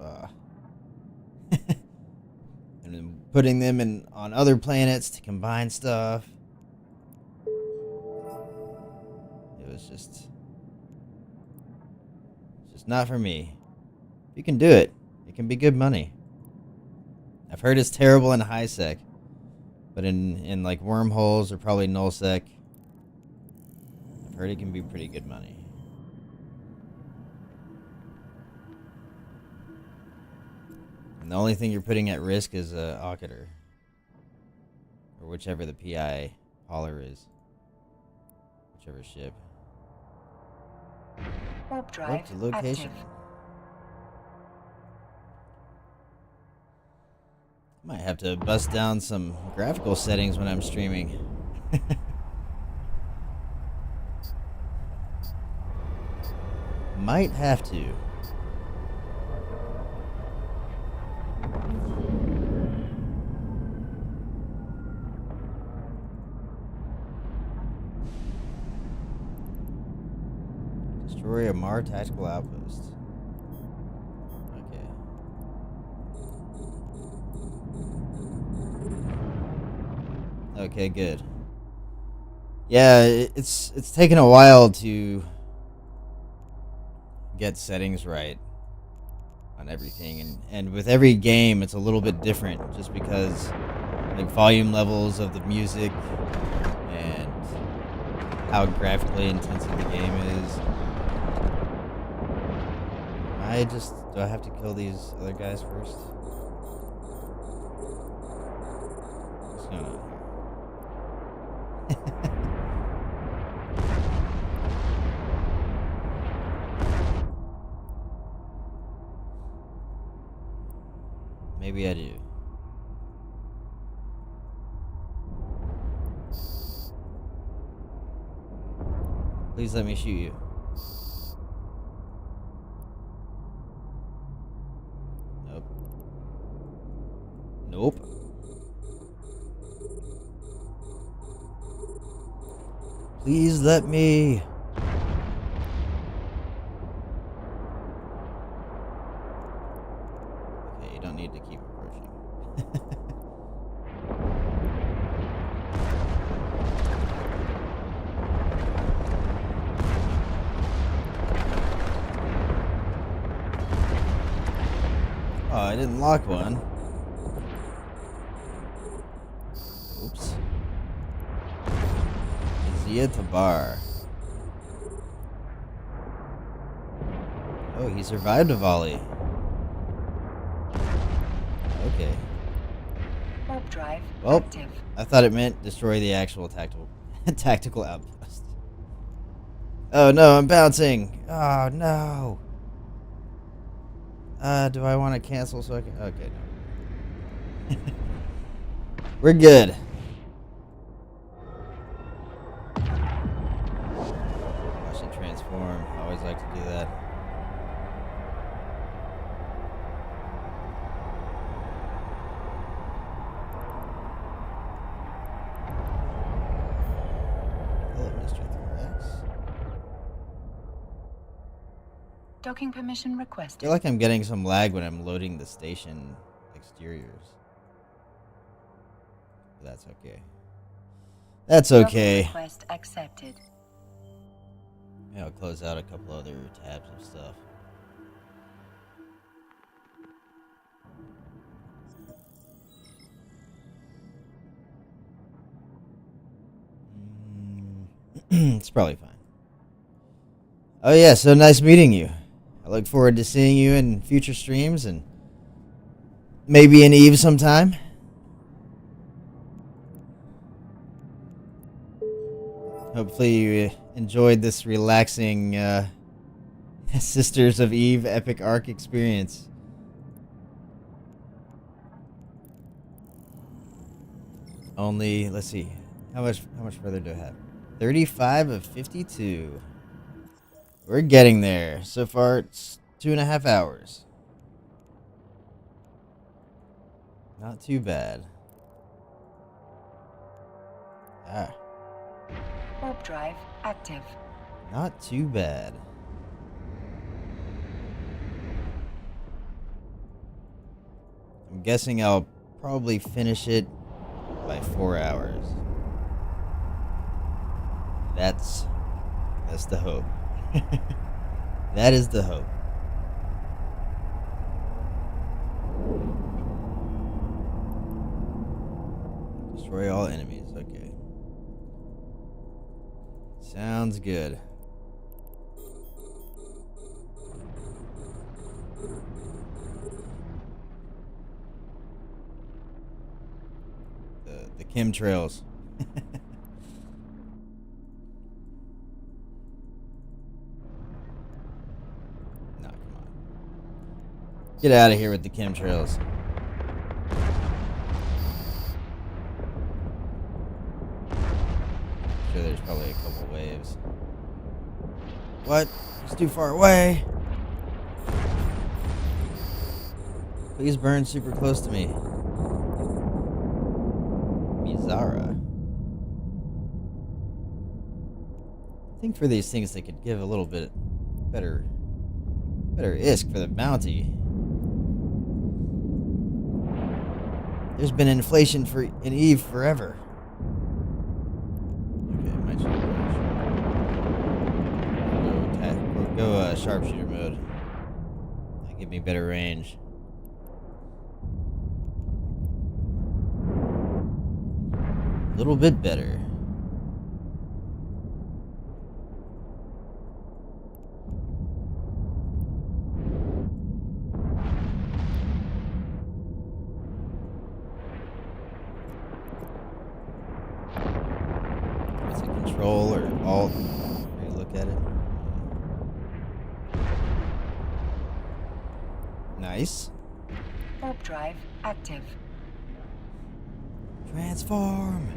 And then putting them on other planets to combine stuff. It was just not for me. If you can do it, it can be good money. I've heard it's terrible in high sec, but in like wormholes or probably nullsec, I've heard it can be pretty good money. And the only thing you're putting at risk is Ocketer. Or whichever the PI hauler is. Whichever ship. Warp drive Warp to location. active. Might have to bust down some graphical settings when I'm streaming. Might have to. Destroy a Mar tactical outpost. Okay. Okay, good. Yeah, it's taken a while to get settings right on everything, and with every game it's a little bit different, just because like volume levels of the music and how graphically intensive the game is. Do I have to kill these other guys first? What's going on here? Maybe I do. Please let me shoot you. Nope. Nope. Please let me. Okay, you don't need to keep approaching. Oh, I didn't lock one. Oops. Zia Tabar. Oh, he survived a volley. Okay. Warp drive Well, active. I thought it meant destroy the actual tactical outpost. Oh no, I'm bouncing. Oh no. Do I want to cancel so I can? Okay, no. We're good. Watch it transform. I always like to do that. Hello, Mr. Thorax. Docking permission I requested. feel like I'm getting some lag when I'm loading the station exteriors. But that's okay. That's Docking okay. request accepted. Yeah, I'll close out a couple other tabs of stuff. It's probably fine. Oh yeah, so nice meeting you. I look forward to seeing you in future streams and maybe in Eve sometime. Hopefully you enjoyed this relaxing Sisters of Eve epic arc experience. Only, let's see, how much further do I have? 35 of 52. We're getting there. So far, it's 2.5 hours. Not too bad. Ah, Warp drive active. not too bad. I'm guessing I'll probably finish it by 4 hours. That's the hope. That is the hope. Destroy all enemies. Okay. Sounds good. The chemtrails. No, come on. Get out of here with the chemtrails. Sure, there's probably a couple waves. What? It's too far away. Please burn super close to me. Mizara. I think for these things they could give a little bit Better ISK for the bounty. There's been inflation in EVE forever. Okay, might go sharpshooter mode. That'll give me better range. A little bit better. Is it Control or Alt? Where you look at it. Nice. Warp drive active. Transform.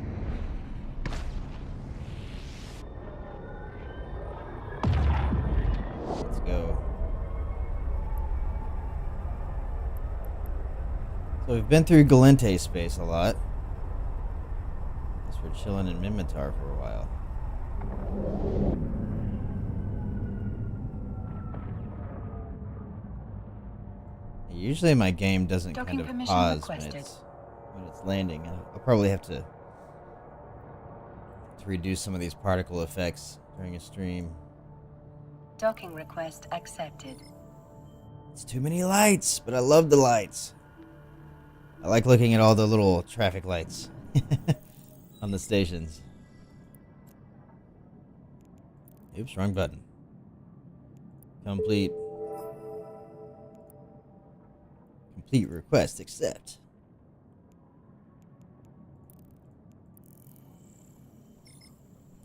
Let's go. So we've been through Galente space a lot. Guess we're chilling in Minmatar for a while. Usually my game doesn't Docking kind of permission pause requested. when it's landing. I'll probably have to reduce some of these particle effects during a stream. Docking request accepted. It's too many lights, but I love the lights. I like looking at all the little traffic lights on the stations. Oops, wrong button. Complete request, accept.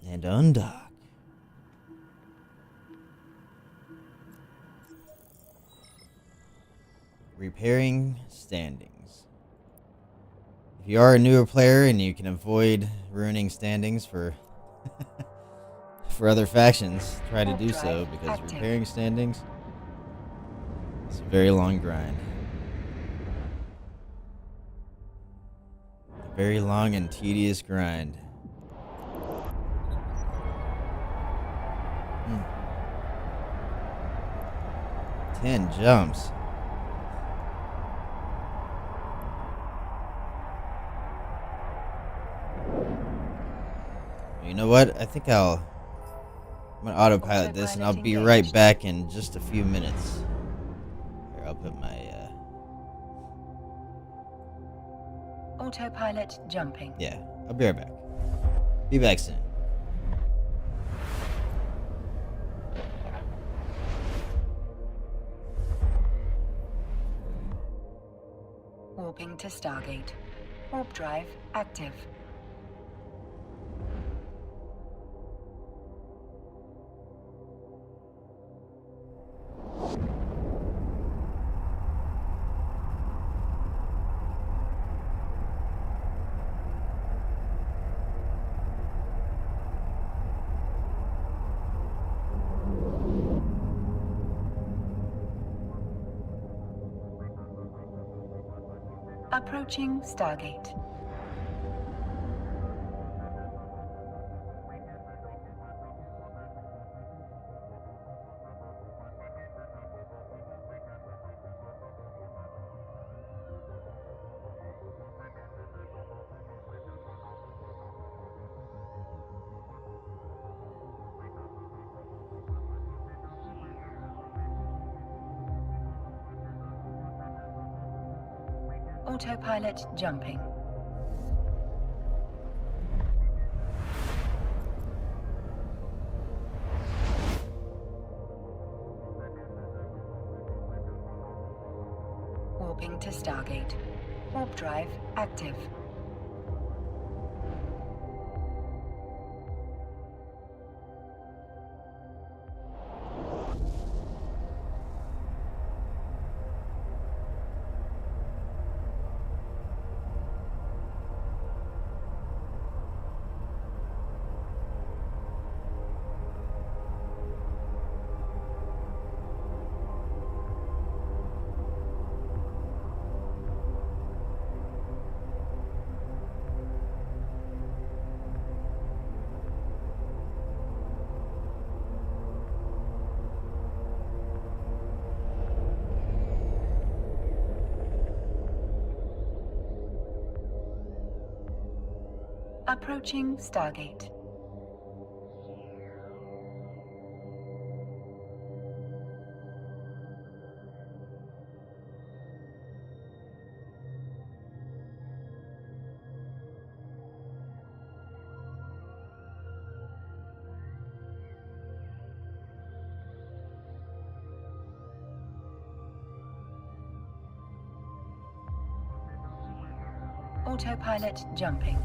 And undock. Repairing standings. If you are a newer player and you can avoid ruining standings for for other factions, try to do so, because repairing standings is a very long grind. A very long and tedious grind. 10 jumps. You know what? I think I'm gonna autopilot this, and I'll be right back in just a few minutes. Here, I'll put my Autopilot jumping. yeah, I'll be right back. Be back soon. Warping to Stargate. Warp drive active. Approaching Stargate. Autopilot jumping. Warping to Stargate. Warp drive active. Approaching Stargate. Autopilot jumping.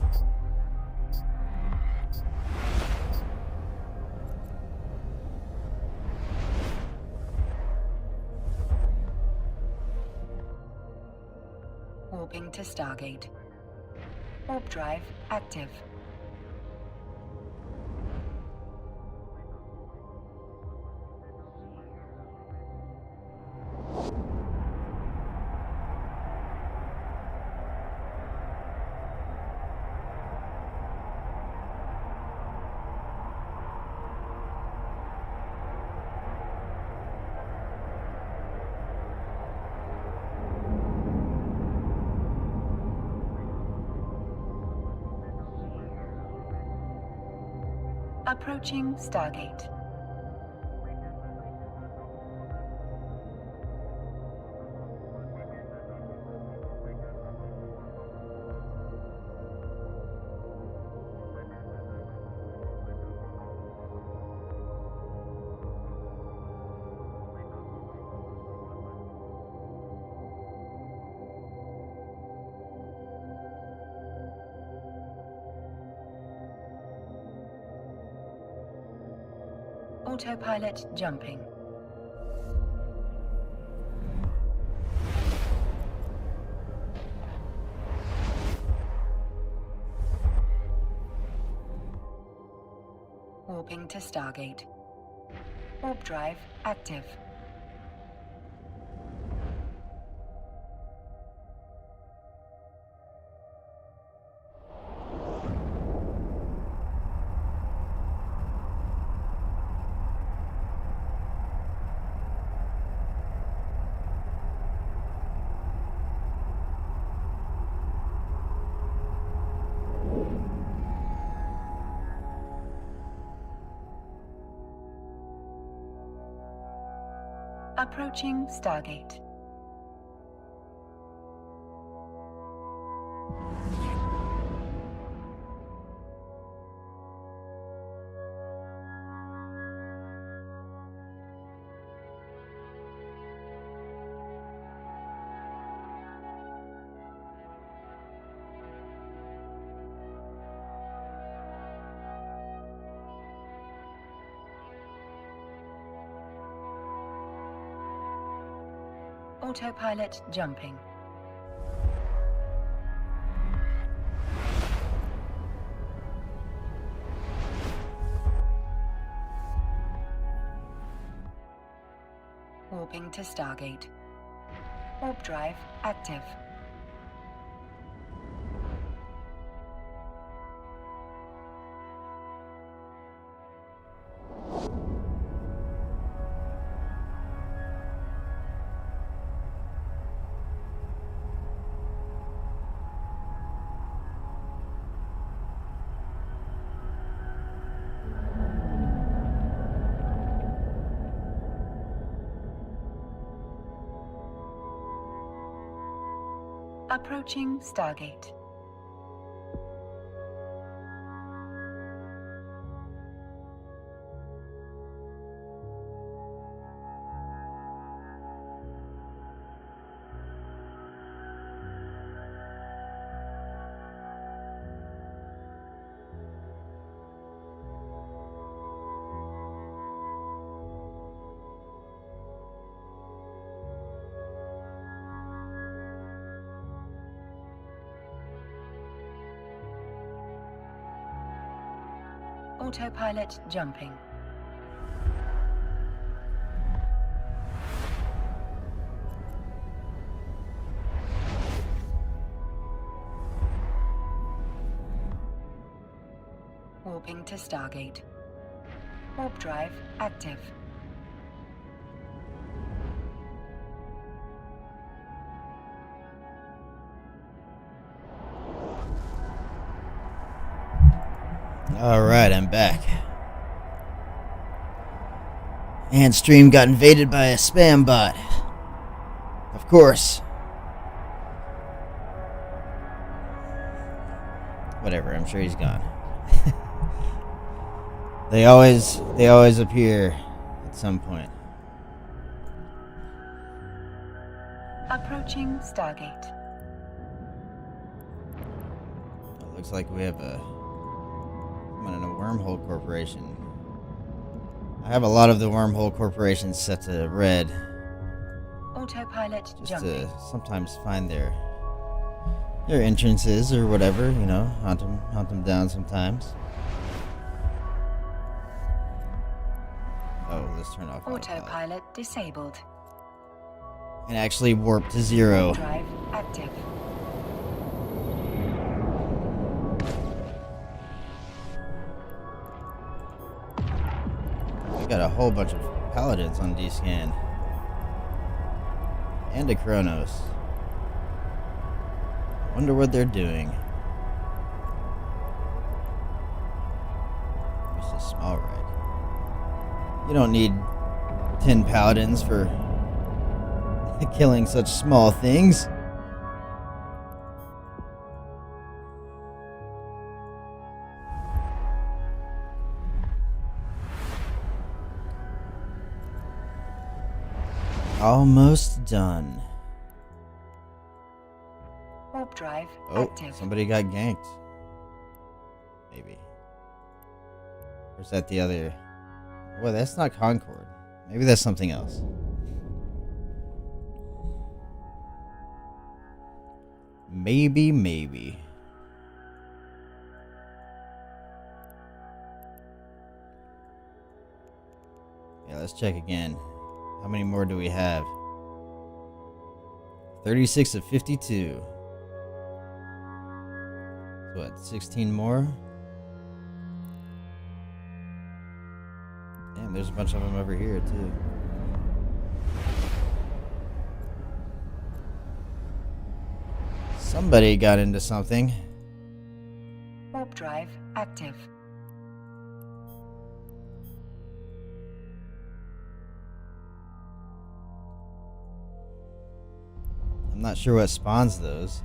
Warping to Stargate. Warp drive active. Approaching Stargate. Autopilot jumping. Warping to Stargate. Warp drive active. Approaching Stargate. Autopilot jumping. Warping to Stargate. Warp drive active. Approaching Stargate. Autopilot jumping. Warping to Stargate. Warp drive active. Alright, I'm back. And stream got invaded by a spam bot. Of course. Whatever, I'm sure he's gone. They always appear at some point. Approaching Stargate. It looks like we have someone in a Wormhole Corporation. I have a lot of the Wormhole Corporations set to red, Autopilot just jumping. to sometimes find their entrances or whatever, you know, hunt them down sometimes. Oh, let's turn off Autopilot disabled. and actually warp to 0. Drive active. We got a whole bunch of paladins on D-scan. And a Kronos. Wonder what they're doing. It's a small ride. You don't need 10 paladins for killing such small things. Almost done. Warp drive Oh, active. somebody got ganked. Maybe. Or is that the other? Well, that's not Concord. Maybe that's something else. Maybe. Yeah, let's check again. How many more do we have? 36 of 52. So what, 16 more? Damn, there's a bunch of them over here, too. Somebody got into something. Warp drive active. I'm not sure what spawns those.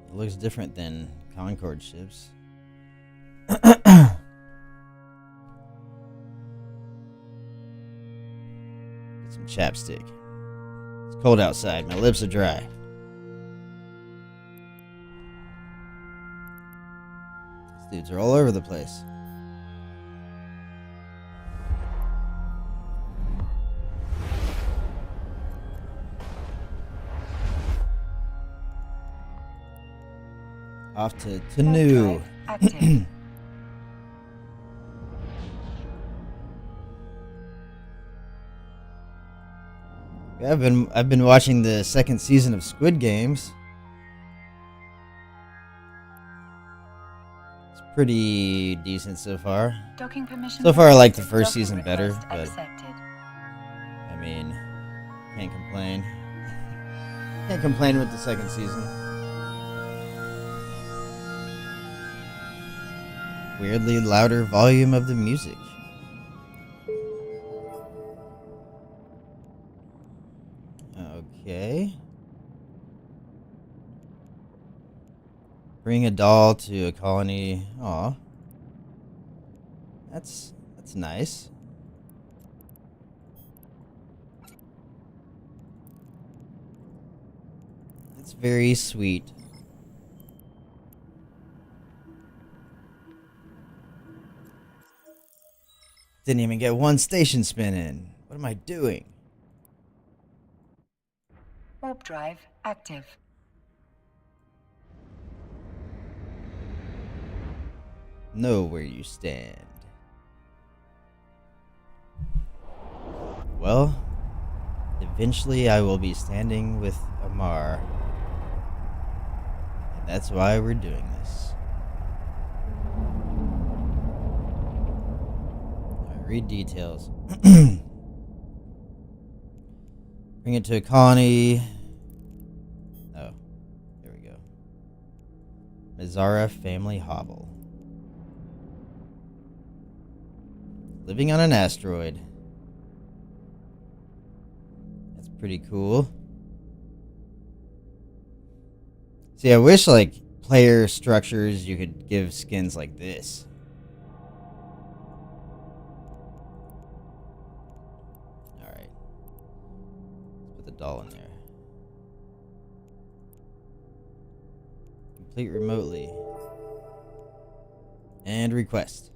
It looks different than Concord ships. Get some chapstick. It's cold outside. My lips are dry. These dudes are all over the place. Off to Warp Tanu. drive active. Yeah, I've been watching the second season of Squid Games. It's pretty decent so far. Docking permission. So far, I like the requested. first Docking season better, request but accepted. I mean, can't complain. Can't complain with the second season. Weirdly louder volume of the music. Okay. Bring a doll to a colony. Aw. That's nice. That's very sweet. Didn't even get one station spin in. What am I doing? Warp drive active. Know where you stand. Well, eventually I will be standing with Amar. And that's why we're doing this. Read details. Bring it to a colony. Oh, there we go. Mizara family hovel. Living on an asteroid. That's pretty cool. See, I wish, like, player structures you could give skins like this. Alright. Let's put the doll in there. Complete remotely. And request.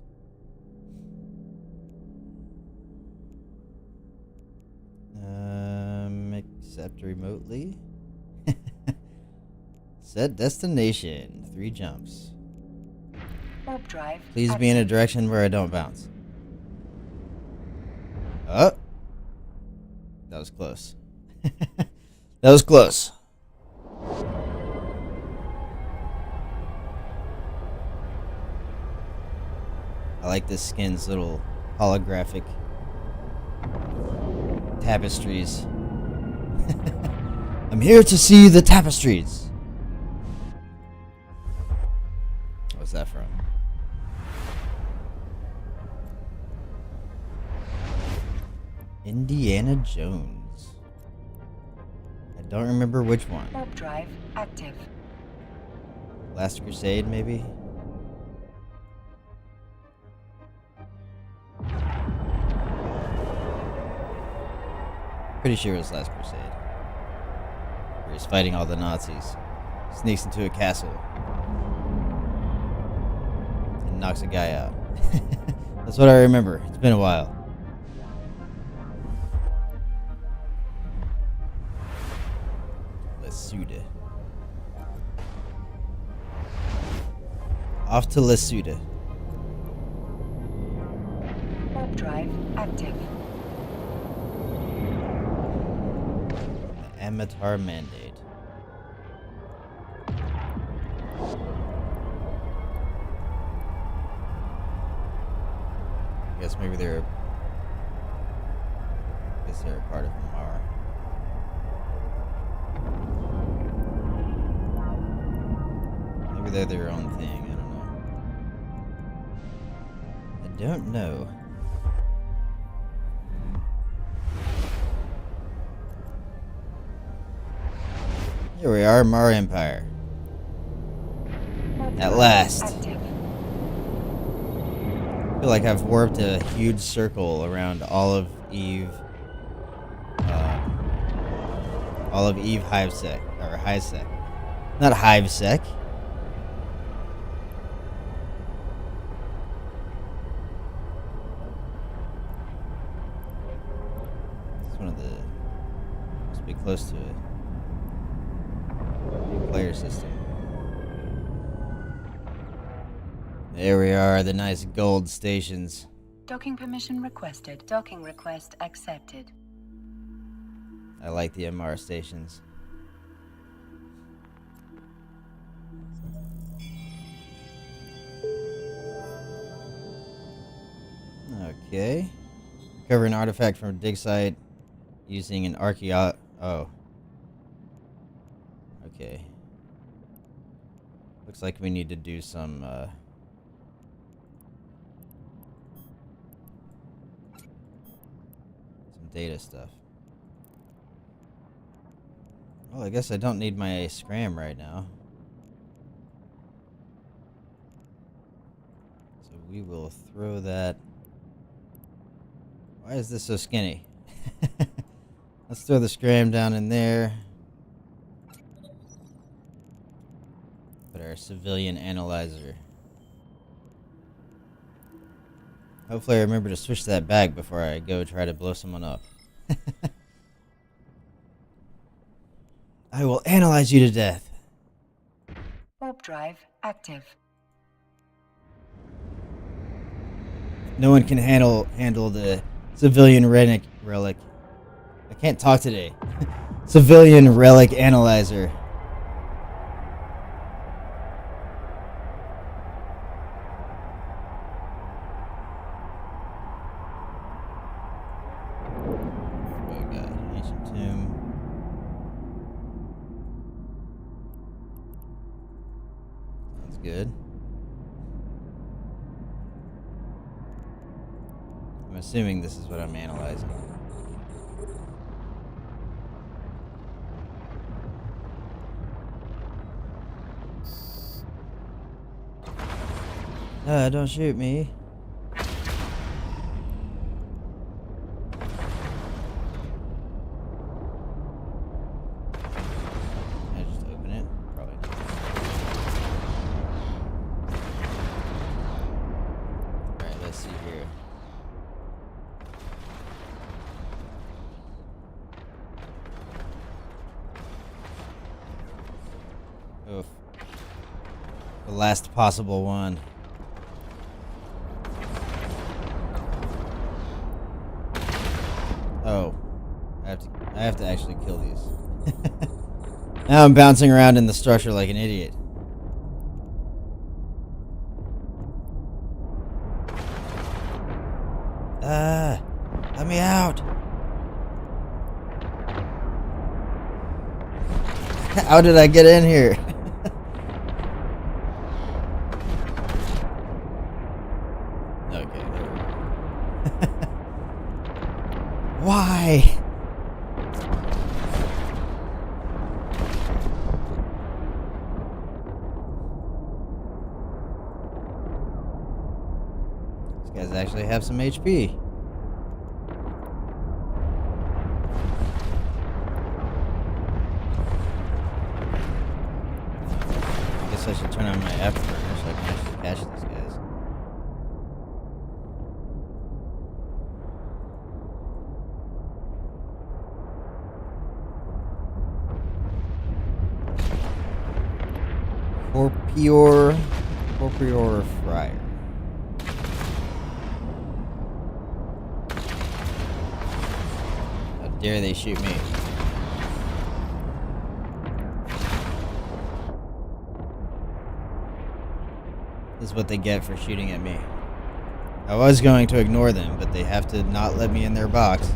Accept remotely. Set destination. 3 jumps. Warp drive. Please be in a direction where I don't bounce. Oh. That was close. That was close. I like this skin's little holographic tapestries. I'm here to see the tapestries. What's that from? Indiana Jones. I don't remember which one. Warp drive active. Last Crusade, maybe? Pretty sure it was Last Crusade. Where he's fighting all the Nazis. Sneaks into a castle. And knocks a guy out. That's what I remember. It's been a while. Lesuda. Off to Lesuda. Warp drive active. The Amatar Mandate. I guess maybe they're a part of Mara. Maybe they're their own thing. I don't know. Here we are, Mara Empire. At last. Active. I feel like I've warped a huge circle around Olive Eve Hivesec, or Hivesec. Not Hivesec. It's one of the, must be close to it. Player system. There we are, the nice gold stations. Docking permission requested. Docking request accepted. I like the MR stations. Okay. Recover an artifact from a dig site using an Oh. Okay. Looks like we need to do some data stuff. Well, I guess I don't need my scram right now. So we will throw that. Why is this so skinny? Let's throw the scram down in there. Put our civilian analyzer. Hopefully I remember to switch that back before I go try to blow someone up. I will analyze you to death. Warp drive active. No one can handle the civilian relic. I can't talk today. Civilian relic analyzer. What we got? Ancient tomb. Sounds That's good. I'm assuming this is what I'm analyzing. Don't shoot me. Can I just open it? Probably not. Alright, let's see here. Oof. The last possible one. Oh. I have to actually kill these. Now I'm bouncing around in the structure like an idiot. Let me out. How did I get in here? Okay, there we go. Why? These guys actually have some HP. I guess I should turn on my afterburner so I can actually catch these guys. Corpior Fryer. How dare they shoot me? This is what they get for shooting at me. I was going to ignore them, but they have to not let me in their box.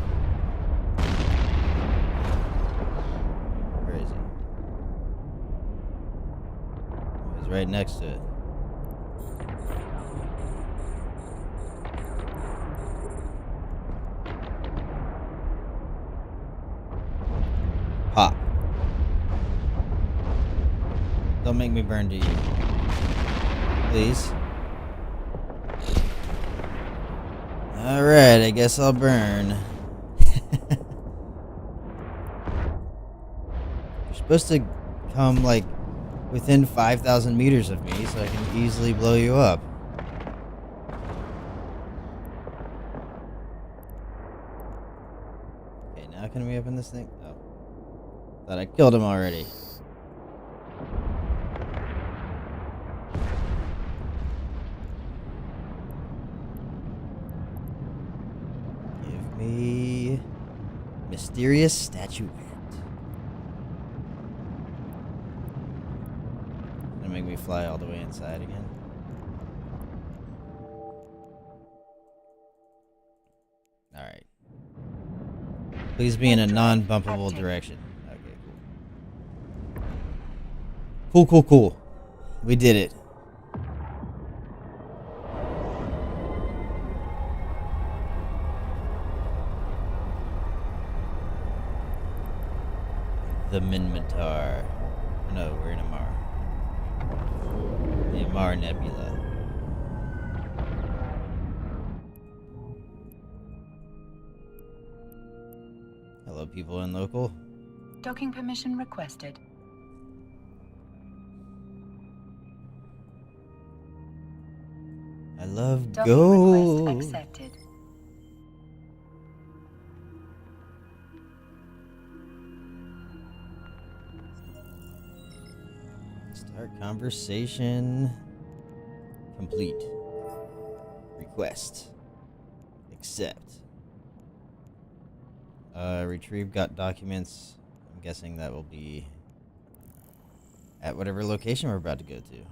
Where is he? Oh, he's right next to it. Pop. Don't make me burn to you. Please. Alright, I guess I'll burn. You're supposed to come, like, within 5,000 meters of me so I can easily blow you up. Okay, now can we open this thing? Oh. Thought I killed him already. Give me mysterious statuette. Gonna make me fly all the way inside again. Alright. Please be in a non-bumpable direction. Okay, cool. Cool. We did it. The Minmatar. No, we're in Amar. The Amar Nebula. Hello, people in local. Docking permission requested. I love Docking gold. request accepted. Start conversation. Complete. Request. Accept. Retrieve got documents. I'm guessing that will be at whatever location we're about to go to.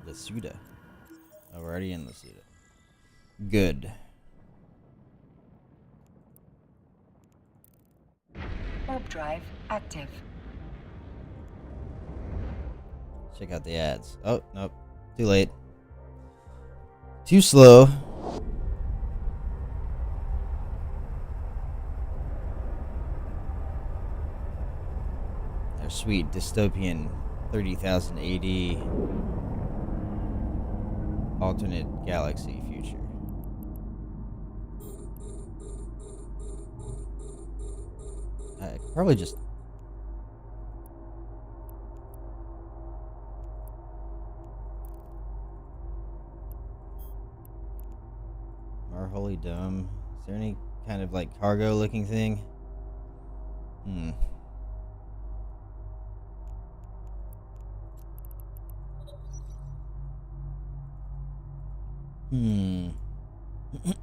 Lasuda. Oh, we're already in Lasuda. Good. Warp drive active. check out the ads. Oh, nope. Too late. Too slow. Their sweet dystopian 30,000 AD alternate galaxy future. I could probably just... Holy Dome. Is there any kind of like cargo looking thing?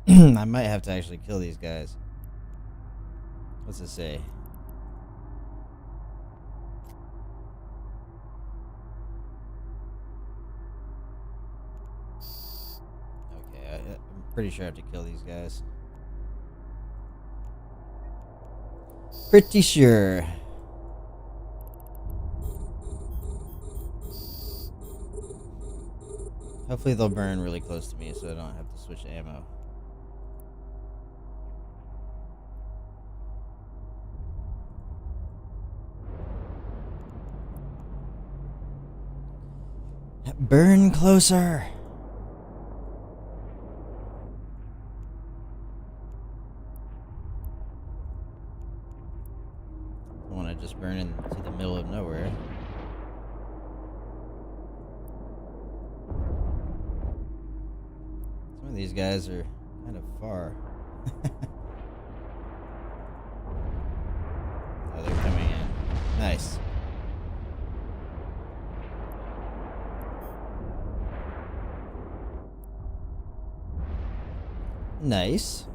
I might have to actually kill these guys. What's it say? Okay, I'm pretty sure I have to kill these guys. Pretty sure. Hopefully they'll burn really close to me so I don't have to switch ammo. Burn closer. I want to just burn into the middle of nowhere. Some of these guys are kind of far. Oh, they're coming in. Nice. Nice.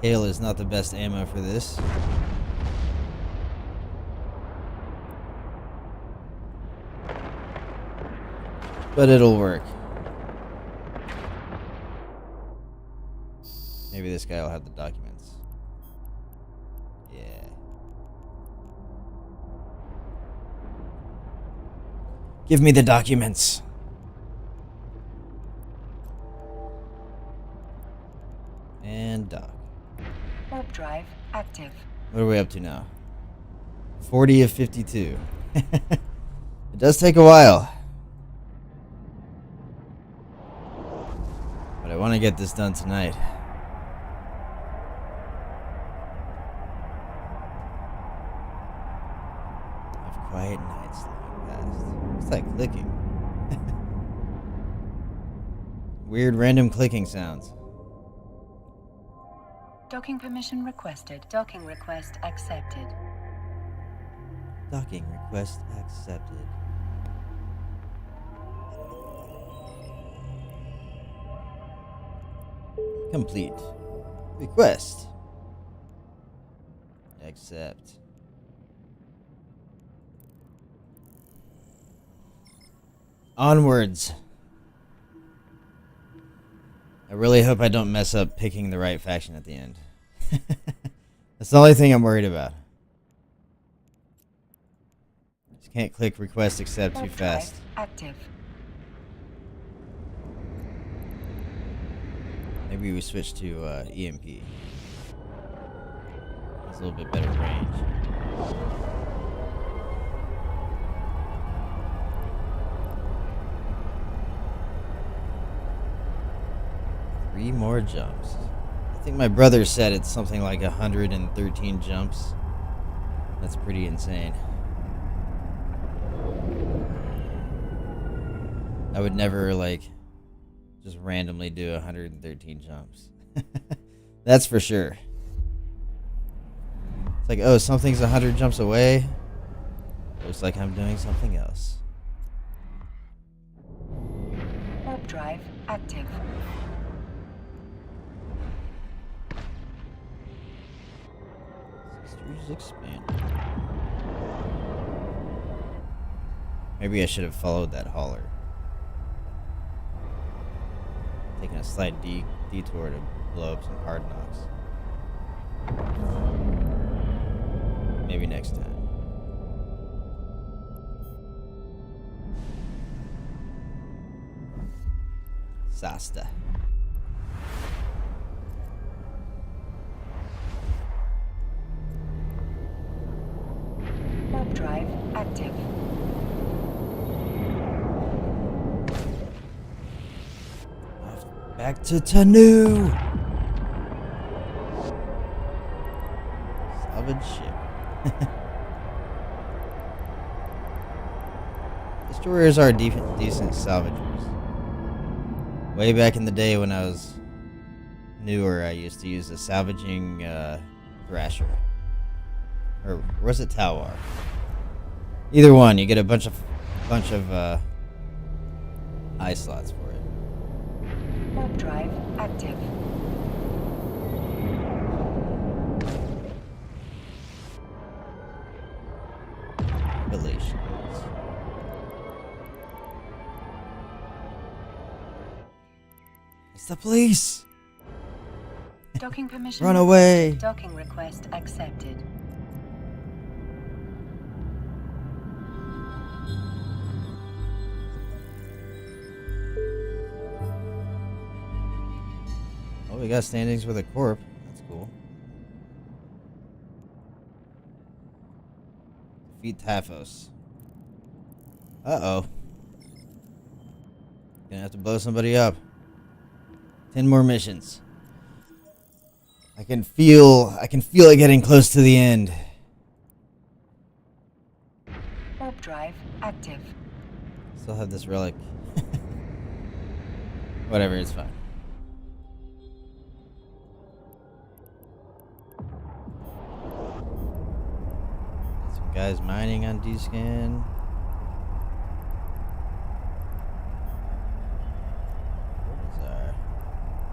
Hail is not the best ammo for this. But it'll work. Maybe this guy will have the documents. Yeah. Give me the documents. And dock. Warp drive active. What are we up to now? 40 of 52. It does take a while. But I want to get this done tonight. Have quiet nights long past. What's that clicking? Weird random clicking sounds. Docking permission requested. Docking request accepted. Docking request accepted. Complete. Request. Accept. Onwards. I really hope I don't mess up picking the right faction at the end. That's the only thing I'm worried about. Just can't click request accept too Warp fast. drive active. Maybe we switch to EMP. It's a little bit better range. 3 more jumps. I think my brother said it's something like 113 jumps. That's pretty insane. I would never just randomly do 113 jumps. That's for sure. It's like, oh, something's 100 jumps away. Looks like I'm doing something else. Warp drive active. Extrudes expand. Maybe I should have followed that hauler. Taking a slight detour to blow up some hard knocks. Maybe next time. Sasta. Warp drive active. Back to Tanu. Salvage ship. Destroyers are decent salvagers. Way back in the day when I was newer, I used to use a salvaging Thrasher. Or was it Talwar? Either one, you get a bunch of eye slots for it. Warp drive active. Relations. It's the police! Docking permission. Run away! Docking request accepted. Oh, we got standings with a corp. That's cool. Defeat Taphos. Uh-oh. Gonna have to blow somebody up. 10 more missions. I can feel it getting close to the end. Warp drive active. Still have this relic. Whatever, it's fine. Some guys mining on D-scan.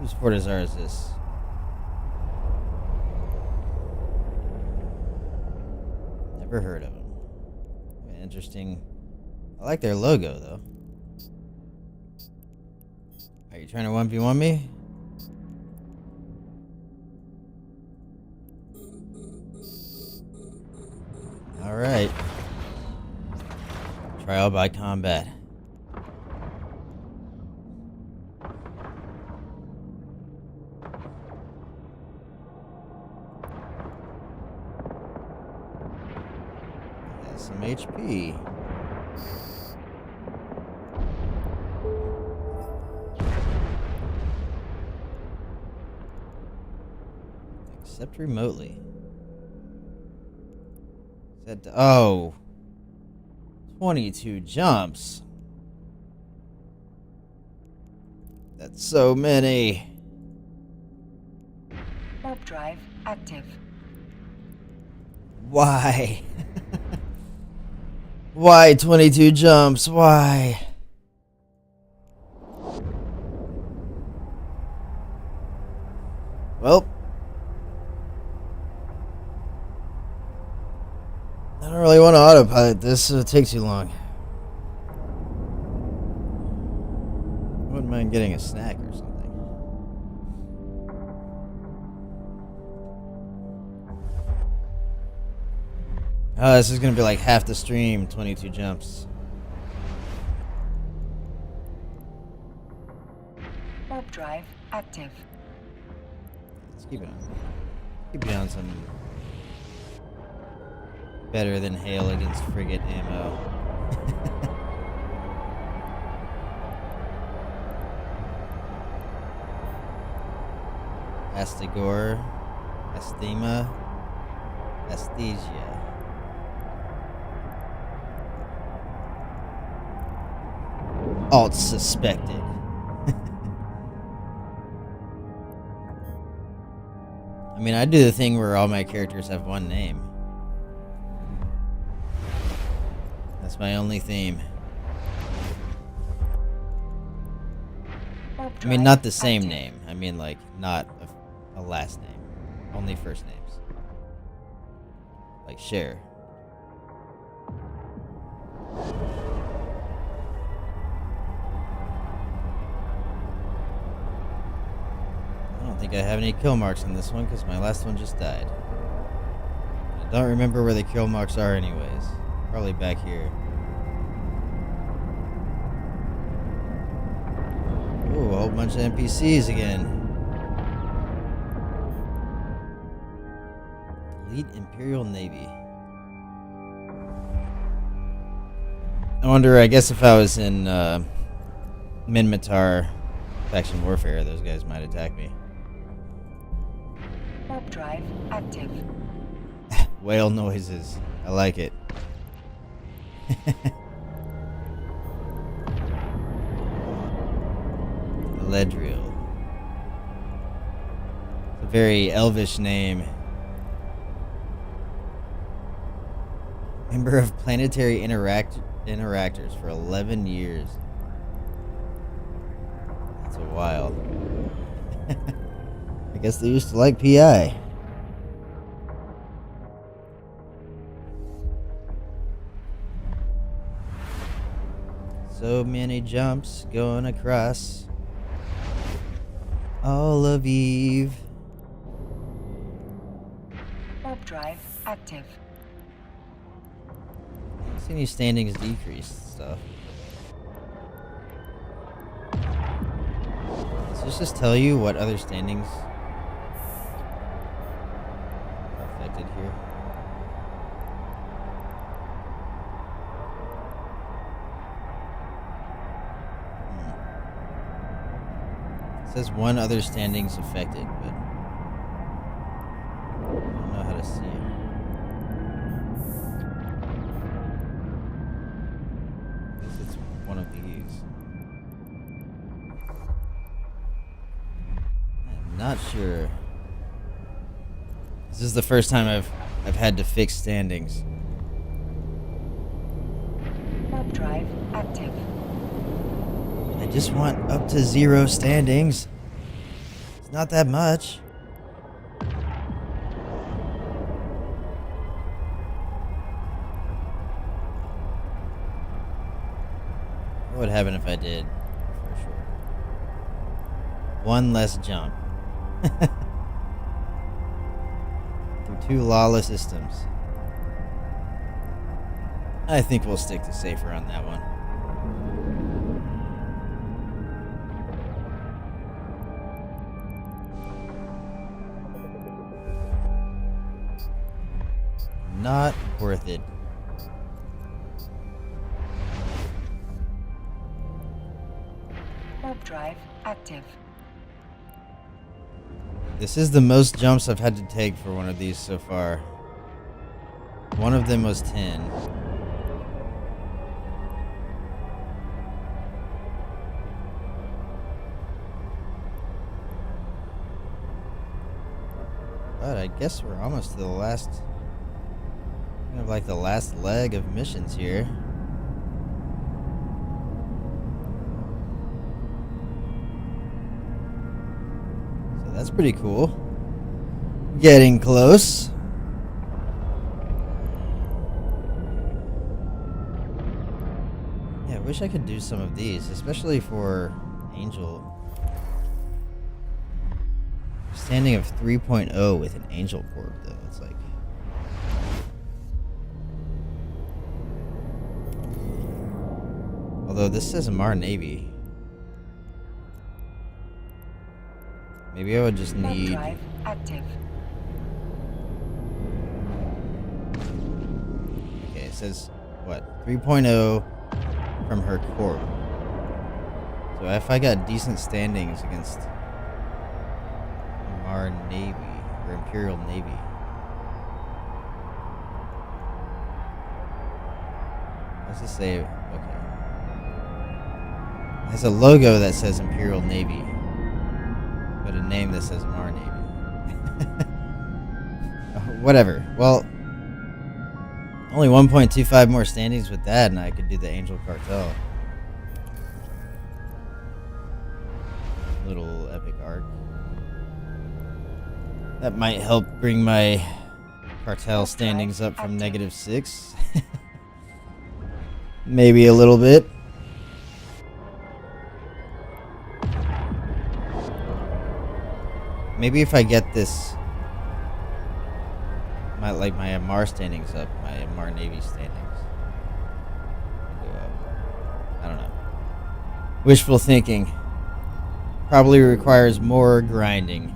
Whose Fortizar is this? Never heard of them. Interesting. I like their logo, though. Are you trying to 1v1 me? Alright. Trial by combat. Some HP. Accept remotely. Set to, oh. 22 jumps. That's so many. Warp drive active. Why? Why 22 jumps? Why? Well, I don't really want to autopilot this, so it takes too long. Wouldn't mind getting a snack or something. Oh, this is gonna be like half the stream, 22 jumps. Warp drive active. Let's keep it on. Keep it on some better than hail against frigate ammo. Astigor, Asthema, Aesthesia. Alt suspected. I mean, I do the thing where all my characters have one name. That's my only theme. I mean, not the same name. I mean, like, not a last name. Only first names. Like Cher. I don't think think I have any kill marks in this one because my last one just died. I don't remember where the kill marks are anyways. Probably back here. Ooh, a whole bunch of NPCs again. Elite Imperial Navy. I wonder, I guess if I was in Minmatar faction warfare, those guys might attack me. Warp drive active. Whale noises. I like it. Eledriel. It's a very elvish name. Member of Planetary Interactors for 11 years. That's a while. I guess they used to like PI. So many jumps going across all of Eve. Warp drive active. See any standings decreased stuff. Does this just tell you what other standings are affected here? It says one other standings affected, but I don't know how to see it. It's one of these. I'm not sure. This is the first time I've had to fix standings. Warp drive active. I just want up to 0 standings. It's not that much. What would happen if I did? For sure. One less jump. Through 2 lawless systems. I think we'll stick to safer on that one. Not worth it. Warp drive active. This is the most jumps I've had to take for one of these so far. One of them was 10. But I guess we're almost to the last, kind of like the last leg of missions here. So that's pretty cool. Getting close. Yeah, I wish I could do some of these, especially for Angel. Standing of 3.0 with an Angel Corp, though. It's like... Although this says Mar Navy. Maybe I would just Warp need... drive active. Okay, it says, what? 3.0 from her corp. So if I got decent standings against Mar Navy, or Imperial Navy. What's this say? Okay. It has a logo that says Imperial Navy, but a name that says Mar Navy. Whatever. Well, only 1.25 more standings with that, and I could do the Angel Cartel. Little epic arc. That might help bring my cartel standings up from -6. Maybe a little bit. maybe if I get this, my MR standings up, my MR Navy standings go up. I don't know. Wishful thinking. Probably requires more grinding.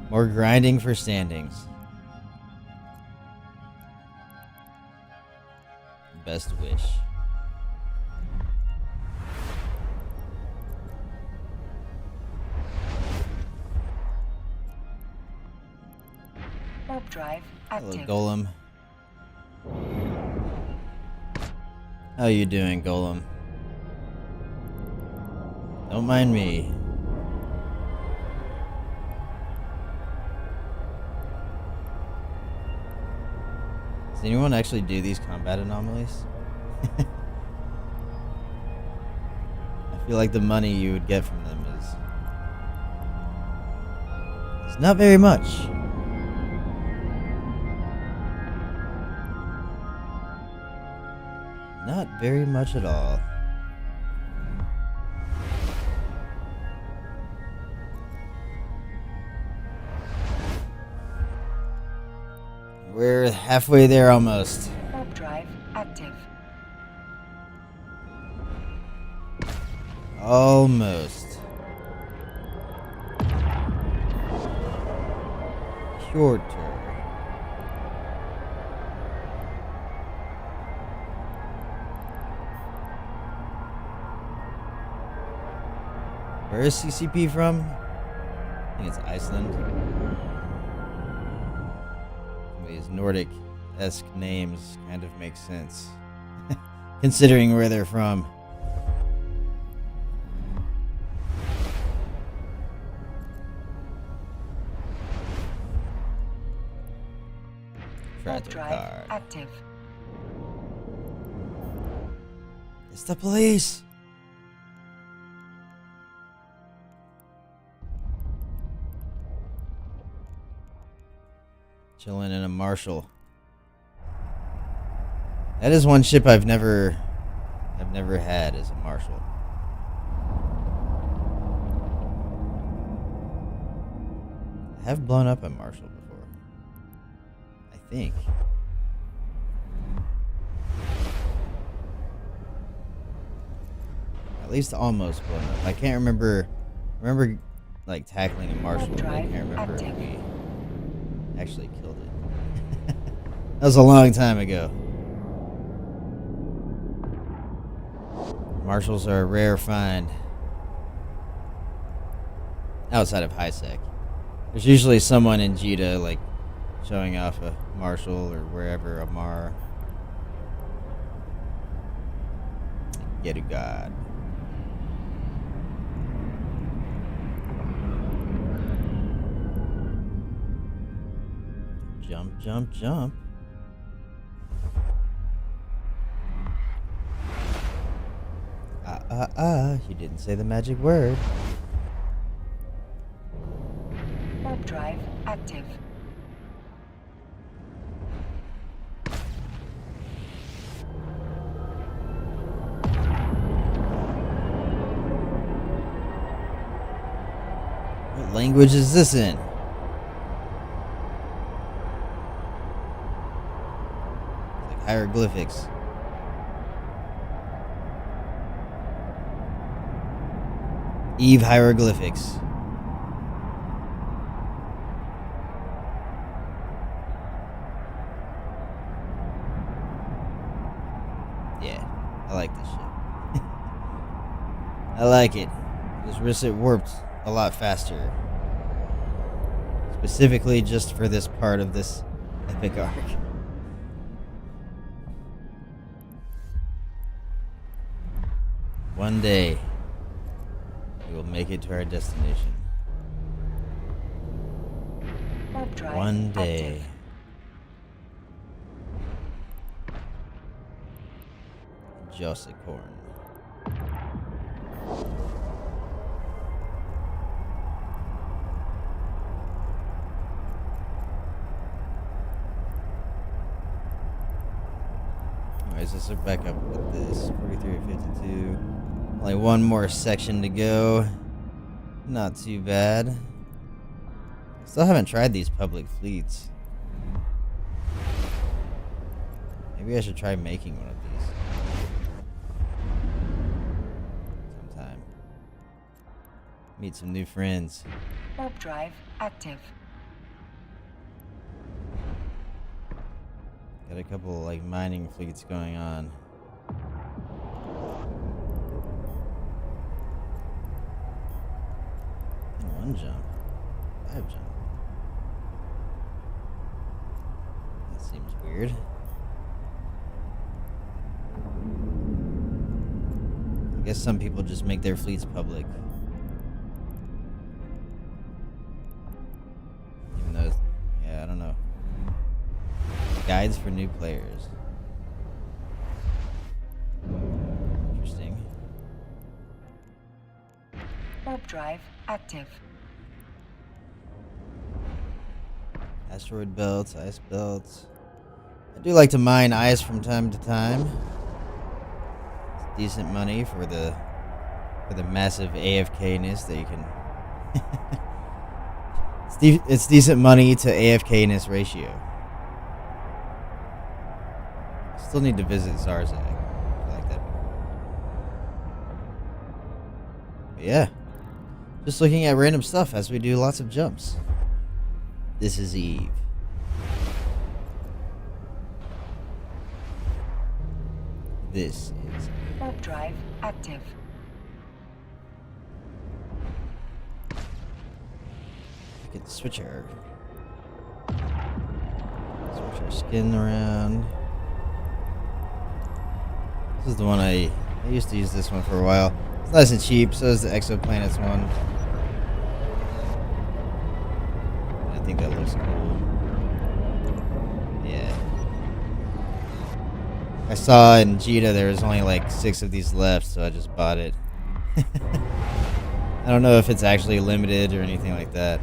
More grinding for standings. Best wish. Warp drive Hello, active. Golem. How you doing, Golem? Don't mind me. Does anyone actually do these combat anomalies? I feel like the money you would get from them is... it's not very much. Not very much at all. We're halfway there almost. Warp drive active. Almost. Shorter. Where is CCP from? I think it's Iceland. Some of these Nordic-esque names kind of make sense, considering where they're from. Warp Fragile drive card. active. It's the police! Chilling in a Marshall. That is one ship I've never had as a Marshall. I have blown up a Marshall before, I think. At least almost blown up. I can't remember like tackling a Marshall, but I can't remember if we actually killed it. That was a long time ago. Marshalls are a rare find. Outside of HiSec. There's usually someone in Jita, like, showing off a Marshall or wherever, a Mar. Get a god. Jump, jump, jump. You didn't say the magic word. Warp drive active. What language is this in? It's like hieroglyphics. Eve hieroglyphics. Yeah, I like this shit. I like it. This Risset warped a lot faster. Specifically just for this part of this epic arc. One day, we will make it to our destination. Warp drive One day. active. Jossicorn. Alright, let's look back up with this. 43 or 52. Only one more section to go. Not too bad. Still haven't tried these public fleets. Maybe I should try making one of these sometime. Meet some new friends. Warp drive active. Got a couple like mining fleets going on. And one jump. 5 jump. That seems weird. I guess some people just make their fleets public. Even though, yeah, I don't know. Guides for new players. Interesting. Warp drive active. Asteroid belts, ice belts. I do like to mine ice from time to time. It's decent money for the massive AFK-ness that you can. It's decent money to AFK-ness ratio. Still need to visit Zarzak. I like that. But yeah. Just looking at random stuff as we do lots of jumps. This is Eve. This is Warp drive active. I can switch our skin around. This is the one I used to use this one for a while. It's nice and cheap, so is the Exoplanets one. I think that looks cool. Yeah. I saw in Jita there was only like 6 of these left, so I just bought it. I don't know if it's actually limited or anything like that.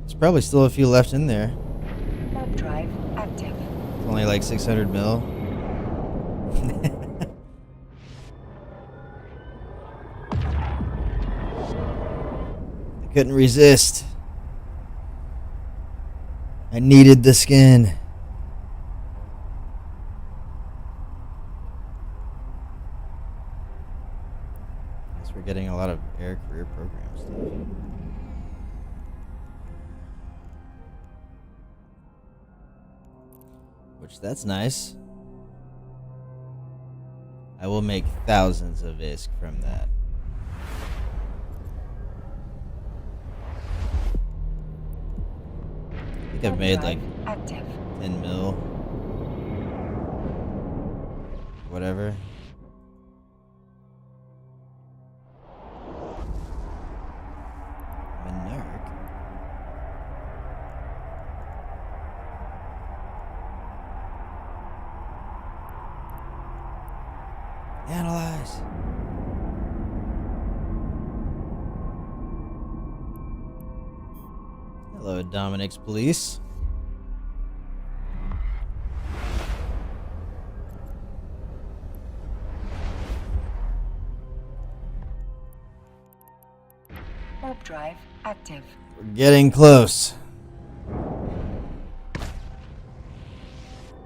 There's probably still a few left in there. Warp drive active. It's only like 600 mil. I couldn't resist. I needed the skin. Guess we're getting a lot of air career program stuff. Which, that's nice. I will make thousands of ISK from that. I think I've made like active. 10 mil. Whatever. Monarch. Analyze. Hello, Dominic's police. Warp drive active. We're getting close.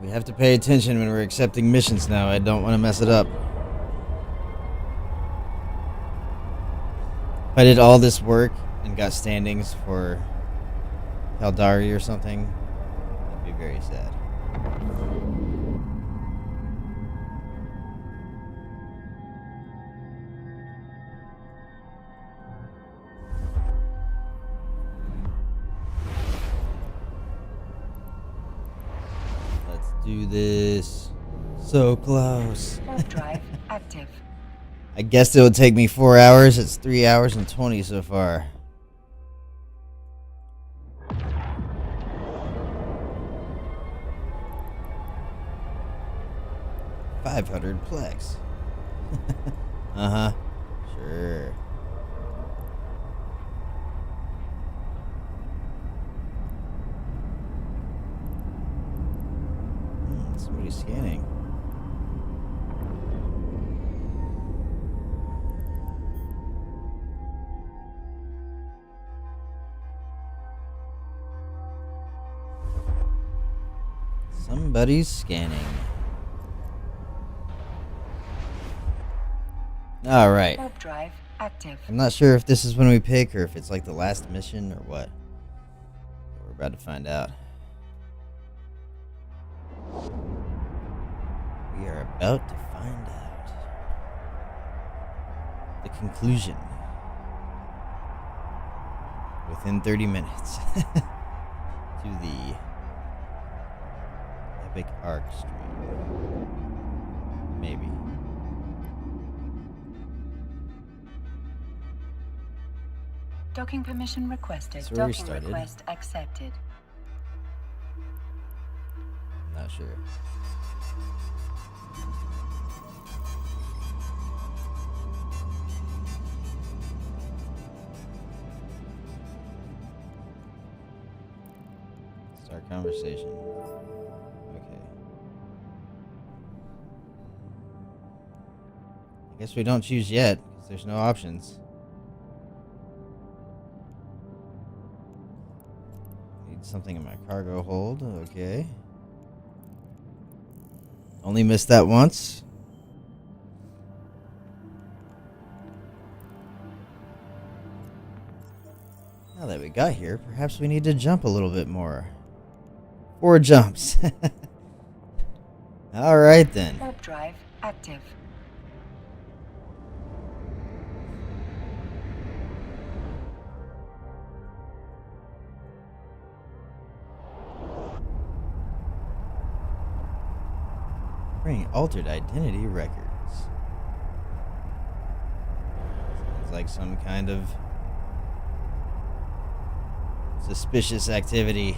We have to pay attention when we're accepting missions now. I don't want to mess it up. If I did all this work and got standings for Caldari or something, that'd be very sad. Let's do this. So close. Warp drive active. I guessed it would take me 4 hours. It's 3 hours and 20 so far. $500 plex. Uh-huh. Sure. Somebody's scanning. Somebody's scanning. Alright. Warp drive active. I'm not sure if this is when we pick or if it's like the last mission or what. We're about to find out. We are about to find out. The conclusion. Within 30 minutes. To the Epic Arc stream. Maybe. Docking permission requested. That's where we Docking started. request accepted. Not sure. Start conversation. Okay. I guess we don't choose yet, because there's no options. Need something in my cargo hold. Okay. Only missed that once. Now that we got here, perhaps we need to jump a little bit more. 4 jumps. Alright then. Warp drive active. Bring altered identity records. Sounds like some kind of suspicious activity.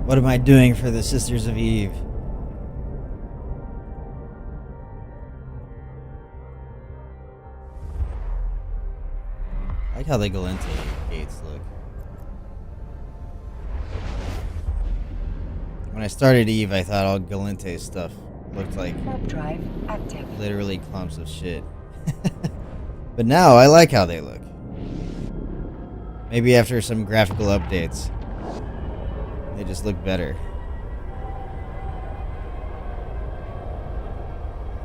What am I doing for the Sisters of Eve? I like how the Galente gates look. When I started Eve, I thought all Galente stuff looked like Warp drive active. literally clumps of shit. But now I like how they look. Maybe after some graphical updates, they just look better.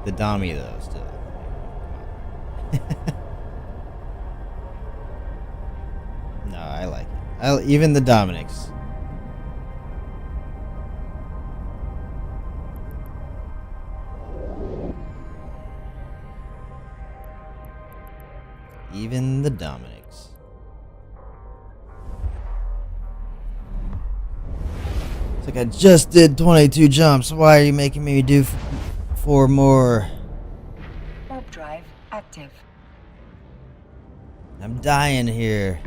The Dami though, still. No, I like it. Even the Dominics. Even the Dominics. It's like I just did 22 jumps. Why are you making me do 4 more? Warp drive active. I'm dying here.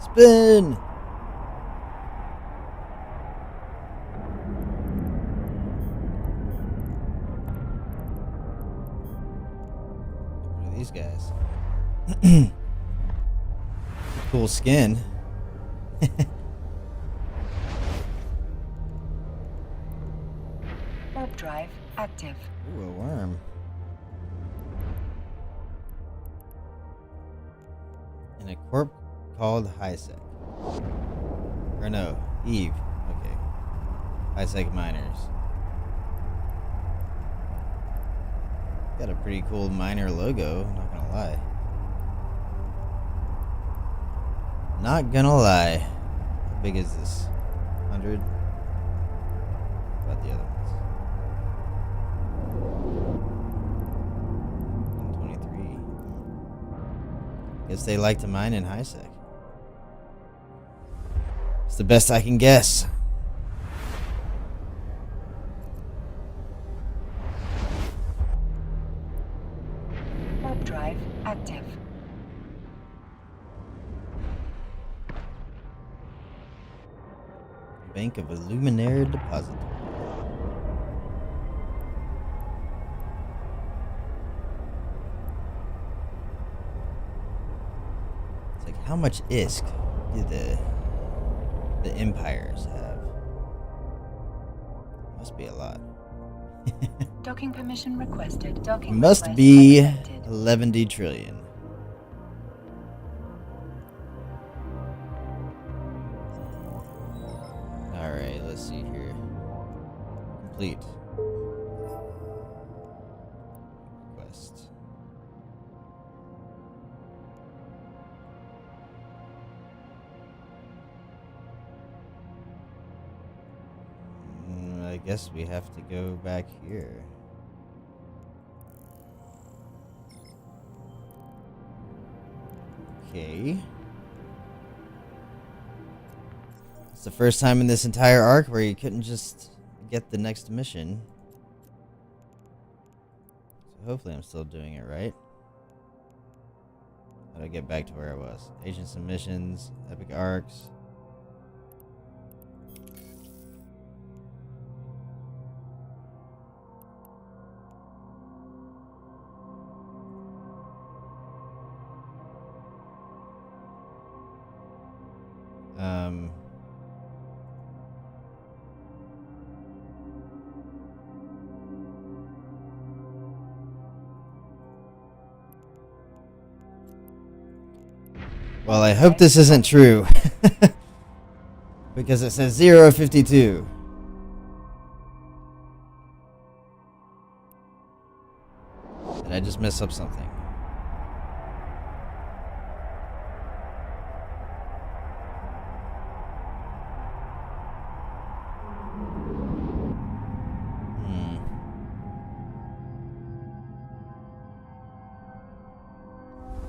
Spin! What are these guys? Cool skin. Warp drive active. Ooh, a worm. And a corp called Hisek. Or no, Eve. Okay. Hisek miners. Got a pretty cool miner logo, not gonna lie. Not gonna lie. How big is this? 100? About the other ones. 123. Guess they like to mine in Hisek. It's the best I can guess. Warp drive active. Bank of Illuminaire Depository. It's like, how much ISK do the Empires have? Must be a lot. Docking permission requested. Docking Must request be accepted. 11 trillion. Alright, let's see here. Complete. Request. I guess we have to go back here. Okay. It's the first time in this entire arc where you couldn't just get the next mission. So hopefully I'm still doing it right. How do I get back to where I was? Agents and missions, epic arcs. Well, I hope this isn't true. Because it says 052. Did I just mess up something?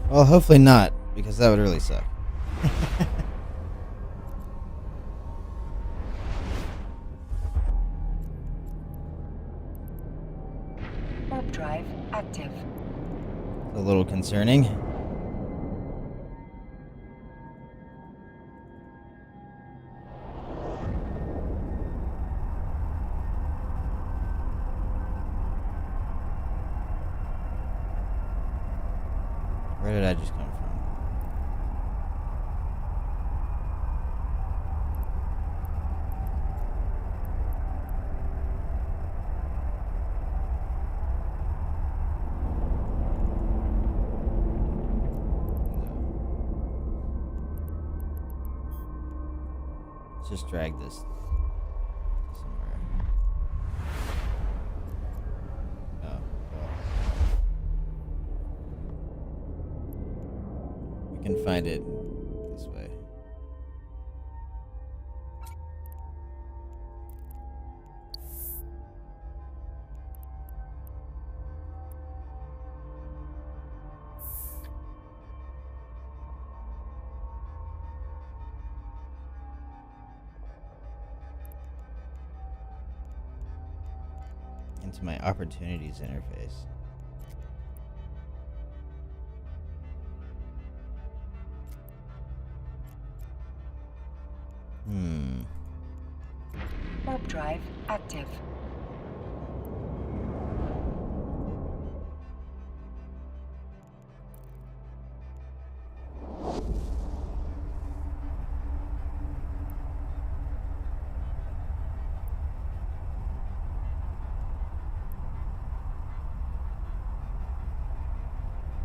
Well, hopefully not, because that would really suck. Warp drive active. A little concerning. Where did I just come from? Let's just drag this somewhere. Oh, well. We can find it this way. Into my opportunities interface. Warp drive active.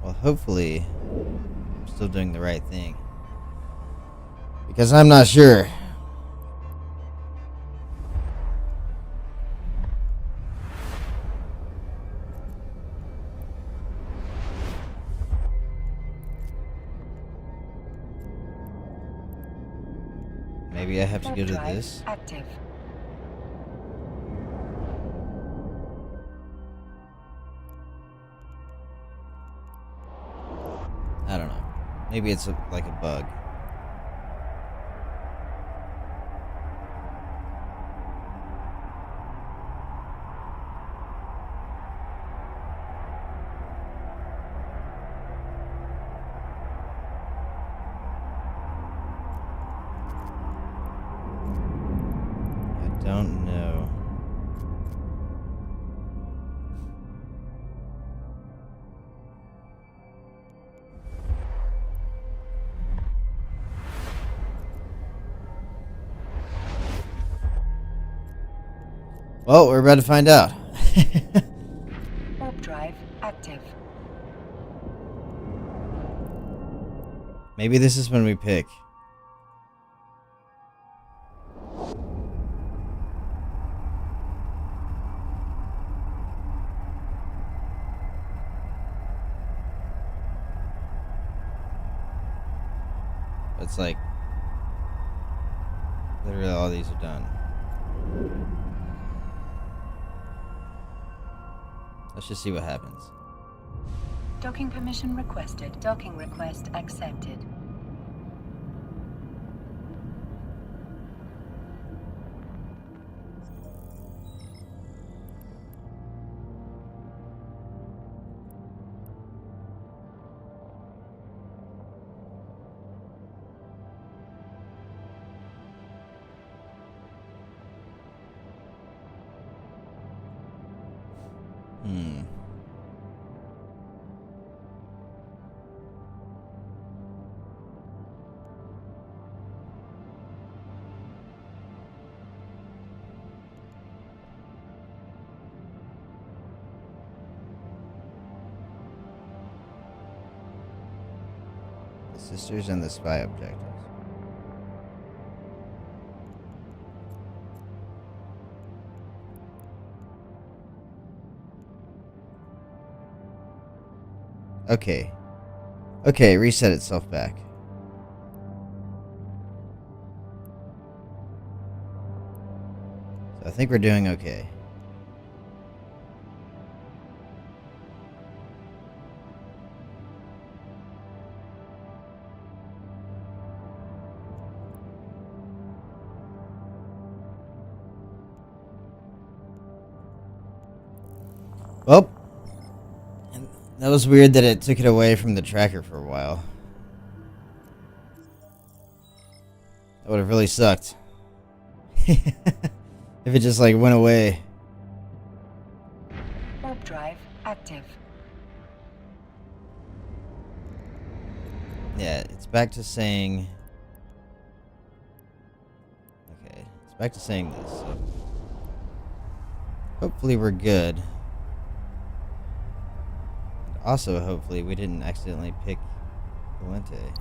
Well, hopefully, I'm still doing the right thing. Because I'm not sure. Maybe I have to Warp go to drive this. active. I don't know. Maybe it's like a bug. I don't know. Well, we're about to find out. Warp drive active. Maybe this is when we pick. It's like literally all these are done. Let's just see what happens. Docking permission requested. Docking request accepted. Hmm. The sisters and the spy objectives. Okay. Okay, reset itself back. So I think we're doing okay. Well, and that was weird that it took it away from the tracker for a while. That would have really sucked. If it just like went away. Warp drive active. Yeah, it's back to saying... Okay, it's back to saying this. So hopefully we're good. And also, hopefully we didn't accidentally pick Valente.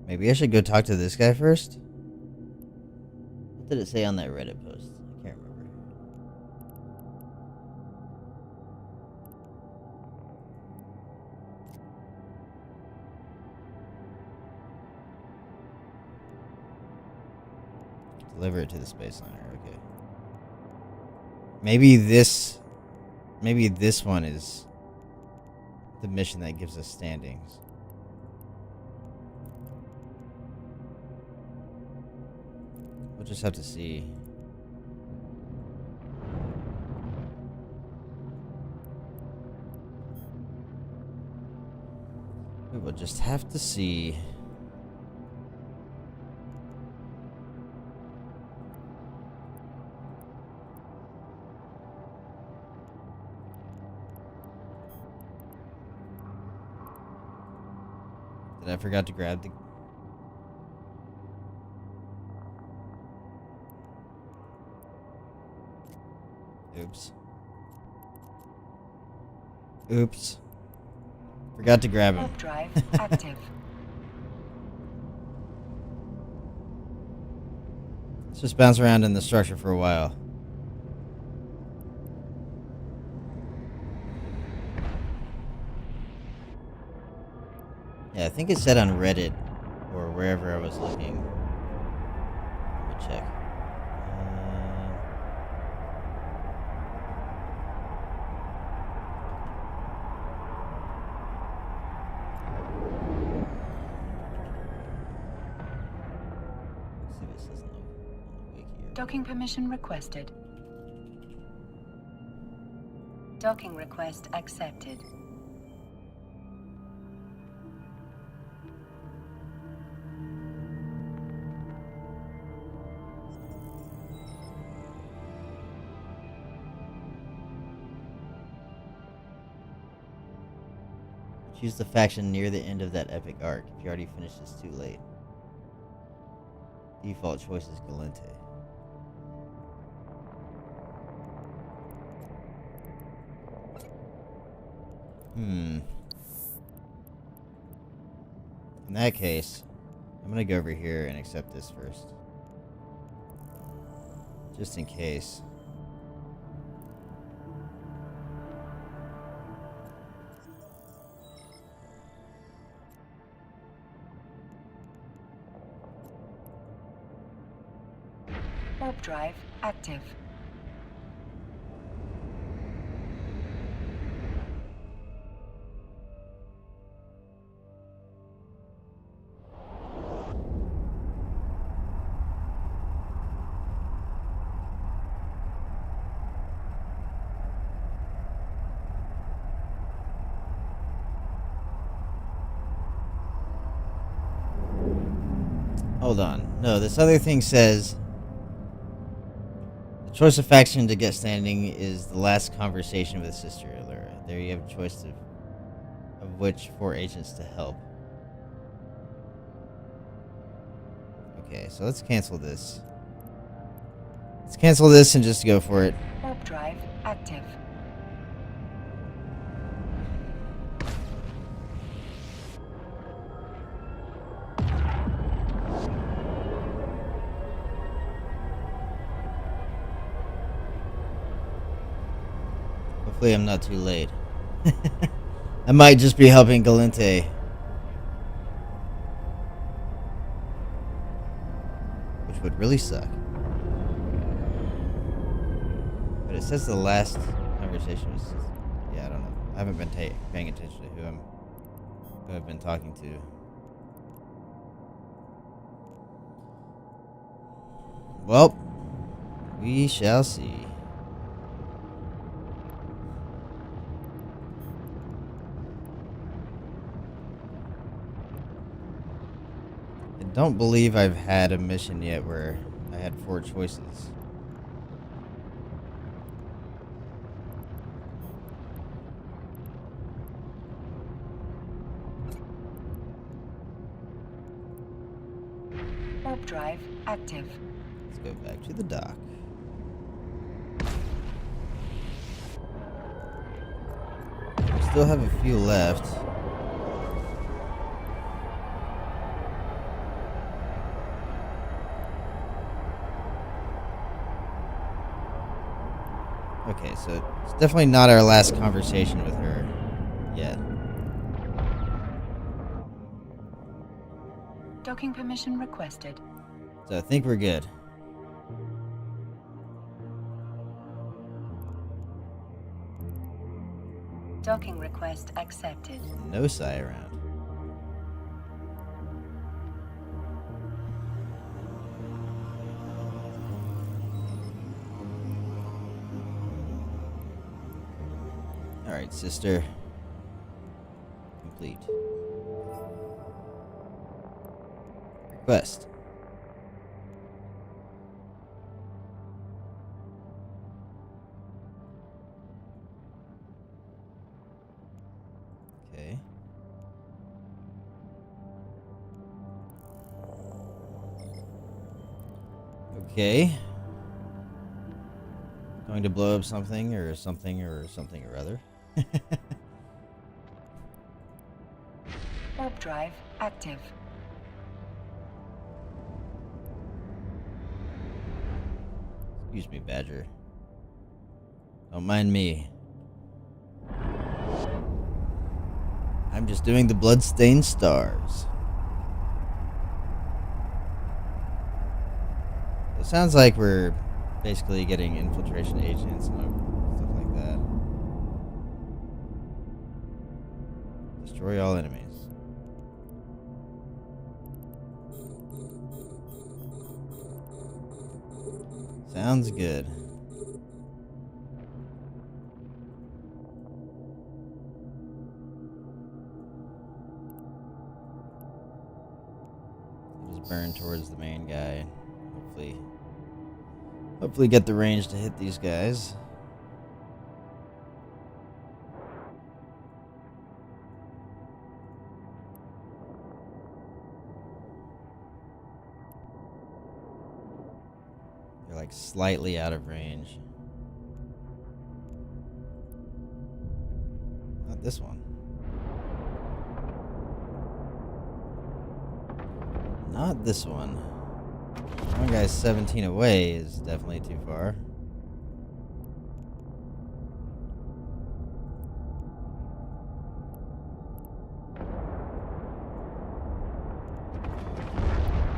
Maybe I should go talk to this guy first? What did it say on that Reddit post? I can't remember. Deliver it to the space liner, okay. Maybe this one is the mission that gives us standings. We'll just have to see. We will just have to see. Did I forgot to grab the... Oops. Oops. Forgot to grab him. Warp drive active. Let's just bounce around in the structure for a while. Yeah, I think it said on Reddit or wherever I was looking. Let me check. Let's see what it says on the wiki here. Docking permission requested. Docking request accepted. Choose the faction near the end of that epic arc. If you already finished, it's too late. Default choice is Galente. In that case, I'm gonna go over here and accept this first. Just in case. Warp drive active. Hold on. No, this other thing says the choice of faction to get standing is the last conversation with Sister Allura. There you have a choice of which 4 agents to help. Okay, so let's cancel this. Let's cancel this and just go for it. Warp drive active. Hopefully I'm not too late. I might just be helping Galente. Which would really suck. But it says the last conversation was... Yeah, I don't know. I haven't been paying attention to who I've been talking to. Well, we shall see. I don't believe I've had a mission yet where I had 4 choices. Warp drive active. Let's go back to the dock. We still have a few left. Okay, so it's definitely not our last conversation with her yet. Docking permission requested. So I think we're good. Docking request accepted. No Psy around. Alright, sister. Complete. Request. Okay. Okay. Going to blow up something or something or something or other. Warp drive active. Excuse me, Badger. Don't mind me. I'm just doing the bloodstained stars. It sounds like we're basically getting infiltration agents and stuff like that. Destroy all enemies. Sounds good. Just burn towards the main guy. Hopefully get the range to hit these guys. slightly out of range. Not this one. Not this one. One guy's 17 away is definitely too far.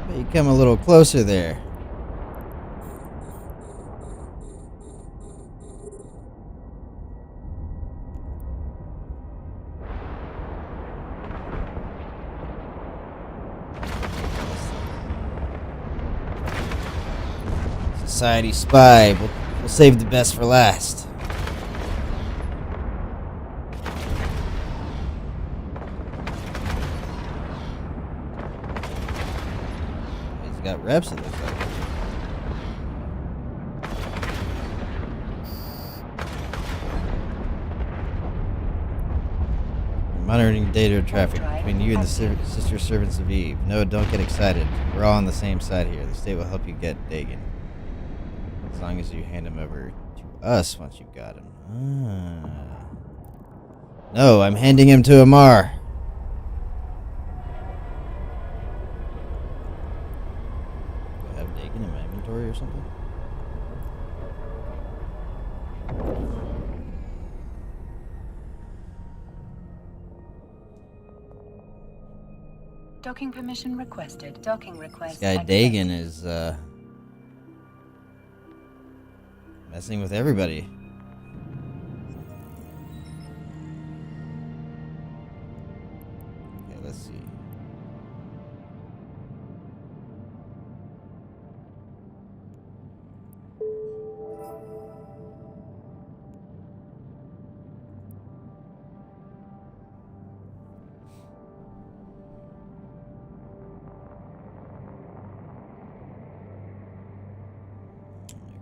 But you come a little closer there. Society spy. We'll save the best for last. He's got reps, it looks like. Monitoring data traffic between you and the sister servants of Eve. No, don't get excited. We're all on the same side here. The state will help you get Dagon. As long as you hand him over to us once you've got him. Ah. No, I'm handing him to Amar. Do I have Dagon in my inventory or something? Docking permission requested. Docking request This guy Dagon is messing with everybody. Okay, let's see.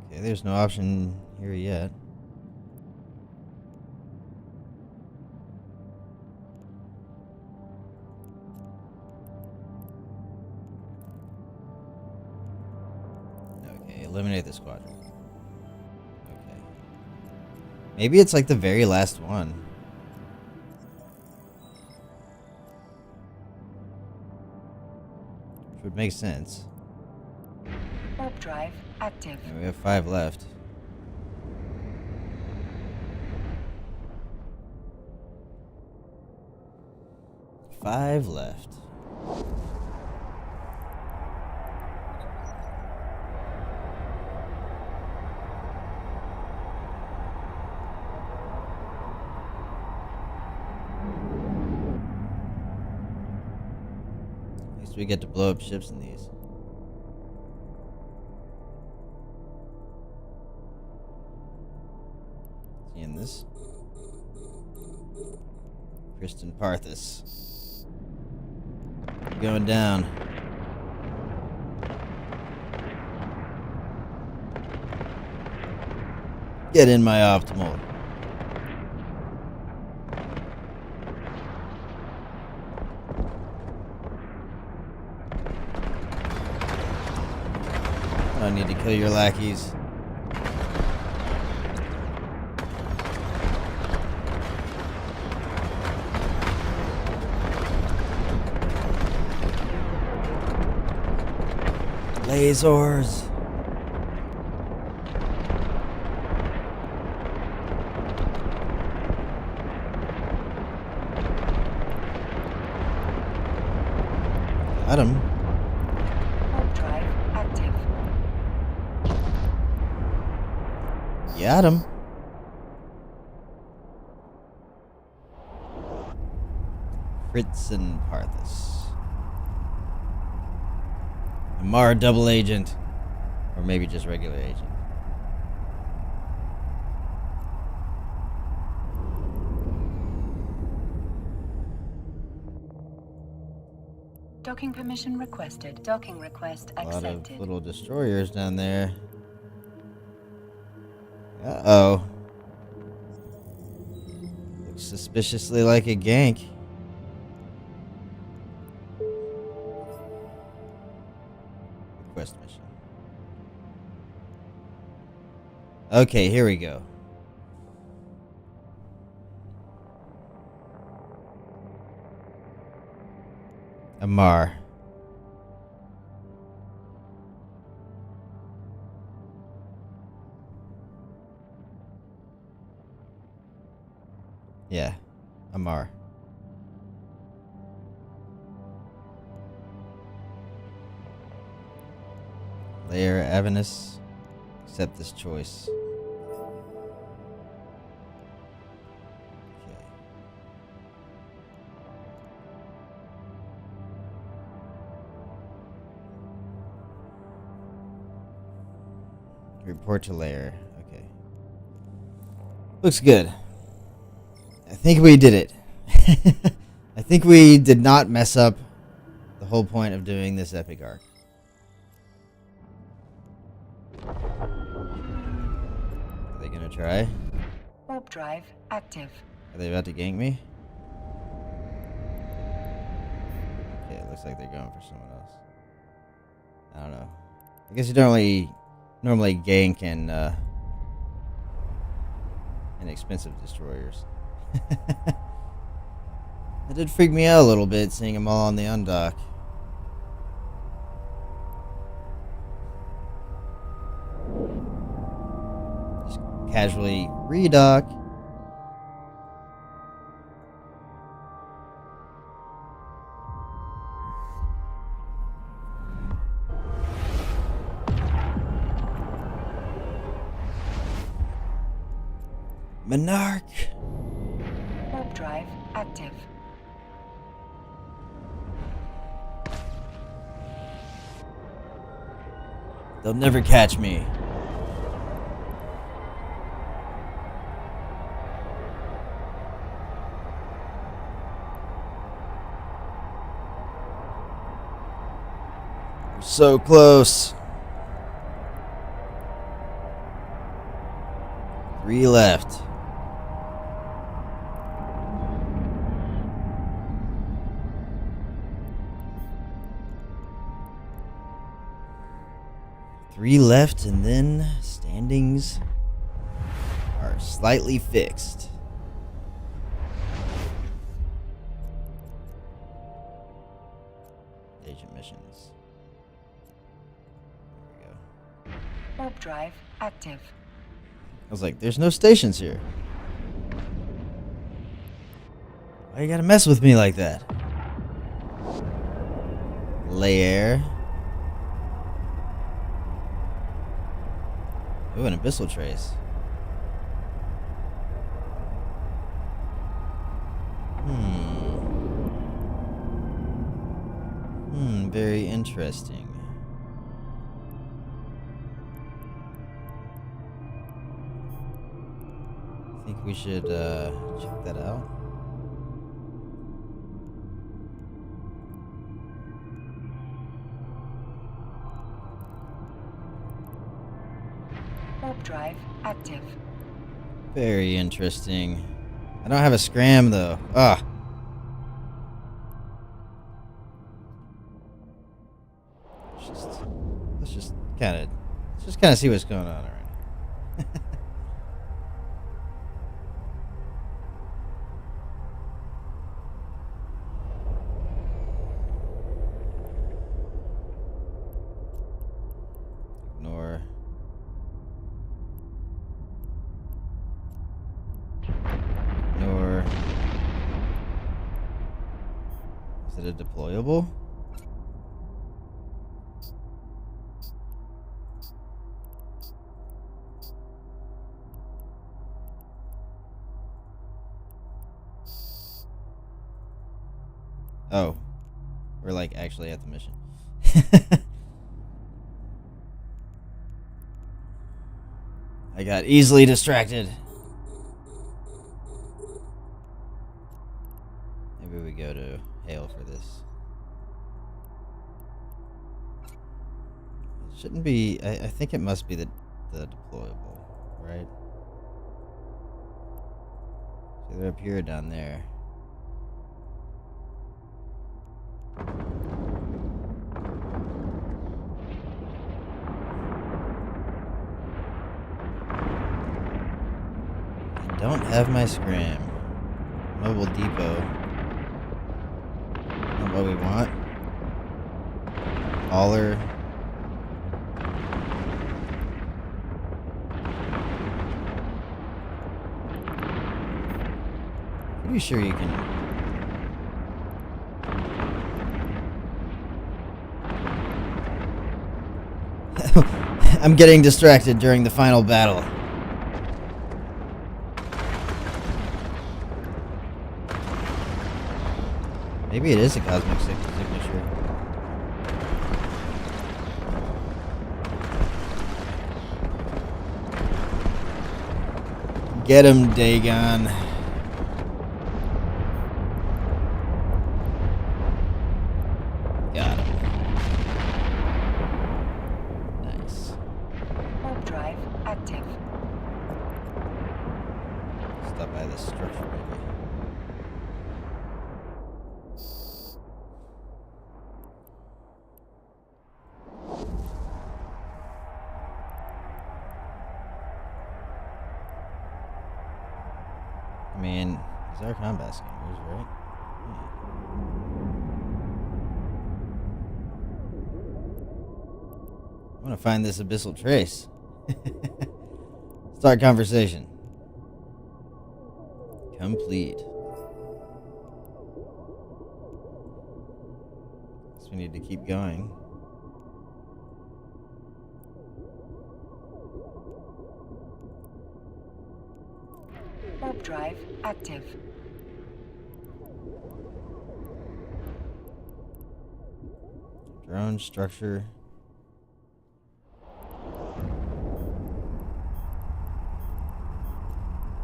Okay, there's no option here yet. Okay, eliminate the squadron. Okay. Maybe it's like the very last one. Which would make sense. Warp drive active. Yeah, we have 5 left. Five left. At least we get to blow up ships in these. Seeing this? Kristen Parthas. Going down. Get in my optimal. I don't need to kill your lackeys. Lasers. Got him. Warp drive active. Got him. Kristen Parthas. Amar double agent. Or maybe just regular agent. Docking permission requested. Docking request A lot accepted. of little destroyers down there. Uh-oh. Looks suspiciously like a gank. Quest mission. Okay, here we go. Amar. Yeah, Amar. Lair Avenus. Accept this choice. Okay. Report to Lair. Okay. Looks good. I think we did it. I think we did not mess up the whole point of doing this epic arc. Are they gonna try? Warp drive active. Are they about to gank me? Okay, it looks like they're going for someone else. I don't know. I guess you don't normally gank and inexpensive destroyers. That did freak me out a little bit, seeing them all on the undock. Just casually redock. Monarch! Warp drive active. They'll never catch me. We're so close. 3 left. Three left, and then standings are slightly fixed. Agent missions. There we go. Warp drive active. I was like, there's no stations here. Why you gotta mess with me like that? Lair. Ooh, an abyssal trace. Very interesting. I think we should check that out. Warp drive active. Very interesting. I don't have a scram though. Ah. Let's just kind of see what's going on right now. Ignore. Ignore. Is it a deployable? Oh, we're like actually at the mission. I got easily distracted. Maybe we go to Hale for this. It shouldn't be. I think it must be the deployable, right? So they're up here or down there. don't have my scram. Mobile depot. Not what we want. Hauler. Pretty sure you can. I'm getting distracted during the final battle. Maybe it is a cosmic signature. Get him, Dagon. Got him. Nice. Warp drive active. Stop by this structure, maybe. I mean, these are combat scanners, right? I want to find this abyssal trace. Start conversation. Complete. Guess we need to keep going. Warp drive active. Drone structure.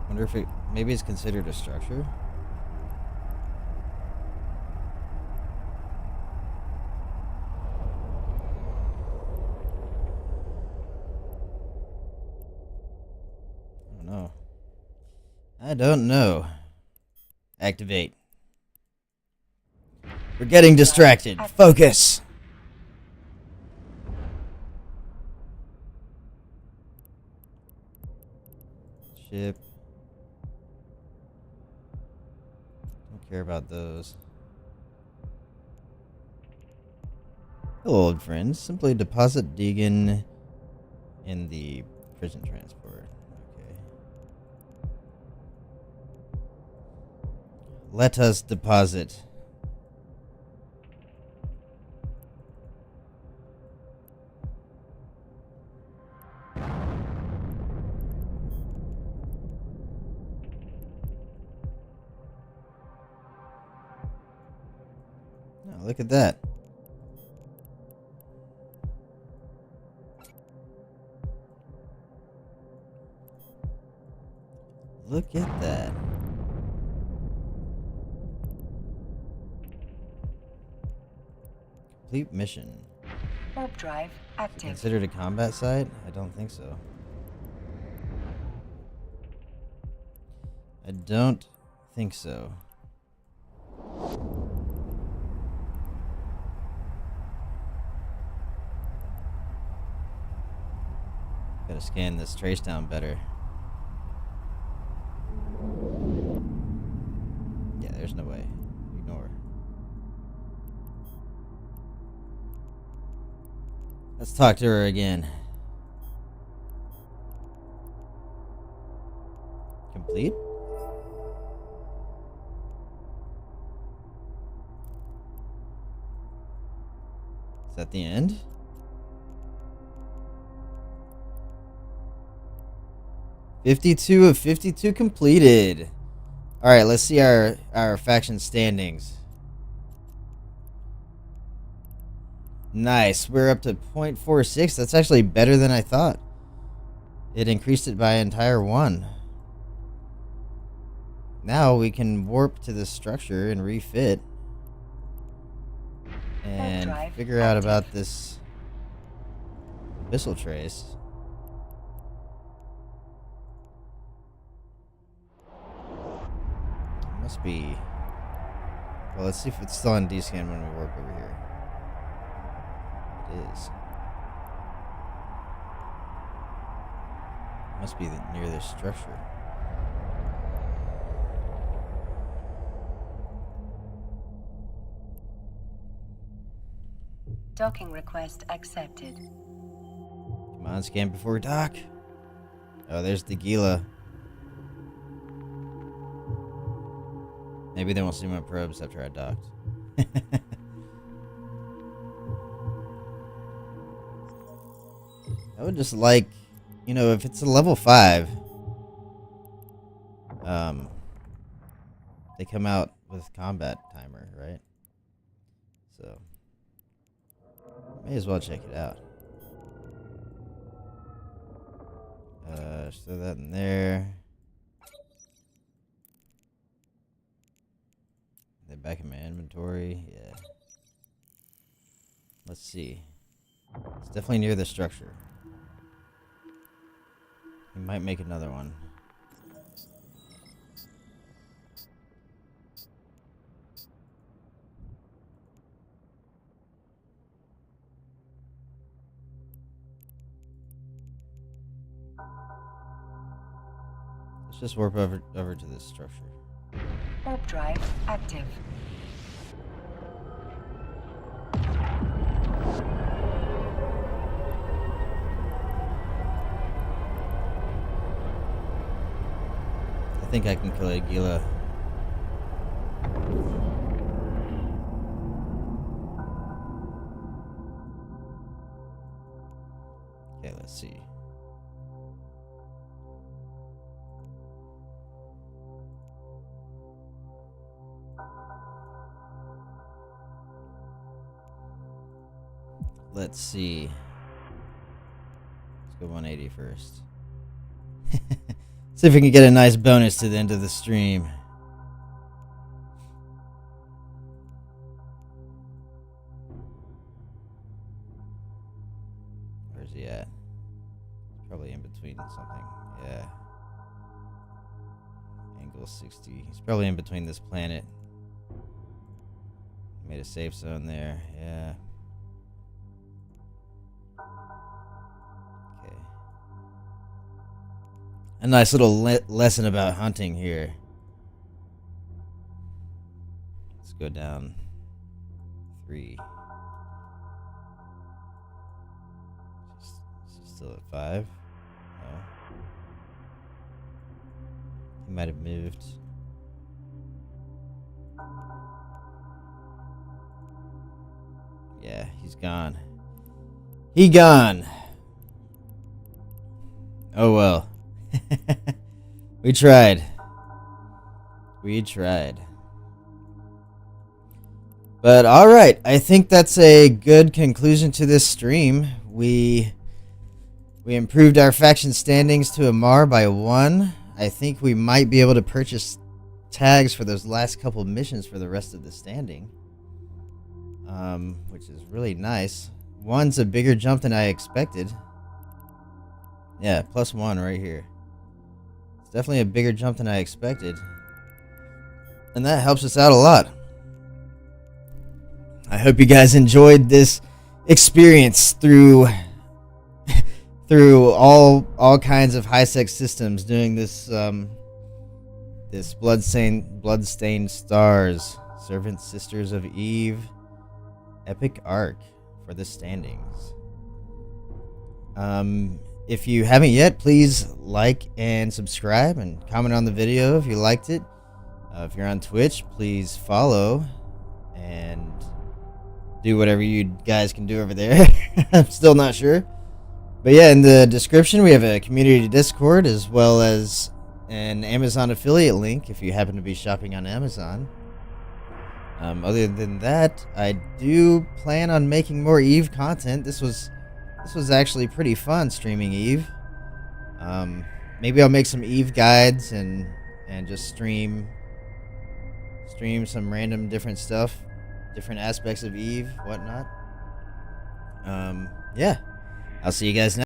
Wonder if it maybe it's considered a structure. I don't know. I don't know. Activate. We're getting distracted. Focus. Ship. Don't care about those. Hello, old friends. Simply deposit Deegan in the prison transport. Okay. Let us deposit. Oh, look at that. Look at that. Complete mission. Warp drive active. Considered a combat site? I don't think so. I don't think so. Gotta scan this trace down better. Yeah, there's no way. Ignore. Let's talk to her again. Complete? Is that the end? $52 of 52 completed. Alright, let's see our faction standings. Nice. We're up to 0.46. That's actually better than I thought. It increased it by an entire 1. Now we can warp to the structure and refit. And figure out about this abyssal trace. Must be. Well, let's see if it's still on D-scan when we warp over here. It is. Must be near this structure. Docking request accepted. Come on, scan before dock. Oh, there's the Gila. Maybe they won't see my probes after I docked. I would just like, you know, if it's a level 5, they come out with combat timer, right? So, may as well check it out. Just throw that in there. They're back in my inventory. Yeah. Let's see. It's definitely near the structure. We might make another one. Let's just warp over to this structure. Warp drive active. I think I can kill a Gila. Okay, let's see. Let's see. Let's go 180 first. See if we can get a nice bonus to the end of the stream. Where's he at? Probably in between something. Yeah. Angle 60. He's probably in between this planet. Made a safe zone there. Yeah. Okay. A nice little lesson about hunting here. Let's go down 3. She's still at 5. No. He might have moved. Yeah, he's gone. He gone. Oh well. We tried. We tried. But alright, I think that's a good conclusion to this stream. We improved our faction standings to a Mar by 1. I think we might be able to purchase tags for those last couple missions for the rest of the standing. Which is really nice. 1's a bigger jump than I expected. Yeah, +1 right here. It's definitely a bigger jump than I expected. And that helps us out a lot. I hope you guys enjoyed this experience through all kinds of high-sec systems doing this this bloodstained stars, Servant Sisters of Eve epic arc for the standings. If you haven't yet, please like and subscribe and comment on the video if you liked it. If you're on Twitch, please follow and do whatever you guys can do over there. I'm still not sure. But yeah, in the description, we have a community Discord as well as an Amazon affiliate link if you happen to be shopping on Amazon. Other than that, I do plan on making more Eve content. This was actually pretty fun streaming Eve. Maybe I'll make some Eve guides and just stream some random different stuff, different aspects of Eve, whatnot. Yeah, I'll see you guys next.